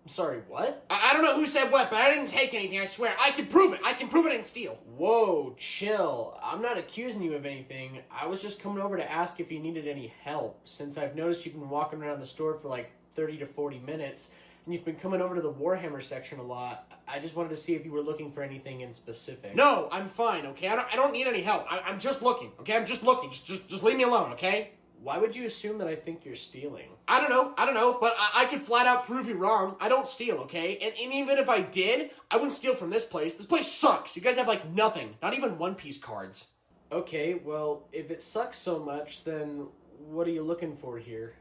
I'm sorry, what? I don't know who said what, but I didn't take anything, I swear. I can prove it. I didn't steal. Whoa, chill. I'm not accusing you of anything. I was just coming over to ask if you needed any help, since I've noticed you've been walking around the store for like 30 to 40 minutes, and you've been coming over to the Warhammer section a lot. I just wanted to see if you were looking for anything in specific. No, I'm fine, okay? I don't need any help. I'm just looking, okay? I'm just looking. Just leave me alone, okay? Why would you assume that I think you're stealing? I don't know, but I could flat out prove you wrong. I don't steal, okay? And even if I did, I wouldn't steal from this place. This place sucks. You guys have, like, nothing. Not even one-piece cards. Okay, well, if it sucks so much, then what are you looking for here?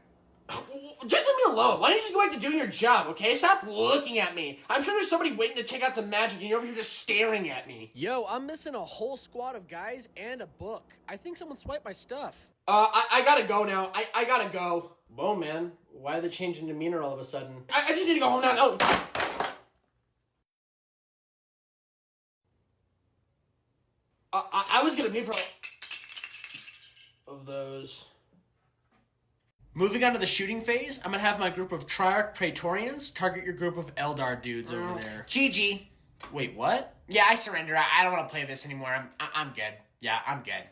Just leave me alone. Why don't you just go back to doing your job, okay? Stop looking at me. I'm sure there's somebody waiting to check out some magic and you're over here just staring at me. Yo, I'm missing a whole squad of guys and a book. I think someone swiped my stuff. I gotta go now. I gotta go. Whoa, man. Why the change in demeanor all of a sudden? I just need to go home now. No. I was gonna pay for of those. Moving on to the shooting phase, I'm going to have my group of Triarch Praetorians target your group of Eldar dudes over there. GG. Wait, what? Yeah, I surrender. I don't want to play this anymore. I'm good. Yeah, I'm good.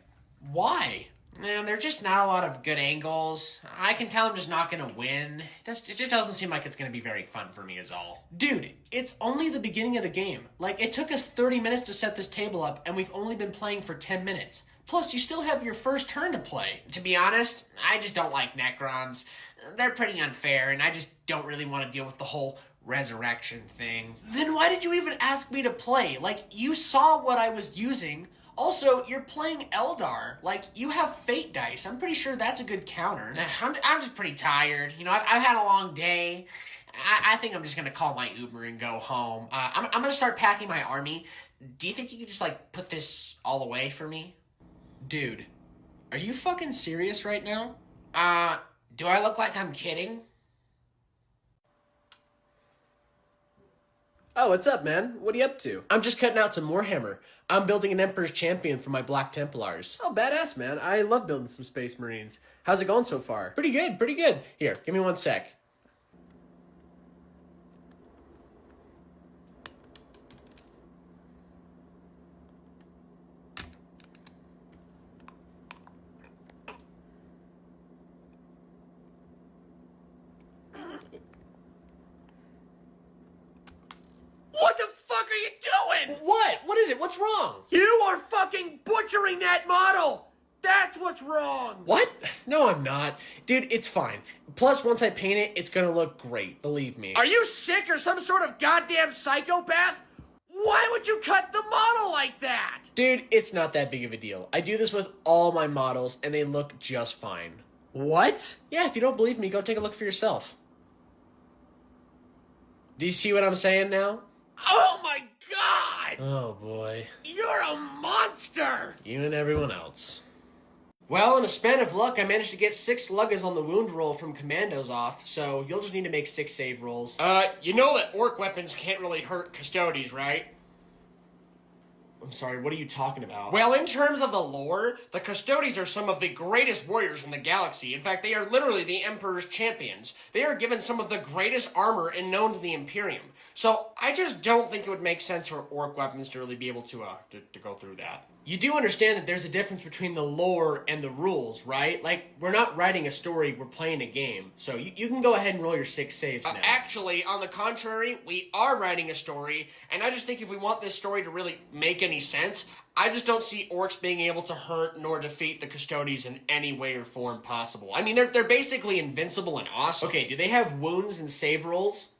Why? Man, there are just not a lot of good angles. I can tell I'm just not going to win. It just doesn't seem like it's going to be very fun for me is all. Dude, it's only the beginning of the game. Like, it took us 30 minutes to set this table up, and we've only been playing for 10 minutes. Plus, you still have your first turn to play. To be honest, I just don't like Necrons. They're pretty unfair, and I just don't really want to deal with the whole resurrection thing. Then why did you even ask me to play? Like, you saw what I was using. Also, you're playing Eldar. Like, you have fate dice. I'm pretty sure that's a good counter. I'm just pretty tired. You know, I've had a long day. I think I'm just going to call my Uber and go home. I'm going to start packing my army. Do you think you could just, like, put this all away for me? Dude, are you fucking serious right now? Do I look like I'm kidding? Oh, what's up, man? What are you up to? I'm just cutting out some Warhammer. I'm building an Emperor's Champion for my Black Templars. Oh, badass, man. I love building some Space Marines. How's it going so far? Pretty good, pretty good. Here, give me one sec. What the fuck are you doing? What? What is it? What's wrong? You are fucking butchering that model! That's what's wrong! What? No, I'm not. Dude, it's fine. Plus, once I paint it, it's gonna look great. Believe me. Are you sick or some sort of goddamn psychopath? Why would you cut the model like that? Dude, it's not that big of a deal. I do this with all my models, and they look just fine. What? Yeah, if you don't believe me, go take a look for yourself. Do you see what I'm saying now? Oh my god! Oh boy. You're a monster! You and everyone else. Well, in a span of luck, I managed to get 6 sluggas on the wound roll from commandos off, so you'll just need to make 6 save rolls. You know that orc weapons can't really hurt custodes, right? I'm sorry, what are you talking about? Well, in terms of the lore, the Custodes are some of the greatest warriors in the galaxy. In fact, they are literally the Emperor's champions. They are given some of the greatest armor and known to the Imperium. So, I just don't think it would make sense for orc weapons to really be able to go through that. You do understand that there's a difference between the lore and the rules, right? Like, we're not writing a story, we're playing a game. So you can go ahead and roll your 6 saves now. Actually, on the contrary, we are writing a story, and I just think if we want this story to really make any sense, I just don't see orcs being able to hurt nor defeat the Custodes in any way or form possible. I mean, they're basically invincible and awesome. Okay, do they have wounds and save rolls?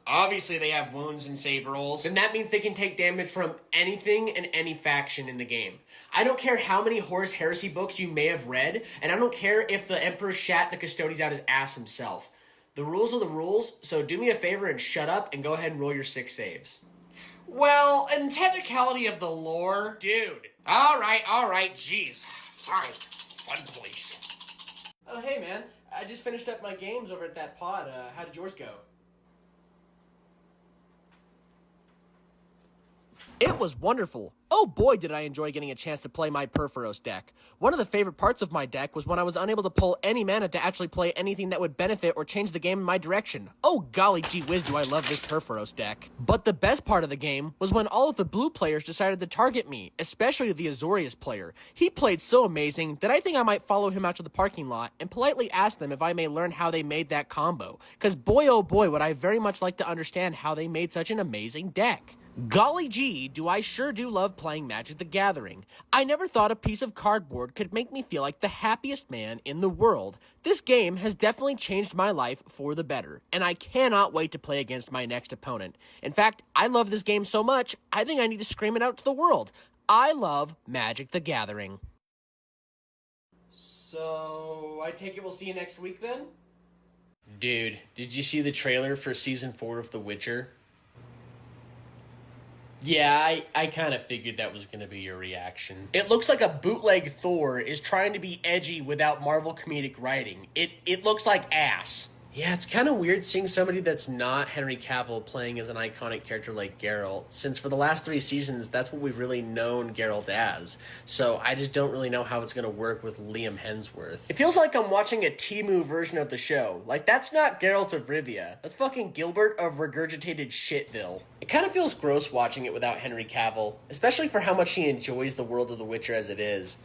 Obviously they have wounds and save rolls. Then that means they can take damage from anything and any faction in the game. I don't care how many Horus Heresy books you may have read, and I don't care if the Emperor shat the Custodes out his ass himself. The rules are the rules, so do me a favor and shut up and go ahead and roll your 6 saves. Well, in technicality of the lore, dude, All right, jeez. Fine. Fun place. Oh, hey, man. I just finished up my games over at that pod. How did yours go? It was wonderful. Oh boy, did I enjoy getting a chance to play my Perforos deck. One of the favorite parts of my deck was when I was unable to pull any mana to actually play anything that would benefit or change the game in my direction. Oh golly gee whiz, do I love this Perforos deck. But the best part of the game was when all of the blue players decided to target me, especially the Azorius player. He played so amazing that I think I might follow him out to the parking lot and politely ask them if I may learn how they made that combo. Cause boy oh boy would I very much like to understand how they made such an amazing deck. Golly gee, do I sure do love playing Magic the Gathering. I never thought a piece of cardboard could make me feel like the happiest man in the world. This game has definitely changed my life for the better, and I cannot wait to play against my next opponent. In fact, I love this game so much, I think I need to scream it out to the world. I love Magic the Gathering. So, I take it we'll see you next week then? Dude, did you see the trailer for Season 4 of The Witcher? Yeah, I kind of figured that was going to be your reaction. It looks like a bootleg Thor is trying to be edgy without Marvel comedic writing. It looks like ass. Yeah, it's kind of weird seeing somebody that's not Henry Cavill playing as an iconic character like Geralt, since for the last 3 seasons, that's what we've really known Geralt as. So I just don't really know how it's going to work with Liam Hemsworth. It feels like I'm watching a Temu version of the show. Like, that's not Geralt of Rivia. That's fucking Gilbert of regurgitated shitville. It kind of feels gross watching it without Henry Cavill, especially for how much he enjoys the world of The Witcher as it is.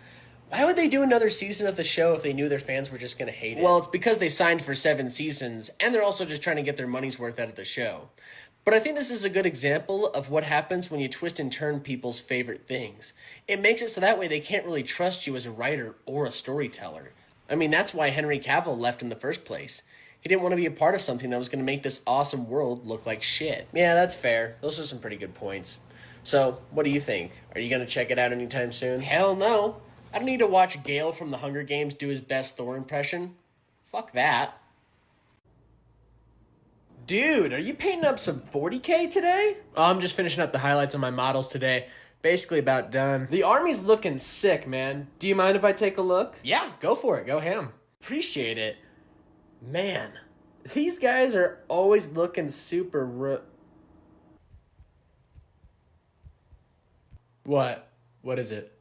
Why would they do another season of the show if they knew their fans were just going to hate it? Well, it's because they signed for 7 seasons, and they're also just trying to get their money's worth out of the show. But I think this is a good example of what happens when you twist and turn people's favorite things. It makes it so that way they can't really trust you as a writer or a storyteller. I mean, that's why Henry Cavill left in the first place. He didn't want to be a part of something that was going to make this awesome world look like shit. Yeah, that's fair. Those are some pretty good points. So, what do you think? Are you going to check it out anytime soon? Hell no. I don't need to watch Gale from the Hunger Games do his best Thor impression. Fuck that. Dude, are you painting up some 40K today? Oh, I'm just finishing up the highlights on my models today. Basically about done. The army's looking sick, man. Do you mind if I take a look? Yeah, go for it. Go ham. Appreciate it. Man, these guys are always looking super What? What is it?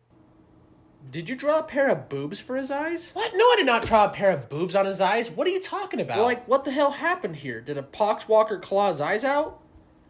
Did you draw a pair of boobs for his eyes? What? No, I did not draw a pair of boobs on his eyes. What are you talking about? Well, like, what the hell happened here? Did a poxwalker claw his eyes out?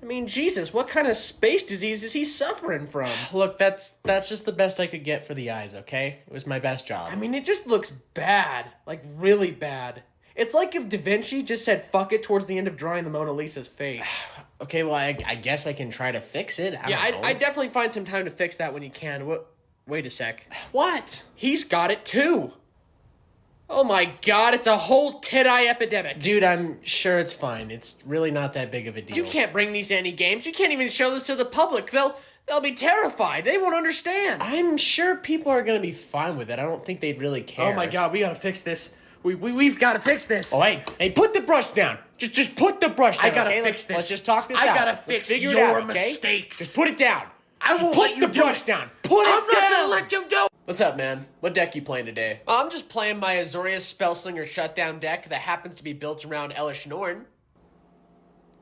I mean, Jesus, what kind of space disease is he suffering from? Look, that's just the best I could get for the eyes, okay? It was my best job. I mean, it just looks bad. Like, really bad. It's like if Da Vinci just said fuck it towards the end of drawing the Mona Lisa's face. Okay, well, I guess I can try to fix it. I definitely find some time to fix that when you can. Wait a sec. What? He's got it too. Oh my god, it's a whole tit-eye epidemic. Dude, I'm sure it's fine. It's really not that big of a deal. You can't bring these to any games. You can't even show this to the public. They'll be terrified. They won't understand. I'm sure people are going to be fine with it. I don't think they'd really care. Oh my god, we gotta fix this. We've got to fix this. Oh, hey, put the brush down. Just put the brush down. I gotta okay? fix this. Let's just talk this I out. gotta Let's fix figure your it out, okay? mistakes. Just put it down. I won't put let you the brush down. Put it down. I'm not gonna let you do. What's up, man? What deck you playing today? I'm just playing my Azorius Spellslinger Shutdown deck that happens to be built around Elish Norn.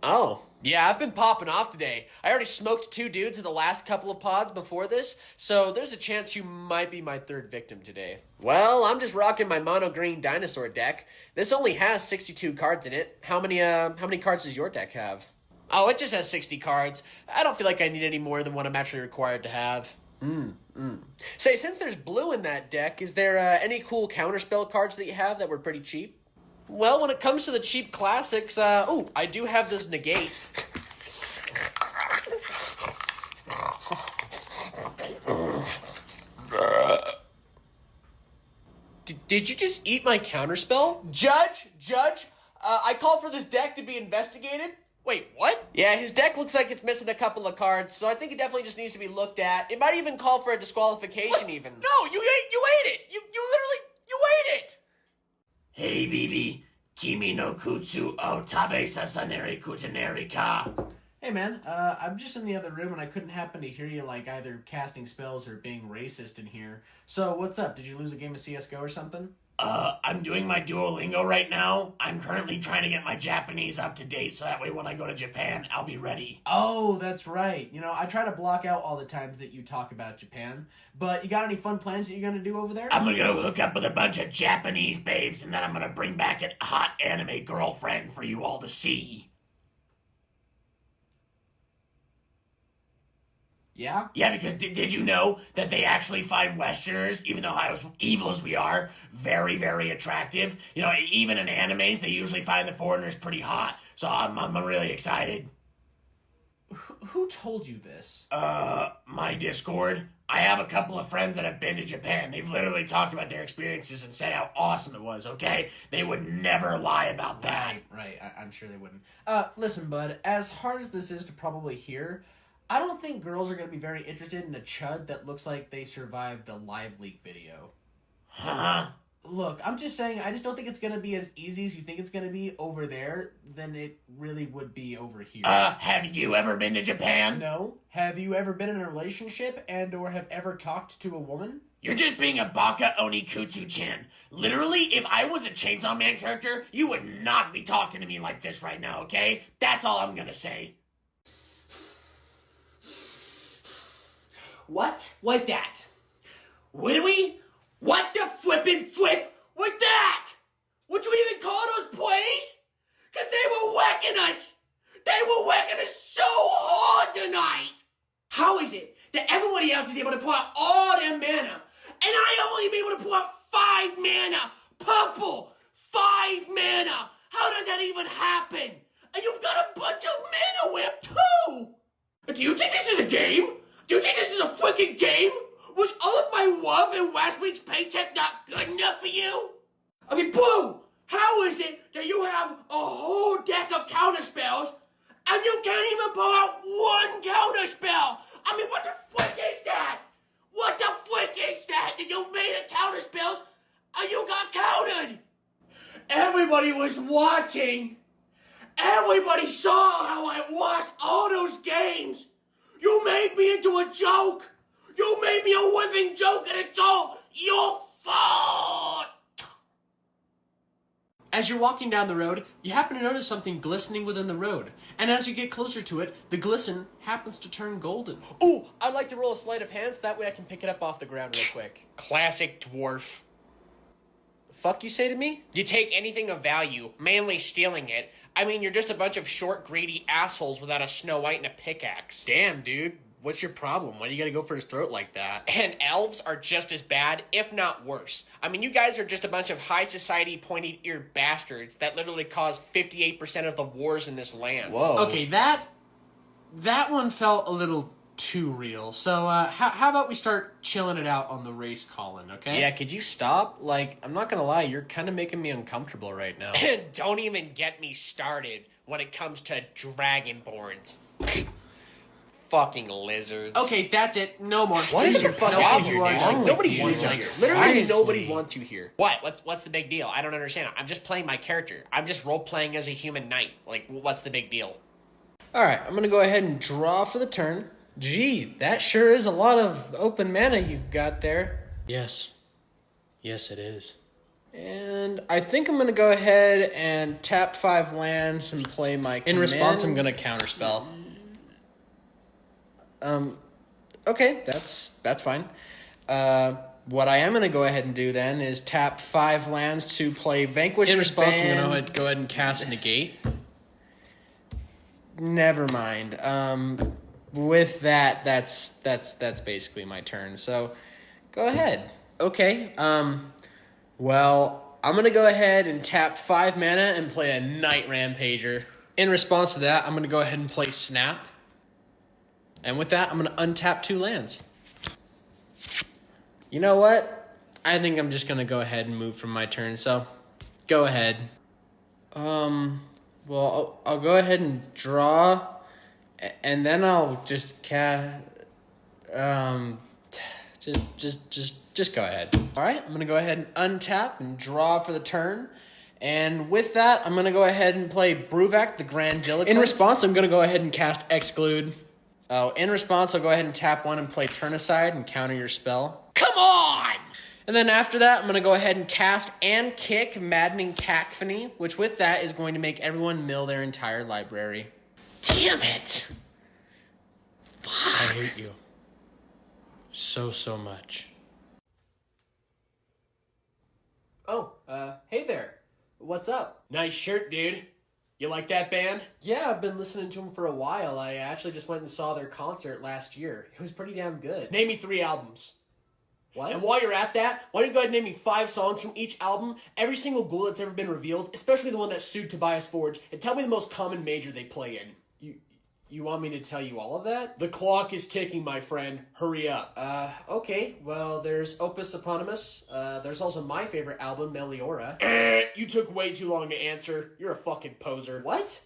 Oh. Yeah, I've been popping off today. I already smoked 2 dudes in the last couple of pods before this, so there's a chance you might be my 3rd victim today. Well, I'm just rocking my mono green dinosaur deck. This only has 62 cards in it. How many cards does your deck have? Oh, it just has 60 cards. I don't feel like I need any more than what I'm actually required to have. Say, since there's blue in that deck, is there any cool counterspell cards that you have that were pretty cheap? Well, when it comes to the cheap classics, I do have this Negate. Did you just eat my counterspell? Judge, I call for this deck to be investigated. Wait, what? Yeah, his deck looks like it's missing a couple of cards, so I think it definitely just needs to be looked at. It might even call for a disqualification even. No, you ate it! You ate it! Hey, Bibi. Kimi no kutsu o tabe sasaneri kuteneri ka. Hey man, I'm just in the other room and I couldn't happen to hear you like either casting spells or being racist in here. So what's up? Did you lose a game of CS:GO or something? I'm doing my Duolingo right now. I'm currently trying to get my Japanese up to date so that way when I go to Japan, I'll be ready. Oh, that's right. You know, I try to block out all the times that you talk about Japan. But you got any fun plans that you're gonna do over there? I'm gonna go hook up with a bunch of Japanese babes and then I'm gonna bring back a hot anime girlfriend for you all to see. Yeah? Yeah, because did you know that they actually find Westerners, even though as evil as we are, very, very attractive? You know, even in animes, they usually find the foreigners pretty hot. So I'm really excited. Who told you this? My Discord. I have a couple of friends that have been to Japan. They've literally talked about their experiences and said how awesome it was, okay? They would never lie about that. Right. I'm sure they wouldn't. Listen, bud, as hard as this is to probably hear, I don't think girls are going to be very interested in a chud that looks like they survived a live leak video. Huh? Look, I'm just saying, I just don't think it's going to be as easy as you think it's going to be over there than it really would be over here. Have you ever been to Japan? No. Have you ever been in a relationship and or have ever talked to a woman? You're just being a baka onikutsu-chan. Literally, if I was a Chainsaw Man character, you would not be talking to me like this right now, okay? That's all I'm gonna say. What was that? Really? What the flippin' flip was that? Would you even call those plays? Cause they were whacking us! They were whacking us so hard tonight! How is it that everybody else is able to pull out all their mana, and I only be able to pull out 5 mana? Purple! 5 mana! How does that even happen? And you've got a bunch of mana whip too! Do you think this is a game? Do you think this is a freaking game? Was all of my love and last week's paycheck not good enough for you? I mean, Boo! How is it that you have a whole deck of counterspells and you can't even pull out one counterspell? I mean, what the frick is that? What the frick is that? That you made a counterspells and you got countered? Everybody was watching. Everybody saw how I lost all those games. You made me into a joke. You made me a living joke, and it's all your fault! As you're walking down the road, you happen to notice something glistening within the road. And as you get closer to it, the glisten happens to turn golden. Ooh, I'd like to roll a sleight of hand so that way I can pick it up off the ground real quick. Classic dwarf. The fuck you say to me? You take anything of value, mainly stealing it. I mean, you're just a bunch of short, greedy assholes without a Snow White and a pickaxe. Damn, dude. What's your problem? Why do you gotta go for his throat like that? And elves are just as bad, if not worse. I mean, you guys are just a bunch of high society pointy-eared bastards that literally caused 58% of the wars in this land. Whoa. Okay, that one felt a little too real. So, how about we start chilling it out on the race, Colin, okay? Yeah, could you stop? Like, I'm not gonna lie, you're kind of making me uncomfortable right now. Don't even get me started when it comes to dragonborns. Fucking lizards. Okay, that's it. No more. What is your fucking problem, dude? Like, nobody wants you here. Literally nobody wants you here. What's the big deal? I don't understand. I'm just playing my character. I'm just role-playing as a human knight. Like, what's the big deal? Alright, I'm gonna go ahead and draw for the turn. Gee, that sure is a lot of open mana you've got there. Yes. Yes, it is. And I think I'm gonna go ahead and tap 5 lands and play my command. In response, I'm gonna counterspell. Okay, that's fine. What I am gonna go ahead and do then is tap 5 lands to play Vanquish. In response, I'm gonna go ahead and cast Negate. Never mind. With that, that's basically my turn. So, go ahead. Okay. Well, I'm gonna go ahead and tap 5 mana and play a Night Rampager. In response to that, I'm gonna go ahead and play Snap. And with that, I'm going to untap 2 lands. You know what? I think I'm just going to go ahead and move from my turn, so go ahead. Well, I'll go ahead and draw, and then I'll just just go ahead. All right, I'm going to go ahead and untap and draw for the turn. And with that, I'm going to go ahead and play Bruvac, the Grandiloquent. In response, I'm going to go ahead and cast Exclude. Oh, in response, I'll go ahead and tap 1 and play Turnicide and counter your spell. Come on! And then after that, I'm going to go ahead and cast and kick Maddening Cacophony, which with that is going to make everyone mill their entire library. Damn it! Fuck. I hate you. So much. Oh, hey there. What's up? Nice shirt, dude. You like that band? Yeah, I've been listening to them for a while. I actually just went and saw their concert last year. It was pretty damn good. Name me 3 albums. What? And while you're at that, why don't you go ahead and name me 5 songs from each album, every single ghoul that's ever been revealed, especially the one that sued Tobias Forge, and tell me the most common major they play in. You want me to tell you all of that? The clock is ticking, my friend. Hurry up. Okay. Well, there's Opus Eponymous. There's also my favorite album, Meliora. You took way too long to answer. You're a fucking poser. What?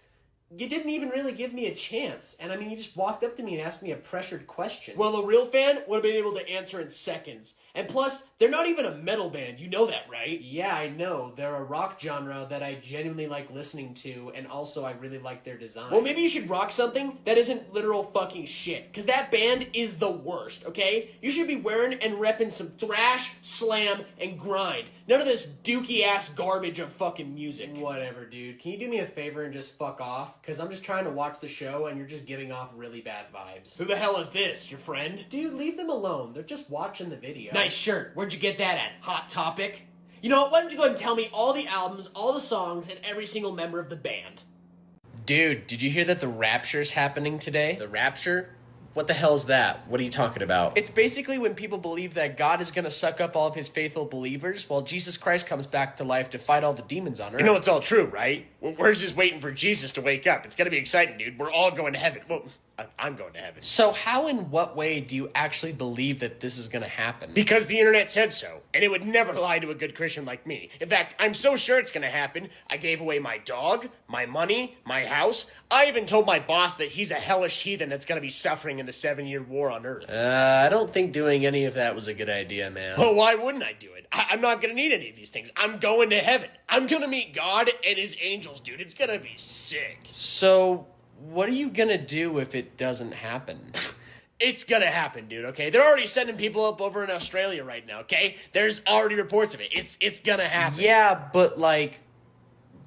You didn't even really give me a chance. And I mean, you just walked up to me and asked me a pressured question. Well, a real fan would have been able to answer in seconds. And plus, they're not even a metal band. You know that, right? Yeah, I know. They're a rock genre that I genuinely like listening to, and also I really like their design. Well, maybe you should rock something that isn't literal fucking shit. Because that band is the worst, okay? You should be wearing and repping some thrash, slam, and grind. None of this dookie-ass garbage of fucking music. Whatever, dude. Can you do me a favor and just fuck off? Because I'm just trying to watch the show, and you're just giving off really bad vibes. Who the hell is this? Your friend? Dude, leave them alone. They're just watching the video. Nice shirt. Where'd you get that at? Hot Topic? You know what? Why don't you go ahead and tell me all the albums, all the songs, and every single member of the band? Dude, did you hear that the Rapture's happening today? The Rapture? What the hell is that? What are you talking about? It's basically when people believe that God is going to suck up all of his faithful believers while Jesus Christ comes back to life to fight all the demons on earth. You know it's all true, right? We're just waiting for Jesus to wake up. It's gonna be exciting, dude. We're all going to heaven. Well, I'm going to heaven. So how and what way do you actually believe that this is going to happen? Because the internet said so, and it would never lie to a good Christian like me. In fact, I'm so sure it's gonna happen, I gave away my dog, my money, my house. I even told my boss that he's a hellish heathen that's gonna be suffering in the 7-year war on Earth. I don't think doing any of that was a good idea, man. Well, why wouldn't I do it? I'm not gonna need any of these things. I'm going to heaven. I'm gonna meet God and his angels, dude. It's gonna be sick. So, what are you gonna do if it doesn't happen? It's gonna happen, dude, okay? They're already sending people up over in Australia right now, okay? There's already reports of it. It's gonna happen. Yeah, but like,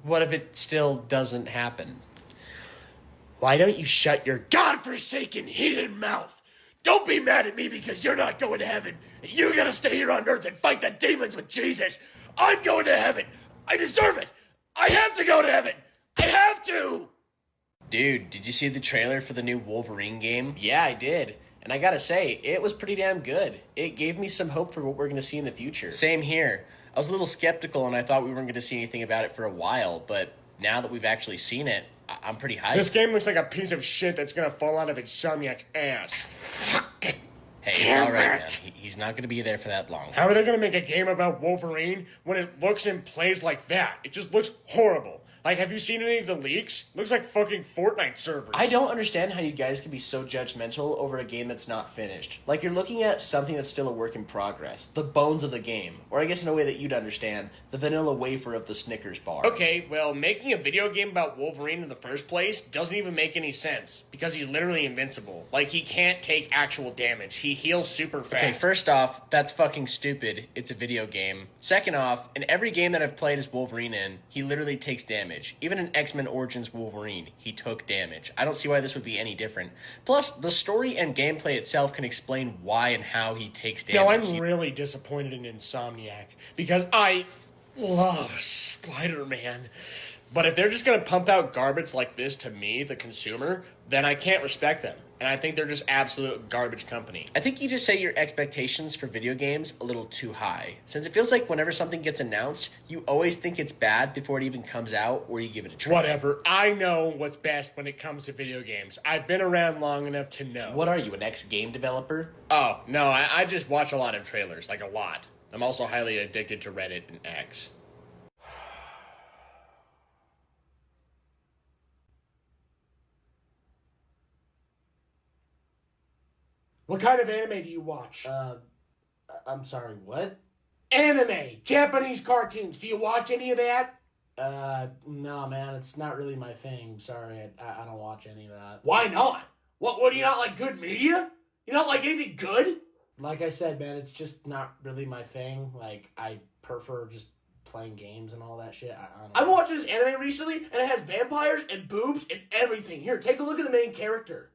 what if it still doesn't happen? Why don't you shut your godforsaken heathen mouth? Don't be mad at me because you're not going to heaven. You're gonna stay here on earth and fight the demons with Jesus. I'm going to heaven. I deserve it. I have to go to heaven. I have to. Dude, did you see the trailer for the new Wolverine game? Yeah, I did. And I gotta say, it was pretty damn good. It gave me some hope for what we're gonna see in the future. Same here. I was a little skeptical and I thought we weren't gonna see anything about it for a while, but now that we've actually seen it, I'm pretty hyped. This game looks like a piece of shit that's gonna fall out of Insomniac's ass. Hey, it's alright, man. He's not gonna be there for that long. How are they gonna make a game about Wolverine when it looks and plays like that? It just looks horrible. Like, have you seen any of the leaks? Looks like fucking Fortnite servers. I don't understand how you guys can be so judgmental over a game that's not finished. Like, you're looking at something that's still a work in progress. The bones of the game. Or I guess in a way that you'd understand, the vanilla wafer of the Snickers bar. Okay, well, making a video game about Wolverine in the first place doesn't even make any sense. Because he's literally invincible. Like, he can't take actual damage. He heals super fast. Okay, first off, that's fucking stupid. It's a video game. Second off, in every game that I've played as Wolverine in, he literally takes damage. Even in X-Men Origins Wolverine, he took damage. I don't see why this would be any different. Plus, the story and gameplay itself can explain why and how he takes damage. No, I'm really disappointed in Insomniac. Because I love Spider-Man. But if they're just going to pump out garbage like this to me, the consumer, then I can't respect them. And I think they're just absolute garbage company. I think you just set your expectations for video games a little too high. Since it feels like whenever something gets announced, you always think it's bad before it even comes out, or you give it a try. Whatever. I know what's best when it comes to video games. I've been around long enough to know. What are you, an ex-game developer? Oh, no, I just watch a lot of trailers, like a lot. I'm also highly addicted to Reddit and X. What kind of anime do you watch? I'm sorry, what? Anime! Japanese cartoons. Do you watch any of that? No, man, it's not really my thing. Sorry, I don't watch any of that. Why not? What do you not like good media? You not like anything good? Like I said, man, it's just not really my thing. Like, I prefer just playing games and all that shit. I don't I've know. watched this anime recently, and it has vampires and boobs and everything. Here, take a look at the main character.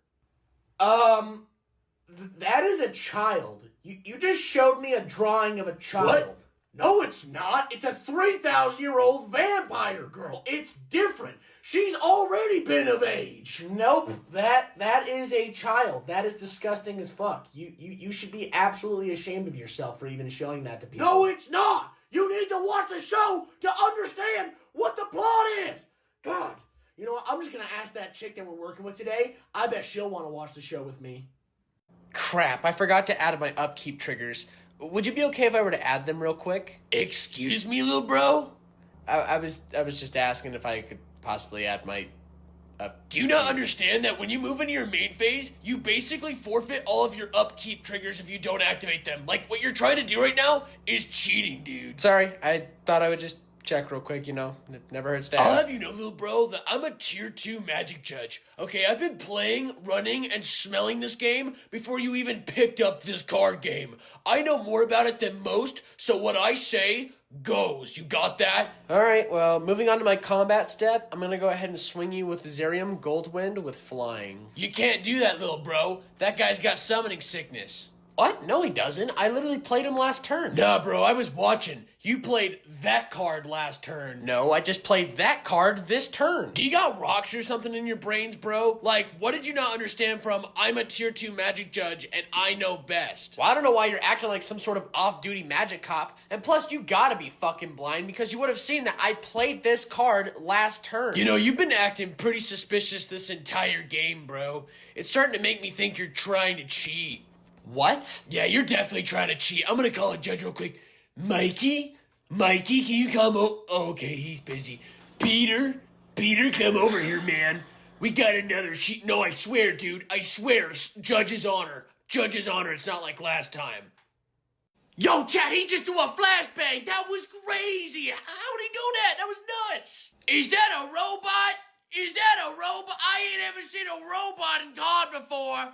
That is a child. You just showed me a drawing of a child. What? No, it's not. It's a 3,000-year-old vampire girl. It's different. She's already been of age. Nope, that is a child. That is disgusting as fuck. You should be absolutely ashamed of yourself for even showing that to people. No, it's not. You need to watch the show to understand what the plot is. God, you know what? I'm just going to ask that chick that we're working with today. I bet she'll want to watch the show with me. Crap, I forgot to add my upkeep triggers. Would you be okay if I were to add them real quick? Excuse me, little bro? I was just asking if I could possibly add my Do you not understand that when you move into your main phase, you basically forfeit all of your upkeep triggers if you don't activate them? Like, what you're trying to do right now is cheating, dude. Sorry, I thought I would just check real quick, you know. It never hurts to ask. I'll have you know, little bro, that I'm a tier 2 magic judge. Okay, I've been playing, running, and smelling this game before you even picked up this card game. I know more about it than most, so what I say goes. You got that? Alright, well, moving on to my combat step, I'm gonna go ahead and swing you with Zerium Goldwind with flying. You can't do that, little bro. That guy's got summoning sickness. What? No, he doesn't. I literally played him last turn. Nah, bro, I was watching. You played that card last turn. No, I just played that card this turn. Do you got rocks or something in your brains, bro? Like, what did you not understand from I'm a tier 2 magic judge and I know best? Well, I don't know why you're acting like some sort of off-duty magic cop. And plus, you gotta be fucking blind because you would have seen that I played this card last turn. You know, you've been acting pretty suspicious this entire game, bro. It's starting to make me think you're trying to cheat. What? Yeah, you're definitely trying to cheat. I'm gonna call a judge real quick. Mikey, can you come okay, he's busy. Peter, come over here, man. We got another cheat. No, I swear, dude. I swear. Judge's honor. It's not like last time. Yo, chat, he just threw a flashbang. That was crazy. How'd he do that? That was nuts. Is that a robot? I ain't ever seen a robot in COD before.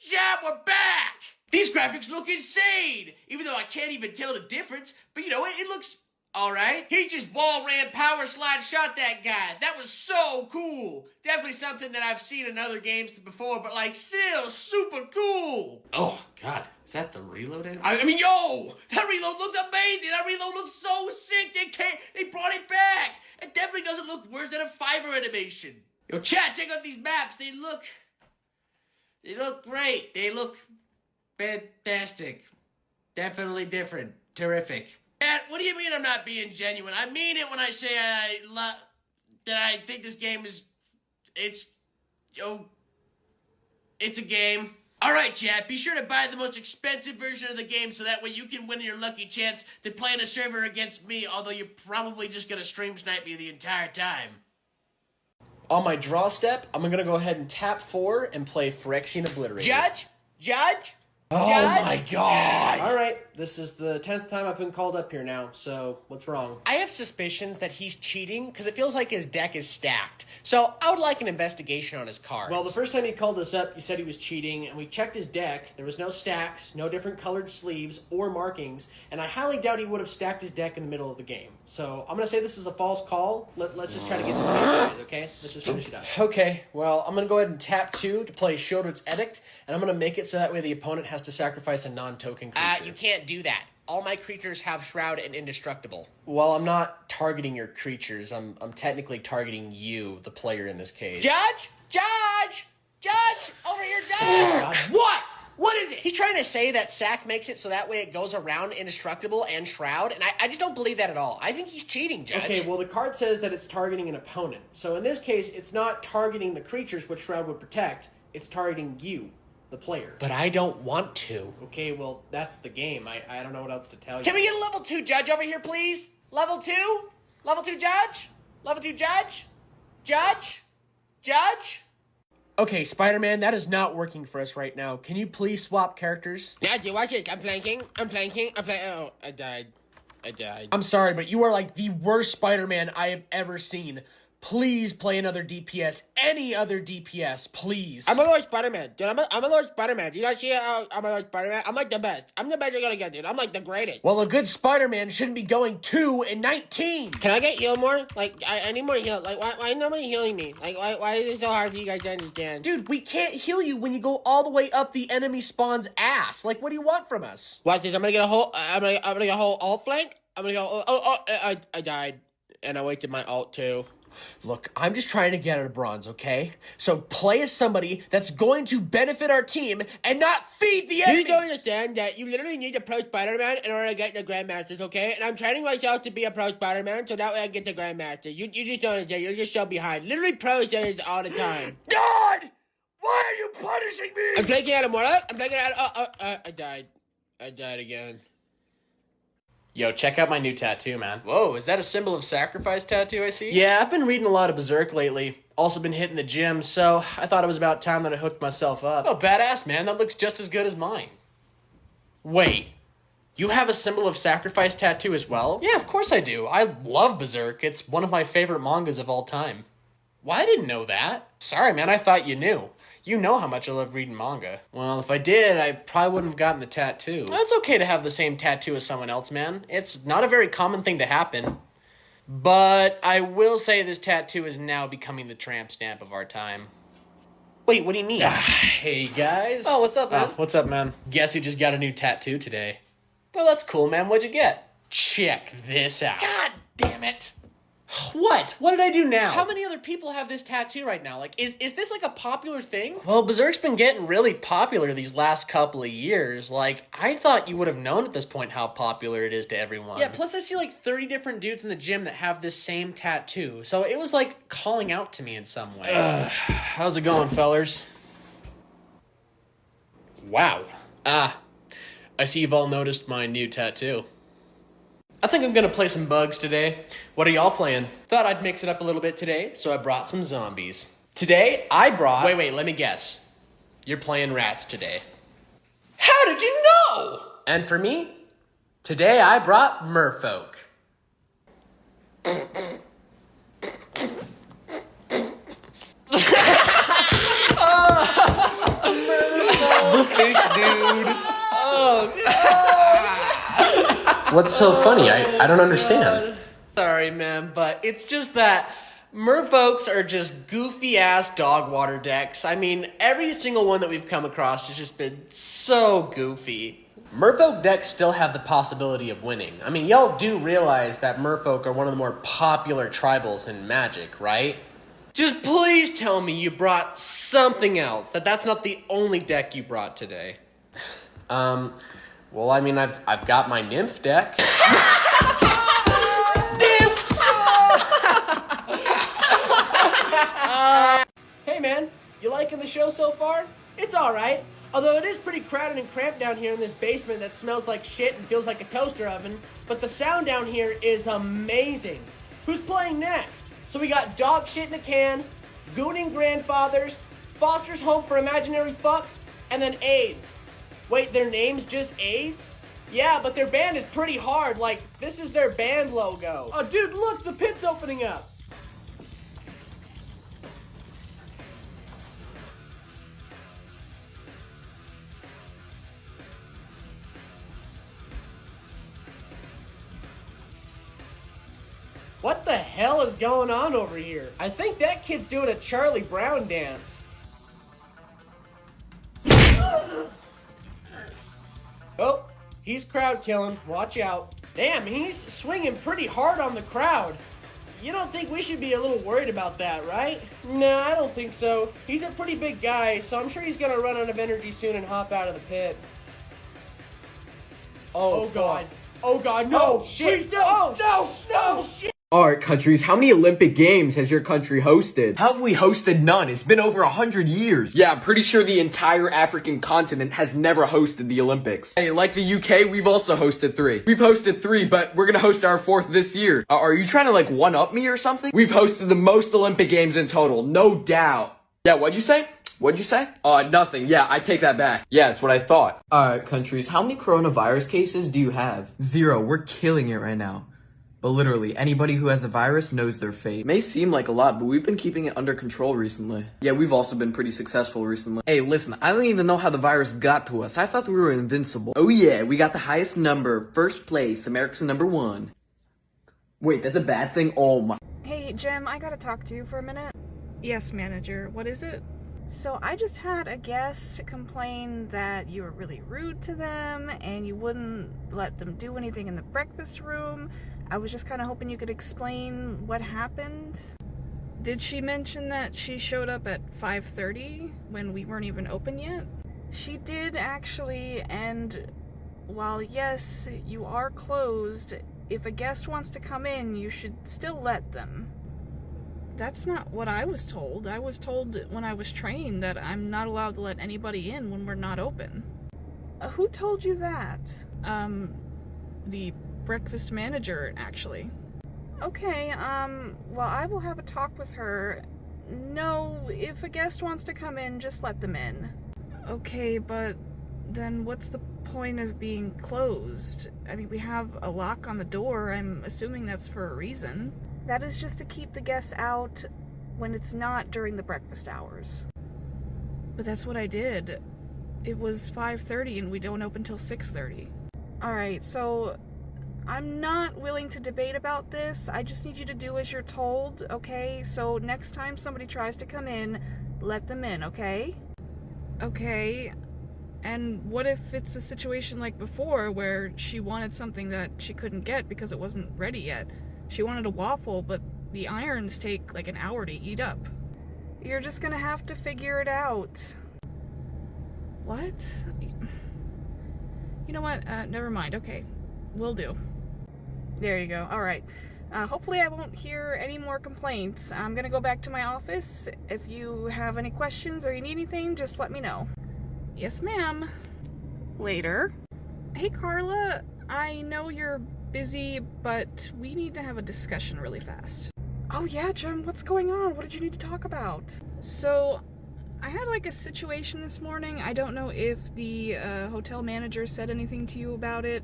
Chat, we're back! These graphics look insane! Even though I can't even tell the difference, but you know, it looks alright. He just wall ran, power slide, shot that guy. That was so cool. Definitely something that I've seen in other games before, but like, still super cool. Oh, God. Is that the reloaded? I mean, yo! That reload looks amazing! That reload looks so sick! They brought it back! It definitely doesn't look worse than a Fiverr animation. Yo, chat, check out these maps. They look great. They look fantastic. Definitely different. Terrific. Dad, what do you mean I'm not being genuine? I mean it when I say that I think this game is... It's a game. Alright, chat, be sure to buy the most expensive version of the game so that way you can win your lucky chance to play in a server against me, although you're probably just gonna stream snipe me the entire time. On my draw step, I'm gonna go ahead and tap 4 and play Phyrexian Obliterator. Judge? Oh my God! Alright, this is the 10th time I've been called up here now, so what's wrong? I have suspicions that he's cheating because it feels like his deck is stacked. So I would like an investigation on his cards. Well, the first time he called us up, he said he was cheating, and we checked his deck. There was no stacks, no different colored sleeves or markings, and I highly doubt he would have stacked his deck in the middle of the game. So I'm going to say this is a false call. Let's just try to get the point, okay? Let's just finish it up. Okay, well, I'm going to go ahead and tap 2 to play Shieldred's Edict, and I'm going to make it so that way the opponent has to sacrifice a non-token creature. You can't do that. All my creatures have Shroud and Indestructible. Well, I'm not targeting your creatures. I'm technically targeting you, the player in this case. Judge! Over here, Judge! What? What is it? He's trying to say that Sack makes it so that way it goes around Indestructible and Shroud, and I just don't believe that at all. I think he's cheating, Judge. Okay, well, the card says that it's targeting an opponent. So in this case, it's not targeting the creatures which Shroud would protect. It's targeting you, the player. But I don't want to. Okay, well, that's the game. I don't know what else to tell you. Can we get a level 2 Judge over here, please? Level 2? Level 2 Judge? Level 2 Judge? Judge? Okay, Spider-Man, that is not working for us right now. Can you please swap characters? Now, do you watch this? I'm flanking. Oh, I died. I died. I'm sorry, but you are like the worst Spider-Man I have ever seen. Please play another DPS. Any other DPS, please. I'm a Lord Spider-Man. Dude, I'm a Lord Spider-Man. Do you not see how I'm a Lord Spider-Man? I'm like the best. I'm the best you're gonna get, dude. I'm like the greatest. Well, a good Spider-Man shouldn't be going 2 and 19. Can I get healed more? Like, I need more heal. Like, why is nobody healing me? Like, why is it so hard for you guys to understand? Dude, we can't heal you when you go all the way up the enemy spawn's ass. Like, what do you want from us? Watch this. I'm gonna get a whole. I'm gonna get a whole alt flank. I'm gonna go. I died, and I wasted my alt too. Look, I'm just trying to get out of bronze, okay? So play as somebody that's going to benefit our team and not feed the enemies. You don't understand that you literally need a pro Spider-Man in order to get the Grandmasters, okay? And I'm training myself to be a pro Spider-Man so that way I get the Grandmaster. You just don't understand. You're just so behind. Literally pros say this all the time. God! Why are you punishing me? I'm taking out a Mortal. I'm taking out. I died. I died again. Yo, check out my new tattoo, man. Whoa, is that a symbol of sacrifice tattoo I see? Yeah, I've been reading a lot of Berserk lately. Also been hitting the gym, so I thought it was about time that I hooked myself up. Oh, badass, man. That looks just as good as mine. Wait, you have a symbol of sacrifice tattoo as well? Yeah, of course I do. I love Berserk. It's one of my favorite mangas of all time. Well, I didn't know that. Sorry, man. I thought you knew. You know how much I love reading manga. Well, if I did, I probably wouldn't have gotten the tattoo. Well, it's okay to have the same tattoo as someone else, man. It's not a very common thing to happen. But I will say this tattoo is now becoming the tramp stamp of our time. Wait, what do you mean? Hey, guys. Oh, what's up, man? What's up, man? Guess who just got a new tattoo today? Well, that's cool, man. What'd you get? Check this out. God damn it. What? What did I do now? How many other people have this tattoo right now? Like, is this like a popular thing? Well, Berserk's been getting really popular these last couple of years. Like, I thought you would have known at this point how popular it is to everyone. Yeah, plus I see like 30 different dudes in the gym that have this same tattoo. So it was like calling out to me in some way. How's it going, fellers? Wow. I see you've all noticed my new tattoo. I think I'm gonna play some bugs today. What are y'all playing? Thought I'd mix it up a little bit today, so I brought some zombies. Today, I brought... Wait, let me guess. You're playing rats today. How did you know? And for me, today I brought merfolk. Fish, dude. What's so funny? I don't understand. Sorry, man, but it's just that merfolks are just goofy-ass dog water decks. I mean, every single one that we've come across has just been so goofy. Merfolk decks still have the possibility of winning. I mean, y'all do realize that merfolk are one of the more popular tribals in Magic, right? Just please tell me you brought something else, that's not the only deck you brought today. Well, I mean, I've got my nymph deck. Hey man, you liking the show so far? It's alright. Although it is pretty crowded and cramped down here in this basement that smells like shit and feels like a toaster oven, but the sound down here is amazing. Who's playing next? So we got Dog Shit in a Can, Gooning Grandfathers, Foster's Home for Imaginary Fucks, and then AIDS. Wait, their name's just AIDS? Yeah, but their band is pretty hard, like, this is their band logo. Oh dude, look, the pit's opening up! What the hell is going on over here? I think that kid's doing a Charlie Brown dance. Oh, he's crowd killing. Watch out. Damn, he's swinging pretty hard on the crowd. You don't think we should be a little worried about that, right? Nah, I don't think so. He's a pretty big guy, so I'm sure he's gonna run out of energy soon and hop out of the pit. Oh God. Oh God, no! Oh, shit! Please, no! No! Shit! Alright, countries, how many Olympic Games has your country hosted? How have we hosted none? It's been over 100 years. Yeah, I'm pretty sure the entire African continent has never hosted the Olympics. Hey, like the UK, we've also hosted 3. We've hosted 3, but we're gonna host our 4th this year. Are you trying to, like, one-up me or something? We've hosted the most Olympic Games in total, no doubt. Yeah, what'd you say? What'd you say? Nothing. Yeah, I take that back. Yeah, it's what I thought. Alright, countries, how many coronavirus cases do you have? 0. We're killing it right now. But literally, anybody who has the virus knows their fate. It may seem like a lot, but we've been keeping it under control recently. Yeah, we've also been pretty successful recently. Hey, listen, I don't even know how the virus got to us. I thought we were invincible. Oh yeah, we got the highest number. First place, America's #1. Wait, that's a bad thing? Oh my. Hey, Jim, I gotta talk to you for a minute. Yes, manager. What is it? So I just had a guest complain that you were really rude to them and you wouldn't let them do anything in the breakfast room. I was just kind of hoping you could explain what happened. Did she mention that she showed up at 5:30 when we weren't even open yet? She did, actually, and while yes, you are closed, if a guest wants to come in, you should still let them. That's not what I was told. I was told when I was trained that I'm not allowed to let anybody in when we're not open. Who told you that? The breakfast manager, actually. Okay, well, I will have a talk with her. No, if a guest wants to come in, just let them in. Okay, but then what's the point of being closed? I mean, we have a lock on the door. I'm assuming that's for a reason. That is just to keep the guests out when it's not during the breakfast hours. But that's what I did. It was 5:30 and we don't open till 6:30. Alright, so I'm not willing to debate about this. I just need you to do as you're told, okay? So next time somebody tries to come in, let them in, okay? Okay. And what if it's a situation like before where she wanted something that she couldn't get because it wasn't ready yet? She wanted a waffle, but the irons take like an hour to heat up. You're just gonna have to figure it out. What? You know what? Never mind. Okay. Will do. There you go. Alright. Hopefully I won't hear any more complaints. I'm gonna go back to my office. If you have any questions or you need anything, just let me know. Yes, ma'am. Later. Hey, Carla. I know you're busy, but we need to have a discussion really fast. Oh yeah, Jim, what's going on? What did you need to talk about? So, I had like a situation this morning. I don't know if the hotel manager said anything to you about it,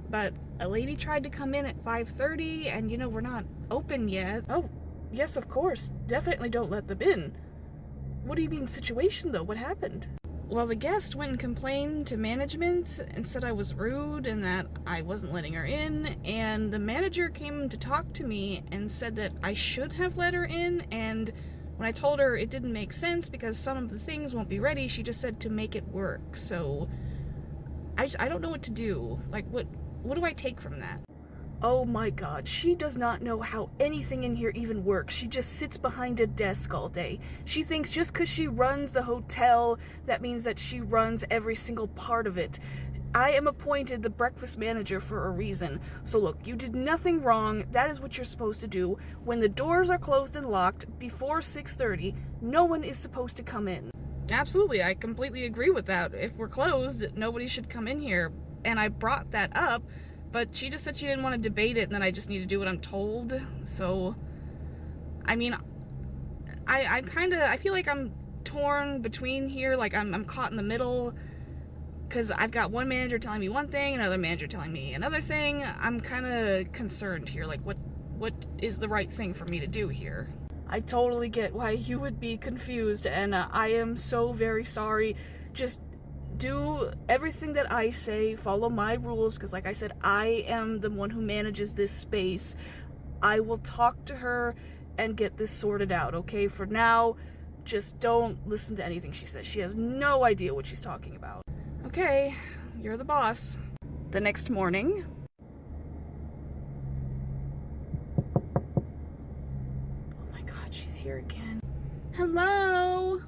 but a lady tried to come in at 5:30 and you know, we're not open yet. Oh, yes, of course. Definitely don't let them in. What do you mean situation though? What happened? Well, the guest went and complained to management and said I was rude and that I wasn't letting her in, and the manager came to talk to me and said that I should have let her in, and when I told her it didn't make sense because some of the things won't be ready, she just said to make it work. So I don't know what to do. Like, what do I take from that? Oh my god, she does not know how anything in here even works. She just sits behind a desk all day. She thinks just because she runs the hotel, that means that she runs every single part of it. I am appointed the breakfast manager for a reason. So look, you did nothing wrong. That is what you're supposed to do. When the doors are closed and locked before 6:30, no one is supposed to come in. Absolutely, I completely agree with that. If we're closed, nobody should come in here. And I brought that up, but she just said she didn't want to debate it and that I just need to do what I'm told. So, I mean, I feel like I'm torn between here. Like I'm caught in the middle because I've got one manager telling me one thing, another manager telling me another thing. I'm kind of concerned here. Like what is the right thing for me to do here? I totally get why you would be confused, and I am so very sorry. Just do everything that I say, follow my rules, because like I said, I am the one who manages this space. I will talk to her and get this sorted out, okay? For now, just don't listen to anything she says. She has no idea what she's talking about. Okay, you're the boss. The next morning. Oh my god, she's here again. Hello?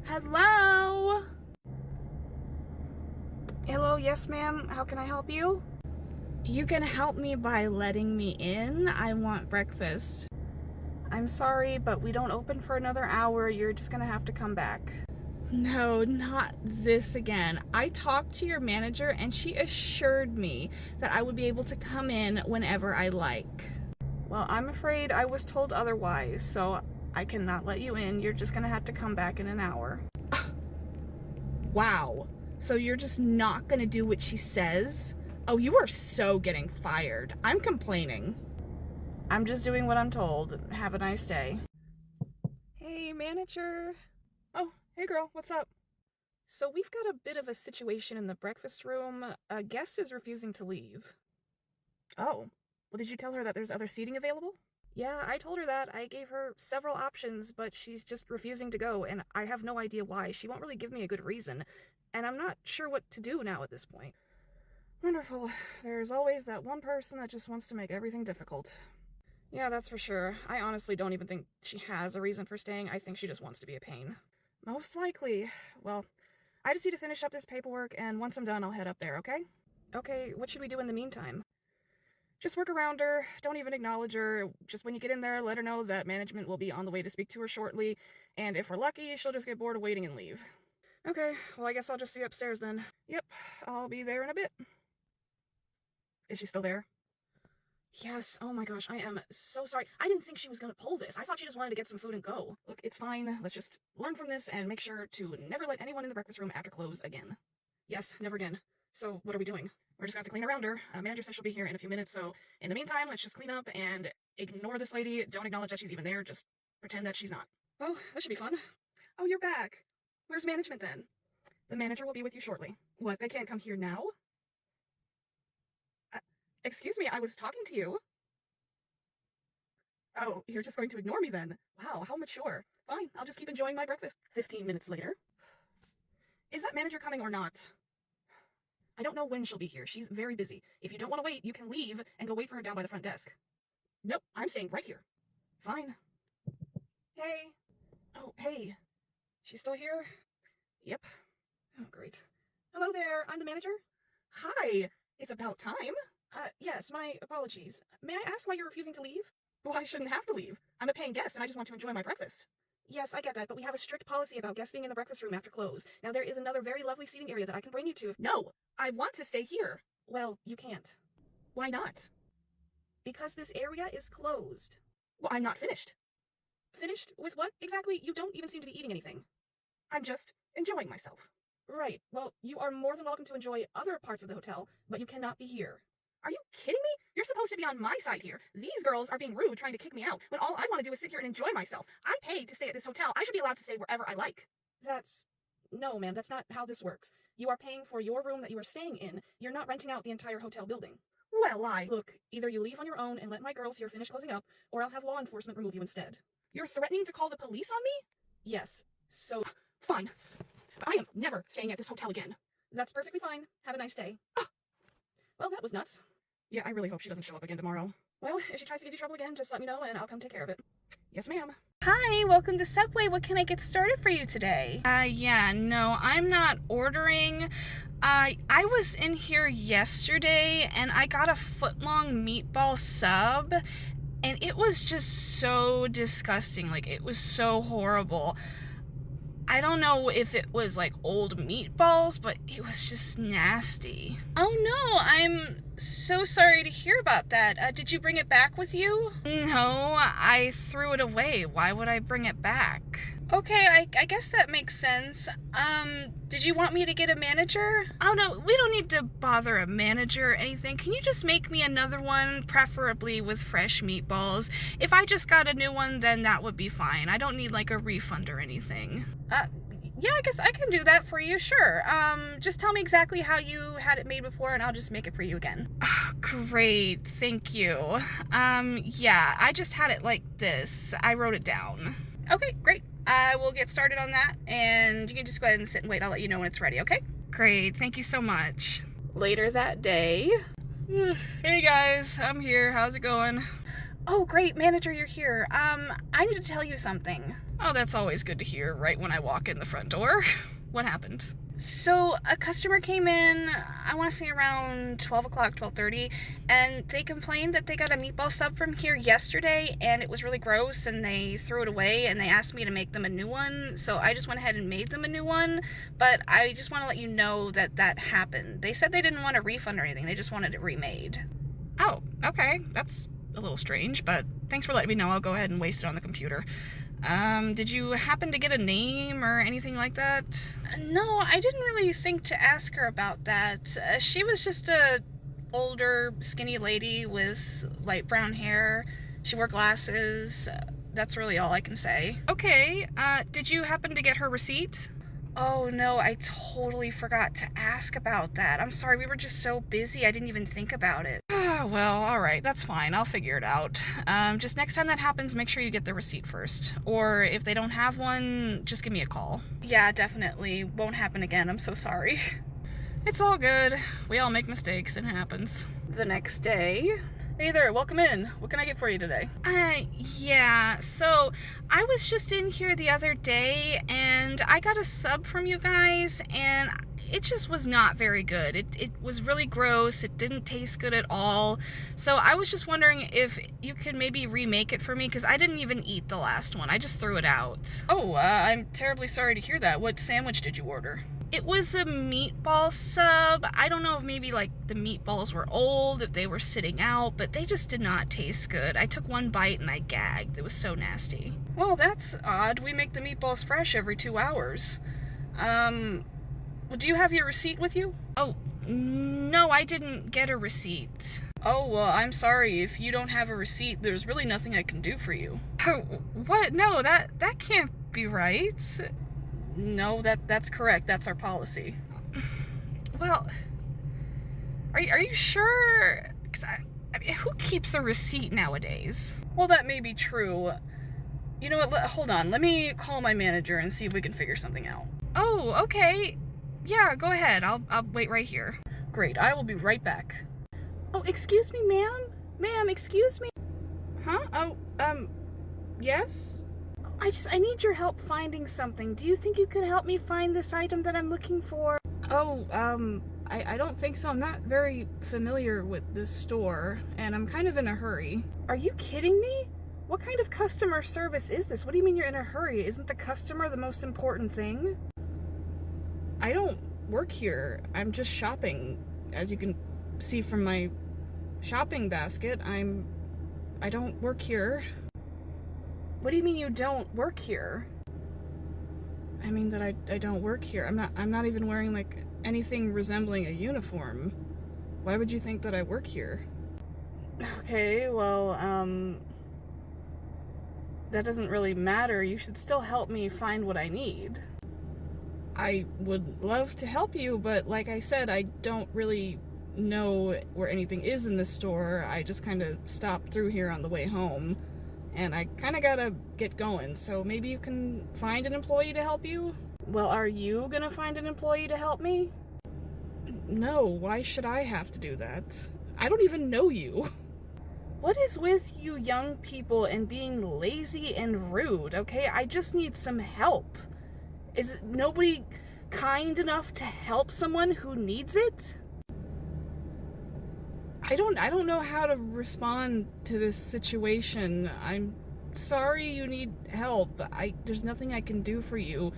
Hello? Hello, yes ma'am, how can I help you? You can help me by letting me in. I want breakfast. I'm sorry, but we don't open for another hour. You're just gonna have to come back. No, not this again. I talked to your manager and she assured me that I would be able to come in whenever I like. Well, I'm afraid I was told otherwise, so I cannot let you in. You're just gonna have to come back in an hour. Wow. So you're just not gonna do what she says? Oh, you are so getting fired. I'm complaining. I'm just doing what I'm told. Have a nice day. Hey, manager. Oh, hey girl, what's up? So we've got a bit of a situation in the breakfast room. A guest is refusing to leave. Oh, well, did you tell her that there's other seating available? Yeah, I told her that. I gave her several options, but she's just refusing to go, and I have no idea why. She won't really give me a good reason, and I'm not sure what to do now at this point. Wonderful. There's always that one person that just wants to make everything difficult. Yeah, that's for sure. I honestly don't even think she has a reason for staying. I think she just wants to be a pain. Most likely. Well, I just need to finish up this paperwork, and once I'm done, I'll head up there, okay? Okay, what should we do in the meantime? Just work around her, don't even acknowledge her. Just when you get in there, let her know that management will be on the way to speak to her shortly, and if we're lucky, she'll just get bored of waiting and leave. Okay, well I guess I'll just see you upstairs then. Yep, I'll be there in a bit. Is she still there? Yes, oh my gosh, I am so sorry. I didn't think she was gonna pull this. I thought she just wanted to get some food and go. Look, it's fine. Let's just learn from this and make sure to never let anyone in the breakfast room after close again. Yes, never again. So, what are we doing? We're just gonna have to clean around her. Manager says she'll be here in a few minutes, so in the meantime, let's just clean up and ignore this lady. Don't acknowledge that she's even there. Just pretend that she's not. Well, this should be fun. Oh, you're back. Where's management then? The manager will be with you shortly. What, they can't come here now? Excuse me, I was talking to you. Oh, you're just going to ignore me then? Wow, how mature. Fine, I'll just keep enjoying my breakfast. 15 minutes later. Is that manager coming or not? I don't know when she'll be here. She's very busy. If you don't want to wait, you can leave and go wait for her down by the front desk. Nope, I'm staying right here. Fine. Hey. Oh, hey. She's still here? Yep. Oh, great. Hello there, I'm the manager. Hi, it's about time. Yes, my apologies. May I ask why you're refusing to leave? Well, I shouldn't have to leave. I'm a paying guest and I just want to enjoy my breakfast. Yes, I get that, but we have a strict policy about guests being in the breakfast room after close. Now, there is another very lovely seating area that I can bring you to. No, I want to stay here. Well, you can't. Why not? Because this area is closed. Well, I'm not finished. Finished with what exactly? You don't even seem to be eating anything. I'm just enjoying myself. Right, well, you are more than welcome to enjoy other parts of the hotel, but you cannot be here. Are you kidding me? You're supposed to be on my side here. These girls are being rude trying to kick me out, when all I want to do is sit here and enjoy myself. I paid to stay at this hotel. I should be allowed to stay wherever I like. No, ma'am, that's not how this works. You are paying for your room that you are staying in. You're not renting out the entire hotel building. Well, Look, either you leave on your own and let my girls here finish closing up, or I'll have law enforcement remove you instead. You're threatening to call the police on me? Yes, so... Fine. I am never staying at this hotel again. That's perfectly fine. Have a nice day. Well, that was nuts. Yeah, I really hope she doesn't show up again tomorrow. Well, if she tries to give you trouble again, just let me know and I'll come take care of it. Yes, ma'am. Hi, welcome to Subway. What can I get started for you today? Yeah, no, I'm not ordering. I was in here yesterday and I got a foot-long meatball sub and it was just so disgusting. Like, it was so horrible. I don't know if it was like old meatballs, but it was just nasty. Oh no, I'm so sorry to hear about that. Did you bring it back with you? No, I threw it away. Why would I bring it back? Okay, I guess that makes sense. Did you want me to get a manager? Oh no, we don't need to bother a manager or anything. Can you just make me another one, preferably with fresh meatballs? If I just got a new one, then that would be fine. I don't need like a refund or anything. Yeah, I guess I can do that for you, sure. Just tell me exactly how you had it made before and I'll just make it for you again. Oh, great, thank you. Yeah, I just had it like this. I wrote it down. Okay, great. I will get started on that, and you can just go ahead and sit and wait. I'll let you know when it's ready, okay? Great, thank you so much. Later that day. Hey guys, I'm here. How's it going? Oh, great, manager, you're here. I need to tell you something. Oh, that's always good to hear right when I walk in the front door. What happened? So, a customer came in, I want to say around 12 o'clock, 12:30, and they complained that they got a meatball sub from here yesterday, and it was really gross, and they threw it away, and they asked me to make them a new one, so I just went ahead and made them a new one, but I just want to let you know that that happened. They said they didn't want a refund or anything, they just wanted it remade. Oh, okay, that's a little strange, but thanks for letting me know. I'll go ahead and waste it on the computer. Did you happen to get a name or anything like that? No, I didn't really think to ask her about that. She was just a older, skinny lady with light brown hair. She wore glasses. That's really all I can say. Okay, did you happen to get her receipt? Oh no, I totally forgot to ask about that. I'm sorry, we were just so busy, I didn't even think about it. Well, alright, that's fine. I'll figure it out. Just next time that happens, make sure you get the receipt first. Or if they don't have one, just give me a call. Yeah, definitely. Won't happen again. I'm so sorry. It's all good. We all make mistakes. It happens. The next day... Hey there, welcome in. What can I get for you today? Yeah, so I was just in here the other day and I got a sub from you guys and it just was not very good. It was really gross. It didn't taste good at all. So I was just wondering if you could maybe remake it for me because I didn't even eat the last one. I just threw it out. Oh, I'm terribly sorry to hear that. What sandwich did you order? It was a meatball sub. I don't know if maybe like the meatballs were old, if they were sitting out, but they just did not taste good. I took one bite and I gagged. It was so nasty. Well, that's odd. We make the meatballs fresh every 2 hours. Do you have your receipt with you? Oh, no, I didn't get a receipt. Oh, well, I'm sorry. If you don't have a receipt, there's really nothing I can do for you. What? No, that can't be right. No, that's correct. That's our policy. Well, are you sure? 'Cause I mean, who keeps a receipt nowadays? Well, that may be true. You know what? Hold on. Let me call my manager and see if we can figure something out. Oh, okay. Yeah, go ahead. I'll wait right here. Great. I will be right back. Oh, excuse me, ma'am? Ma'am, excuse me? Huh? Oh, yes? I need your help finding something. Do you think you could help me find this item that I'm looking for? Oh, I don't think so. I'm not very familiar with this store, and I'm kind of in a hurry. Are you kidding me? What kind of customer service is this? What do you mean you're in a hurry? Isn't the customer the most important thing? I don't work here. I'm just shopping. As you can see from my shopping basket, I don't work here. What do you mean you don't work here? I mean that I don't work here. I'm not even wearing like anything resembling a uniform. Why would you think that I work here? Okay, well, that doesn't really matter. You should still help me find what I need. I would love to help you, but like I said, I don't really know where anything is in this store. I just kind of stopped through here on the way home. And I kind of gotta get going, so maybe you can find an employee to help you? Well, are you gonna find an employee to help me? No, why should I have to do that? I don't even know you. What is with you young people and being lazy and rude, okay? I just need some help. Is nobody kind enough to help someone who needs it? I don't know how to respond to this situation. I'm sorry you need help. There's nothing I can do for you.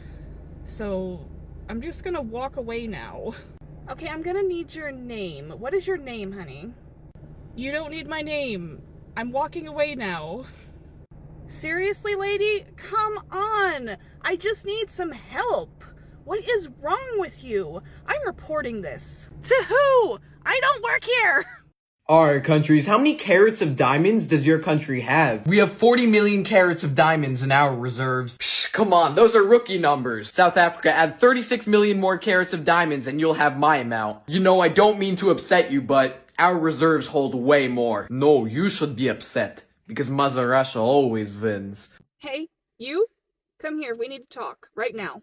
So I'm just gonna walk away now. Okay, I'm gonna need your name. What is your name, honey? You don't need my name. I'm walking away now. Seriously, lady? Come on! I just need some help. What is wrong with you? I'm reporting this. To who? I don't work here! Alright, countries, how many carats of diamonds does your country have? We have 40 million carats of diamonds in our reserves. Psh, come on, those are rookie numbers. South Africa, add 36 million more carats of diamonds and you'll have my amount. You know, I don't mean to upset you, but our reserves hold way more. No, you should be upset, because Mother Russia always wins. Hey, you? Come here, we need to talk, right now.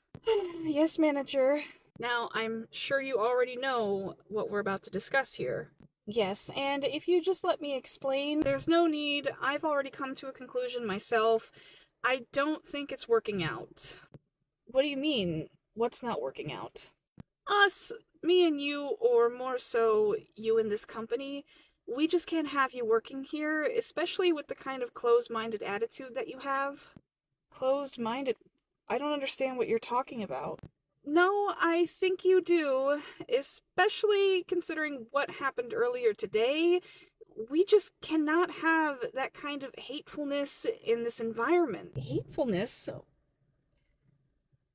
Yes, manager. Now, I'm sure you already know what we're about to discuss here. Yes, and if you just let me explain, there's no need. I've already come to a conclusion myself. I don't think it's working out. What do you mean, what's not working out? Us, me and you, or more so, you and this company, we just can't have you working here, especially with the kind of closed-minded attitude that you have. Closed-minded? I don't understand what you're talking about. No, I think you do, especially considering what happened earlier today. We just cannot have that kind of hatefulness in this environment. Hatefulness?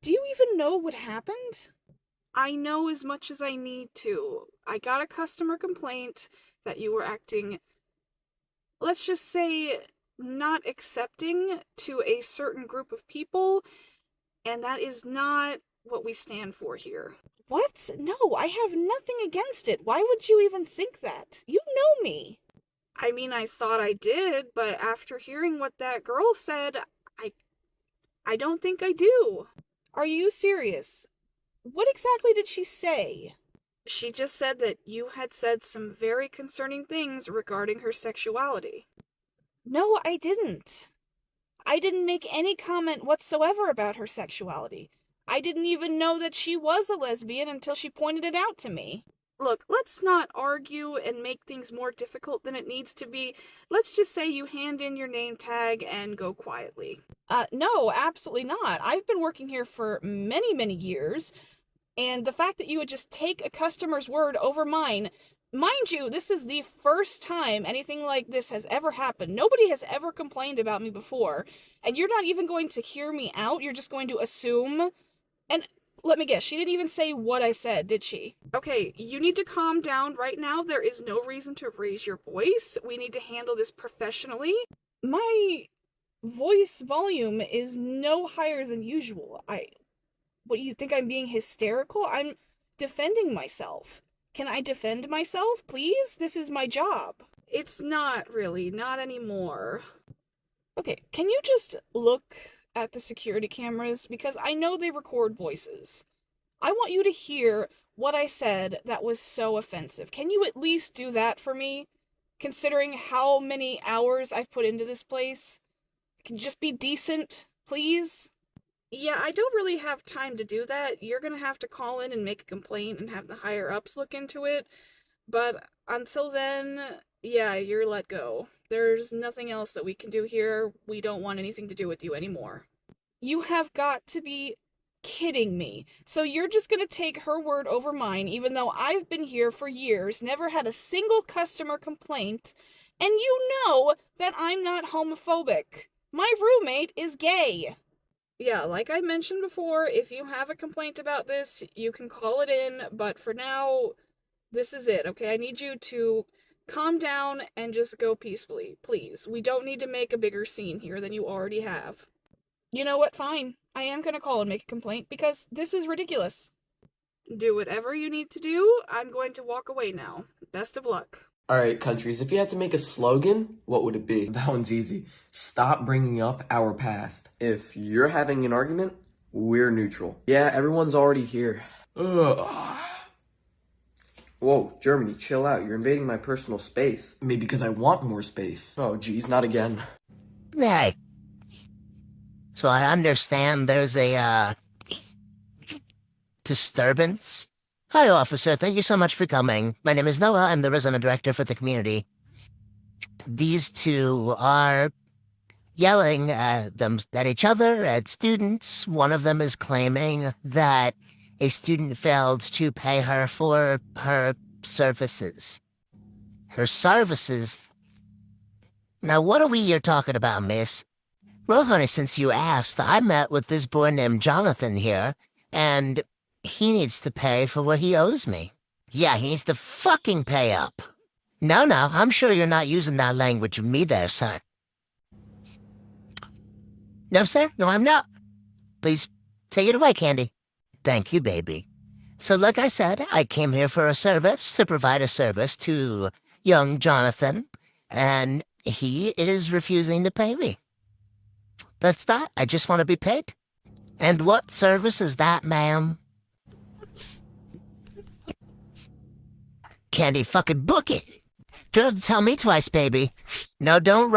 Do you even know what happened? I know as much as I need to. I got a customer complaint that you were acting, let's just say, not accepting to a certain group of people, and that is not what we stand for here. What? No, I have nothing against it. Why would you even think that? You know me. I mean, I thought I did, but after hearing what that girl said, I don't think I do. Are you serious? What exactly did she say? She just said that you had said some very concerning things regarding her sexuality. No, I didn't. I didn't make any comment whatsoever about her sexuality. I didn't even know that she was a lesbian until she pointed it out to me. Look, let's not argue and make things more difficult than it needs to be. Let's just say you hand in your name tag and go quietly. No, absolutely not. I've been working here for many, many years, and the fact that you would just take a customer's word over mine, mind you, this is the first time anything like this has ever happened. Nobody has ever complained about me before, and you're not even going to hear me out. You're just going to assume. And let me guess, she didn't even say what I said, did she? Okay, you need to calm down right now. There is no reason to raise your voice. We need to handle this professionally. My voice volume is no higher than usual. What, you think I'm being hysterical? I'm defending myself. Can I defend myself, please? This is my job. It's not really, not anymore. Okay, can you just look at the security cameras? Because I know they record voices. I want you to hear what I said that was so offensive. Can you at least do that for me? Considering how many hours I've put into this place? Can you just be decent, please? Yeah, I don't really have time to do that. You're gonna have to call in and make a complaint and have the higher-ups look into it. But until then, yeah, you're let go. There's nothing else that we can do here. We don't want anything to do with you anymore. You have got to be kidding me. So you're just gonna take her word over mine, even though I've been here for years, never had a single customer complaint, and you know that I'm not homophobic. My roommate is gay. Yeah, like I mentioned before, if you have a complaint about this, you can call it in, but for now, this is it, okay? I need you to calm down and just go peacefully, please. We don't need to make a bigger scene here than you already have. You know what? Fine. I am gonna call and make a complaint, because this is ridiculous. Do whatever you need to do. I'm going to walk away now. Best of luck. Alright, countries, if you had to make a slogan, what would it be? That one's easy. Stop bringing up our past. If you're having an argument, we're neutral. Yeah, everyone's already here. Ugh. Whoa, Germany, chill out. You're invading my personal space. Maybe because I want more space. Oh, geez, not again. Hey. So I understand there's a, disturbance? Hi, officer. Thank you so much for coming. My name is Noah. I'm the resident director for the community. These two are yelling at each other, at students. One of them is claiming that a student failed to pay her for her services. Her services? Now, what are we here talking about, miss? Well, honey, since you asked, I met with this boy named Jonathan here, and he needs to pay for what he owes me. Yeah, he needs to fucking pay up. No, I'm sure you're not using that language with me there, sir. No, sir, no, I'm not. Please, take it away, Candy. Thank you, baby. So like I said, I came here for a service, to provide a service to young Jonathan, and he is refusing to pay me. That's that. I just want to be paid. And what service is that, ma'am? Candy, fucking book it. Don't have to tell me twice, baby. No, don't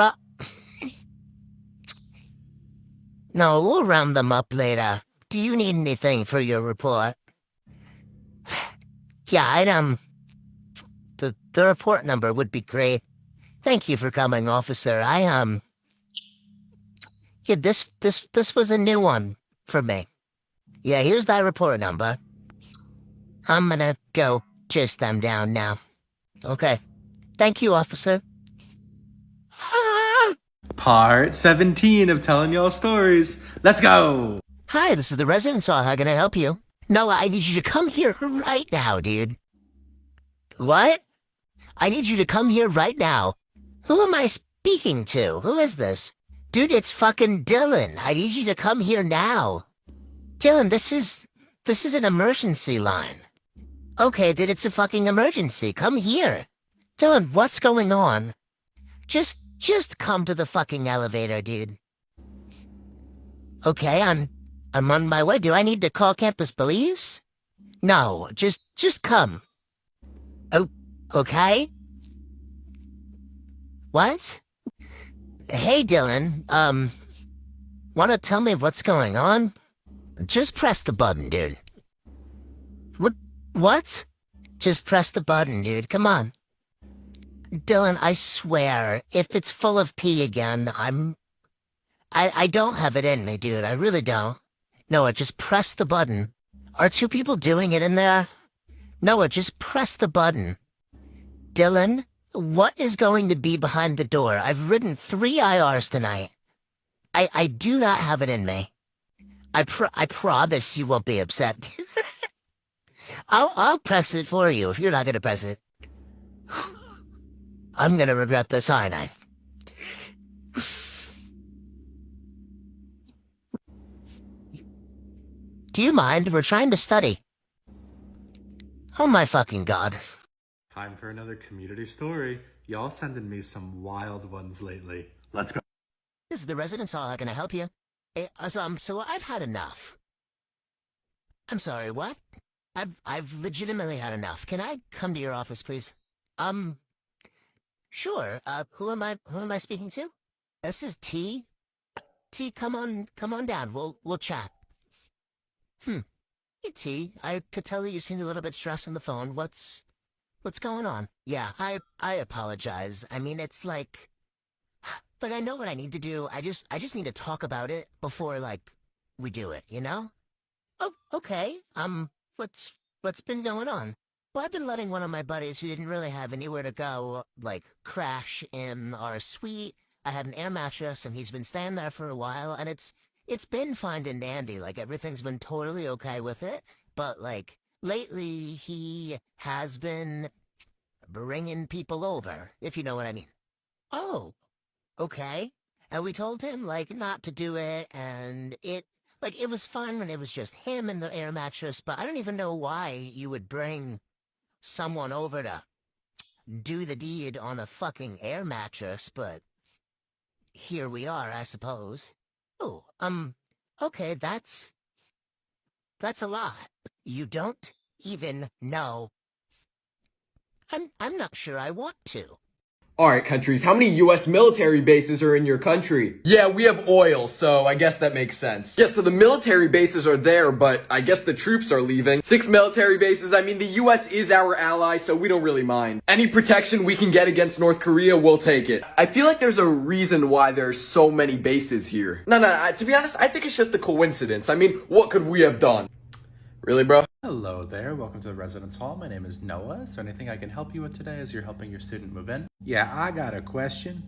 No, we'll round them up later. Do you need anything for your report? Yeah, the report number would be great. Thank you for coming, officer. Yeah, this was a new one for me. Yeah, here's that report number. I'm gonna go chase them down now. Okay. Thank you, officer. Part 17 of telling y'all stories. Let's go! Hi, this is the Residence Hall. How can I help you? Noah, I need you to come here right now, dude. What? I need you to come here right now. Who am I speaking to? Who is this? Dude, it's fucking Dylan. I need you to come here now. Dylan, this is an emergency line. Okay, then it's a fucking emergency. Come here. Dylan, what's going on? Just come to the fucking elevator, dude. Okay, I'm on my way. Do I need to call campus police? No, just come. Oh, okay. What? Hey, Dylan, wanna tell me what's going on? Just press the button, dude. What? Just press the button, dude. Come on. Dylan, I swear, if it's full of pee again, I don't have it in me, dude. I really don't. Noah, just press the button. Are two people doing it in there? Noah, just press the button. Dylan, what is going to be behind the door? I've ridden 3 IRs tonight. I do not have it in me. I promise you won't be upset. I'll press it for you if you're not gonna press it. I'm gonna regret this, aren't I? Do you mind? We're trying to study. Oh my fucking god. Time for another community story. Y'all sending me some wild ones lately. Let's go. This is the Residence Hall. How can I help you? So I've had enough. I'm sorry, what? I've legitimately had enough. Can I come to your office, please? Sure. Who am I speaking to? This is T. T, come on down. We'll chat. Hey, T. I could tell you seemed a little bit stressed on the phone. What's going on? Yeah, I apologize. I mean, it's like I know what I need to do. I just need to talk about it before, we do it, you know? Oh, okay. What's been going on? Well, I've been letting one of my buddies who didn't really have anywhere to go, crash in our suite. I had an air mattress, and he's been staying there for a while, and it's been fine and dandy. Everything's been totally okay with it. But, lately, he has been bringing people over, if you know what I mean. Oh, okay. And we told him, not to do it, and it was fun when it was just him and the air mattress, but I don't even know why you would bring someone over to do the deed on a fucking air mattress, but here we are, I suppose. Oh, okay, that's a lot. You don't even know. I'm not sure I want to. Alright, countries, how many US military bases are in your country? Yeah, we have oil, so I guess that makes sense. Yeah, so the military bases are there, but I guess the troops are leaving. 6 military bases, I mean, the US is our ally, so we don't really mind. Any protection we can get against North Korea, we'll take it. I feel like there's a reason why there's so many bases here. No, to be honest, I think it's just a coincidence. I mean, what could we have done? Really, bro? Hello there, welcome to the Residence Hall. My name is Noah. Is there anything I can help you with today as you're helping your student move in? Yeah, I got a question.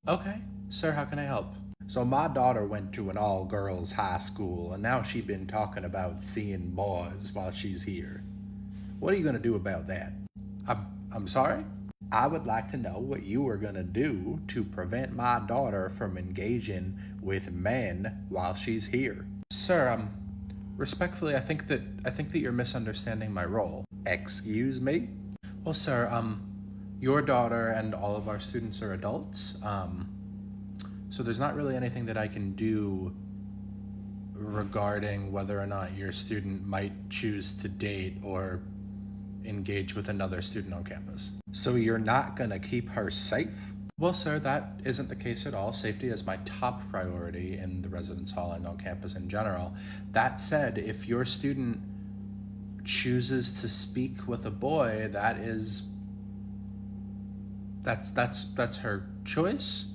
Okay, sir, how can I help? So my daughter went to an all-girls high school, and now she's been talking about seeing boys while she's here. What are you gonna do about that? I'm sorry? I would like to know what you are gonna do to prevent my daughter from engaging with men while she's here. Sir, respectfully, I think that you're misunderstanding my role. Excuse me? Well, sir, your daughter and all of our students are adults, so there's not really anything that I can do regarding whether or not your student might choose to date or engage with another student on campus. So you're not gonna keep her safe? Well, sir, that isn't the case at all. Safety is my top priority in the residence hall and on campus in general. That said, if your student chooses to speak with a boy, that's her choice.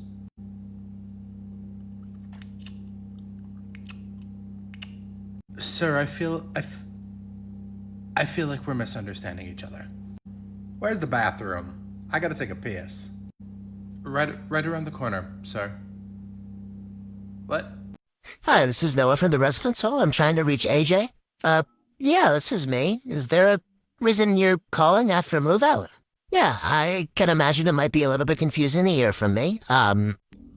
Sir, I feel like we're misunderstanding each other. Where's the bathroom? I gotta take a piss. Right around the corner, sir. Hi, this is Noah from the residence hall. I'm trying to reach AJ. Yeah, this is me. Is there a reason you're calling after move out? Yeah, I can imagine it might be a little bit confusing to hear from me.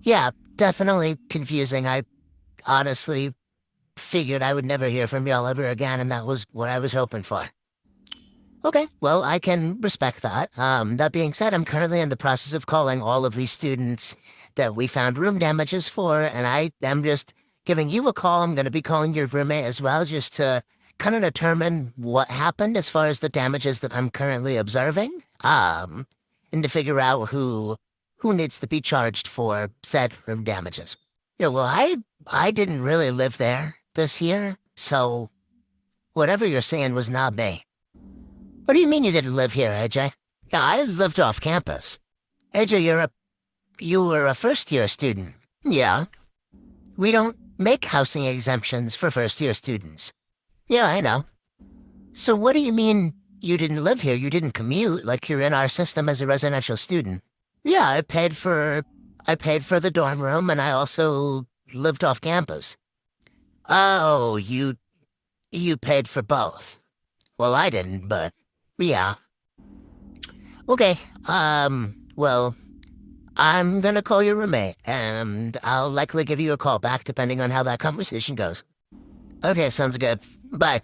Yeah, definitely confusing. I honestly figured I would never hear from y'all ever again, and that was what I was hoping for. Okay, well, I can respect that. That being said, I'm currently in the process of calling all of these students that we found room damages for, and I am just giving you a call. I'm going to be calling your roommate as well, just to kind of determine what happened as far as the damages that I'm currently observing. And to figure out who needs to be charged for said room damages. Yeah, well, I didn't really live there this year, so whatever you're saying was not me. What do you mean you didn't live here, AJ? Yeah, I lived off campus. AJ, you were a first-year student. Yeah. We don't make housing exemptions for first-year students. Yeah, I know. So what do you mean you didn't live here? You didn't commute like you're in our system as a residential student? Yeah, I paid for the dorm room, and I also lived off campus. Oh, you paid for both. Well, I didn't, but yeah. Okay, well, I'm gonna call your roommate, and I'll likely give you a call back depending on how that conversation goes. Okay, sounds good. Bye.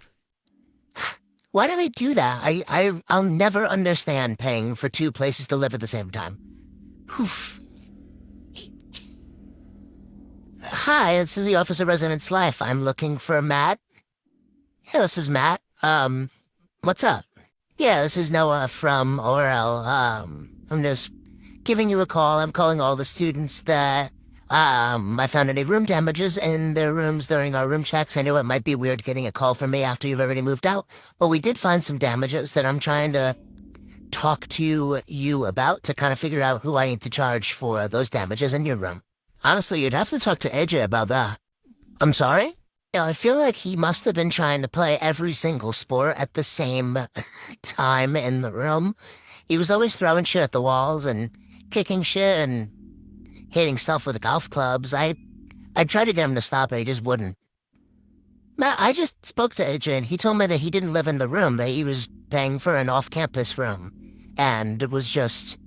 Why do they do that? I'll never understand paying for two places to live at the same time. Oof. Hi, this is the Office of Residence Life. I'm looking for Matt. Yeah, this is Matt. What's up? Yeah, this is Noah from ORL. I'm just giving you a call. I'm calling all the students that, I found any room damages in their rooms during our room checks. I know it might be weird getting a call from me after you've already moved out, but we did find some damages that I'm trying to talk to you about to kind of figure out who I need to charge for those damages in your room. Honestly, you'd have to talk to AJ about that. I'm sorry? Yeah, I feel like he must have been trying to play every single sport at the same time in the room. He was always throwing shit at the walls and kicking shit and hitting stuff with the golf clubs. I tried to get him to stop it, he just wouldn't. Matt, I just spoke to AJ and he told me that he didn't live in the room, that he was paying for an off-campus room. And it was just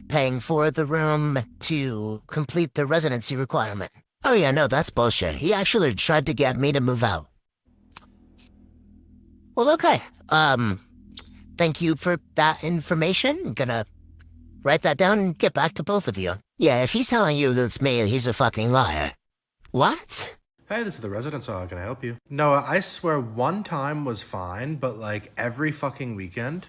paying for the room to complete the residency requirement. Oh yeah, no, that's bullshit. He actually tried to get me to move out. Well, okay. Thank you for that information. I'm gonna write that down and get back to both of you. Yeah, if he's telling you that it's me, he's a fucking liar. What? Hey, this is the residence hall. How can I help you? Noah, I swear one time was fine, but like every fucking weekend.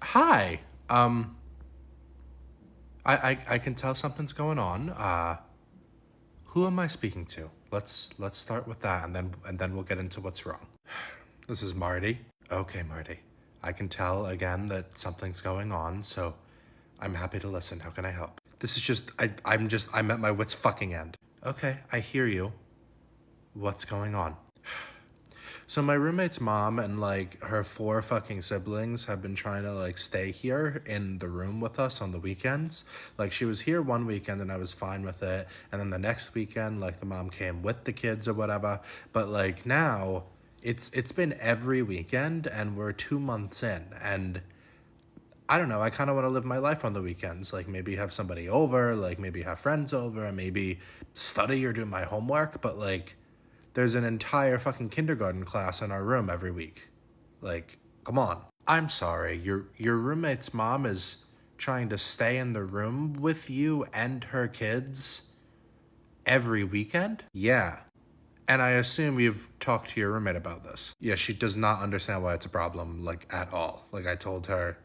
Hi. I can tell something's going on. Who am I speaking to? Let's start with that, and then we'll get into what's wrong. This is Marty. Okay, Marty. I can tell again that something's going on, so I'm happy to listen. How can I help? This is just I'm at my wit's fucking end. Okay, I hear you. What's going on? So my roommate's mom and like her 4 fucking siblings have been trying to like stay here in the room with us on the weekends. Like she was here one weekend and I was fine with it. And then the next weekend, like the mom came with the kids or whatever. But like now it's been every weekend and we're 2 months in and I don't know, I kind of want to live my life on the weekends. Like maybe have somebody over, like maybe have friends over, maybe study or do my homework. But like there's an entire fucking kindergarten class in our room every week. Like, come on. I'm sorry, your roommate's mom is trying to stay in the room with you and her kids every weekend? Yeah. And I assume you've talked to your roommate about this. Yeah, she does not understand why it's a problem, like, at all. Like, I told her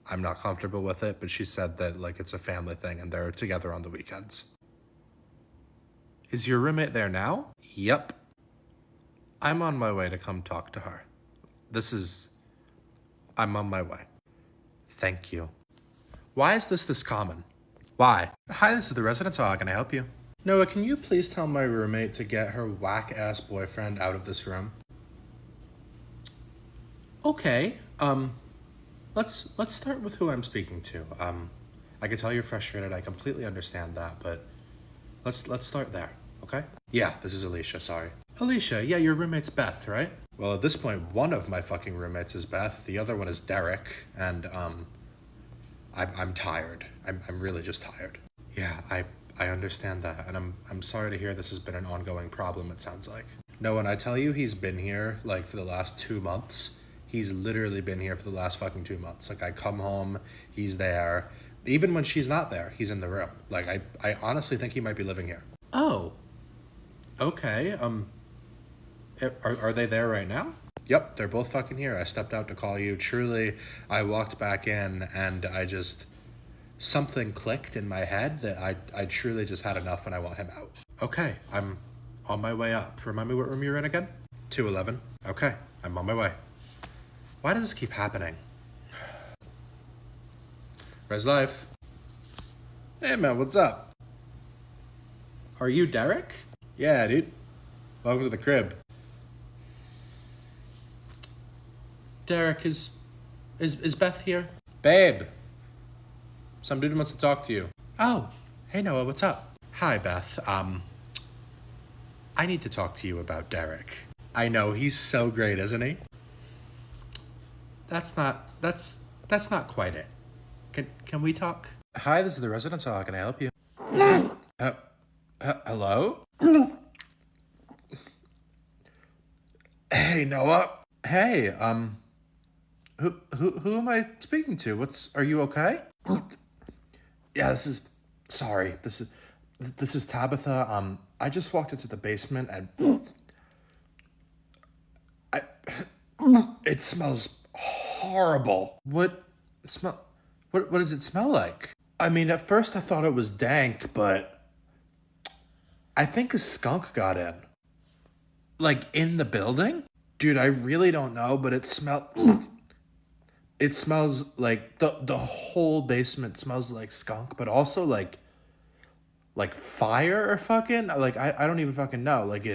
I'm not comfortable with it, but she said that, like, it's a family thing and they're together on the weekends. Is your roommate there now? Yep. I'm on my way to come talk to her. I'm on my way. Thank you. Why is this common? Why? Hi, this is the residence hall. How can I help you? Noah, can you please tell my roommate to get her whack-ass boyfriend out of this room? Okay, let's start with who I'm speaking to. I can tell you're frustrated. I completely understand that, but let's start there, okay? Yeah, this is Alicia, sorry. Alicia, yeah, your roommate's Beth, right? Well, at this point, one of my fucking roommates is Beth, the other one is Derek, and I'm tired. I'm really just tired. Yeah, I understand that, and I'm sorry to hear this has been an ongoing problem, it sounds like. No, when I tell you he's been here, like, for the last 2 months, he's literally been here for the last fucking 2 months. Like, I come home, he's there. Even when she's not there, he's in the room. Like, I honestly think he might be living here. Oh. Okay, are they there right now? Yep, they're both fucking here. I stepped out to call you. Truly, I walked back in and something clicked in my head that I truly just had enough and I want him out. Okay, I'm on my way up. Remind me what room you're in again? 211. Okay, I'm on my way. Why does this keep happening? Res Life. Hey man, what's up? Are you Derek? Yeah, dude. Welcome to the crib. Derek, is Beth here? Babe. Some dude wants to talk to you. Oh, hey Noah, what's up? Hi, Beth. I need to talk to you about Derek. I know, he's so great, isn't he? That's not quite it. Can we talk? Hi, this is the resident, so how can I help you? Hello? Hey, Noah. Hey, who am I speaking to? Are you okay? Yeah, sorry. This is Tabitha. I just walked into the basement and it smells horrible. What does it smell like? I mean, at first I thought it was dank, but I think a skunk got in. Like, in the building? Dude, I really don't know, but it smells like the whole basement smells like skunk, but also like fire or fucking, like, I don't even fucking know. Like,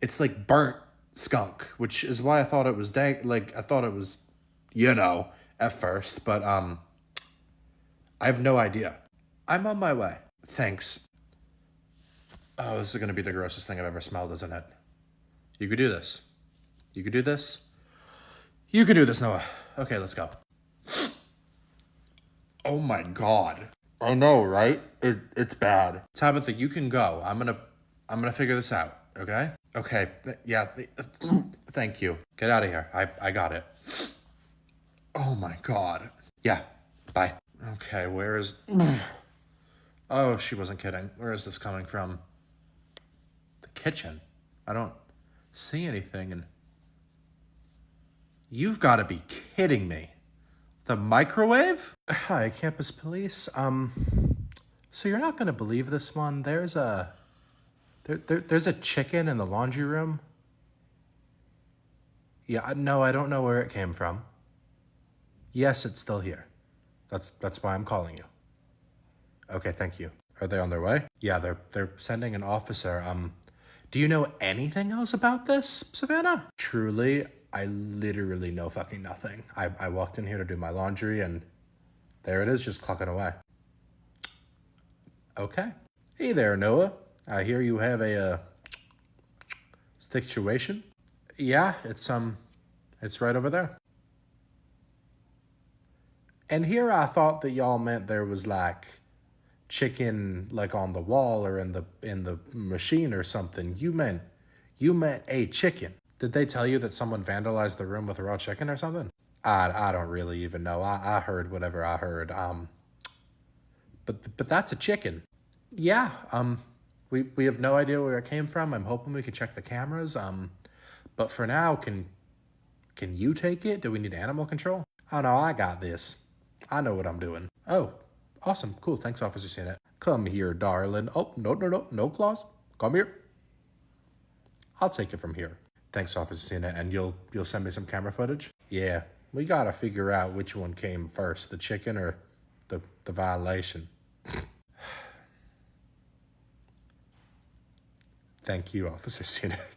it's like burnt skunk, which is why I thought it was dank. Like, I thought it was, at first, but I have no idea. I'm on my way. Thanks. Oh, this is gonna be the grossest thing I've ever smelled, isn't it? You could do this. You could do this. You can do this, Noah. Okay, let's go. Oh my God. I know, right? It's bad. Tabitha, you can go. I'm gonna figure this out, okay? Okay, yeah, thank you. Get out of here. I got it. Oh my God. Yeah, bye. Okay, where is... Oh, she wasn't kidding. Where is this coming from? The kitchen. I don't see anything, and... You've got to be kidding me. The microwave? Hi, campus police. So you're not going to believe this one. There's a chicken in the laundry room. Yeah, no, I don't know where it came from. Yes, it's still here. That's why I'm calling you. Okay, thank you. Are they on their way? Yeah, they're sending an officer. Do you know anything else about this, Savannah? Truly, I literally know fucking nothing. I walked in here to do my laundry and there it is, just clucking away. Okay. Hey there, Noah. I hear you have a situation. Yeah, it's right over there. And here I thought that y'all meant there was like chicken like on the wall or in the machine or something. You meant a chicken. Did they tell you that someone vandalized the room with raw chicken or something? I don't really even know. I heard whatever I heard. But that's a chicken. Yeah. We have no idea where it came from. I'm hoping we can check the cameras. But for now, can you take it? Do we need animal control? Oh no, I got this. I know what I'm doing. Oh, awesome. Cool. Thanks, Officer Sennett. Come here, darling. Oh, no claws. Come here. I'll take it from here. Thanks, Officer Sennett. And you'll send me some camera footage? Yeah. We gotta figure out which one came first, the chicken or the violation. Thank you, Officer Sennett.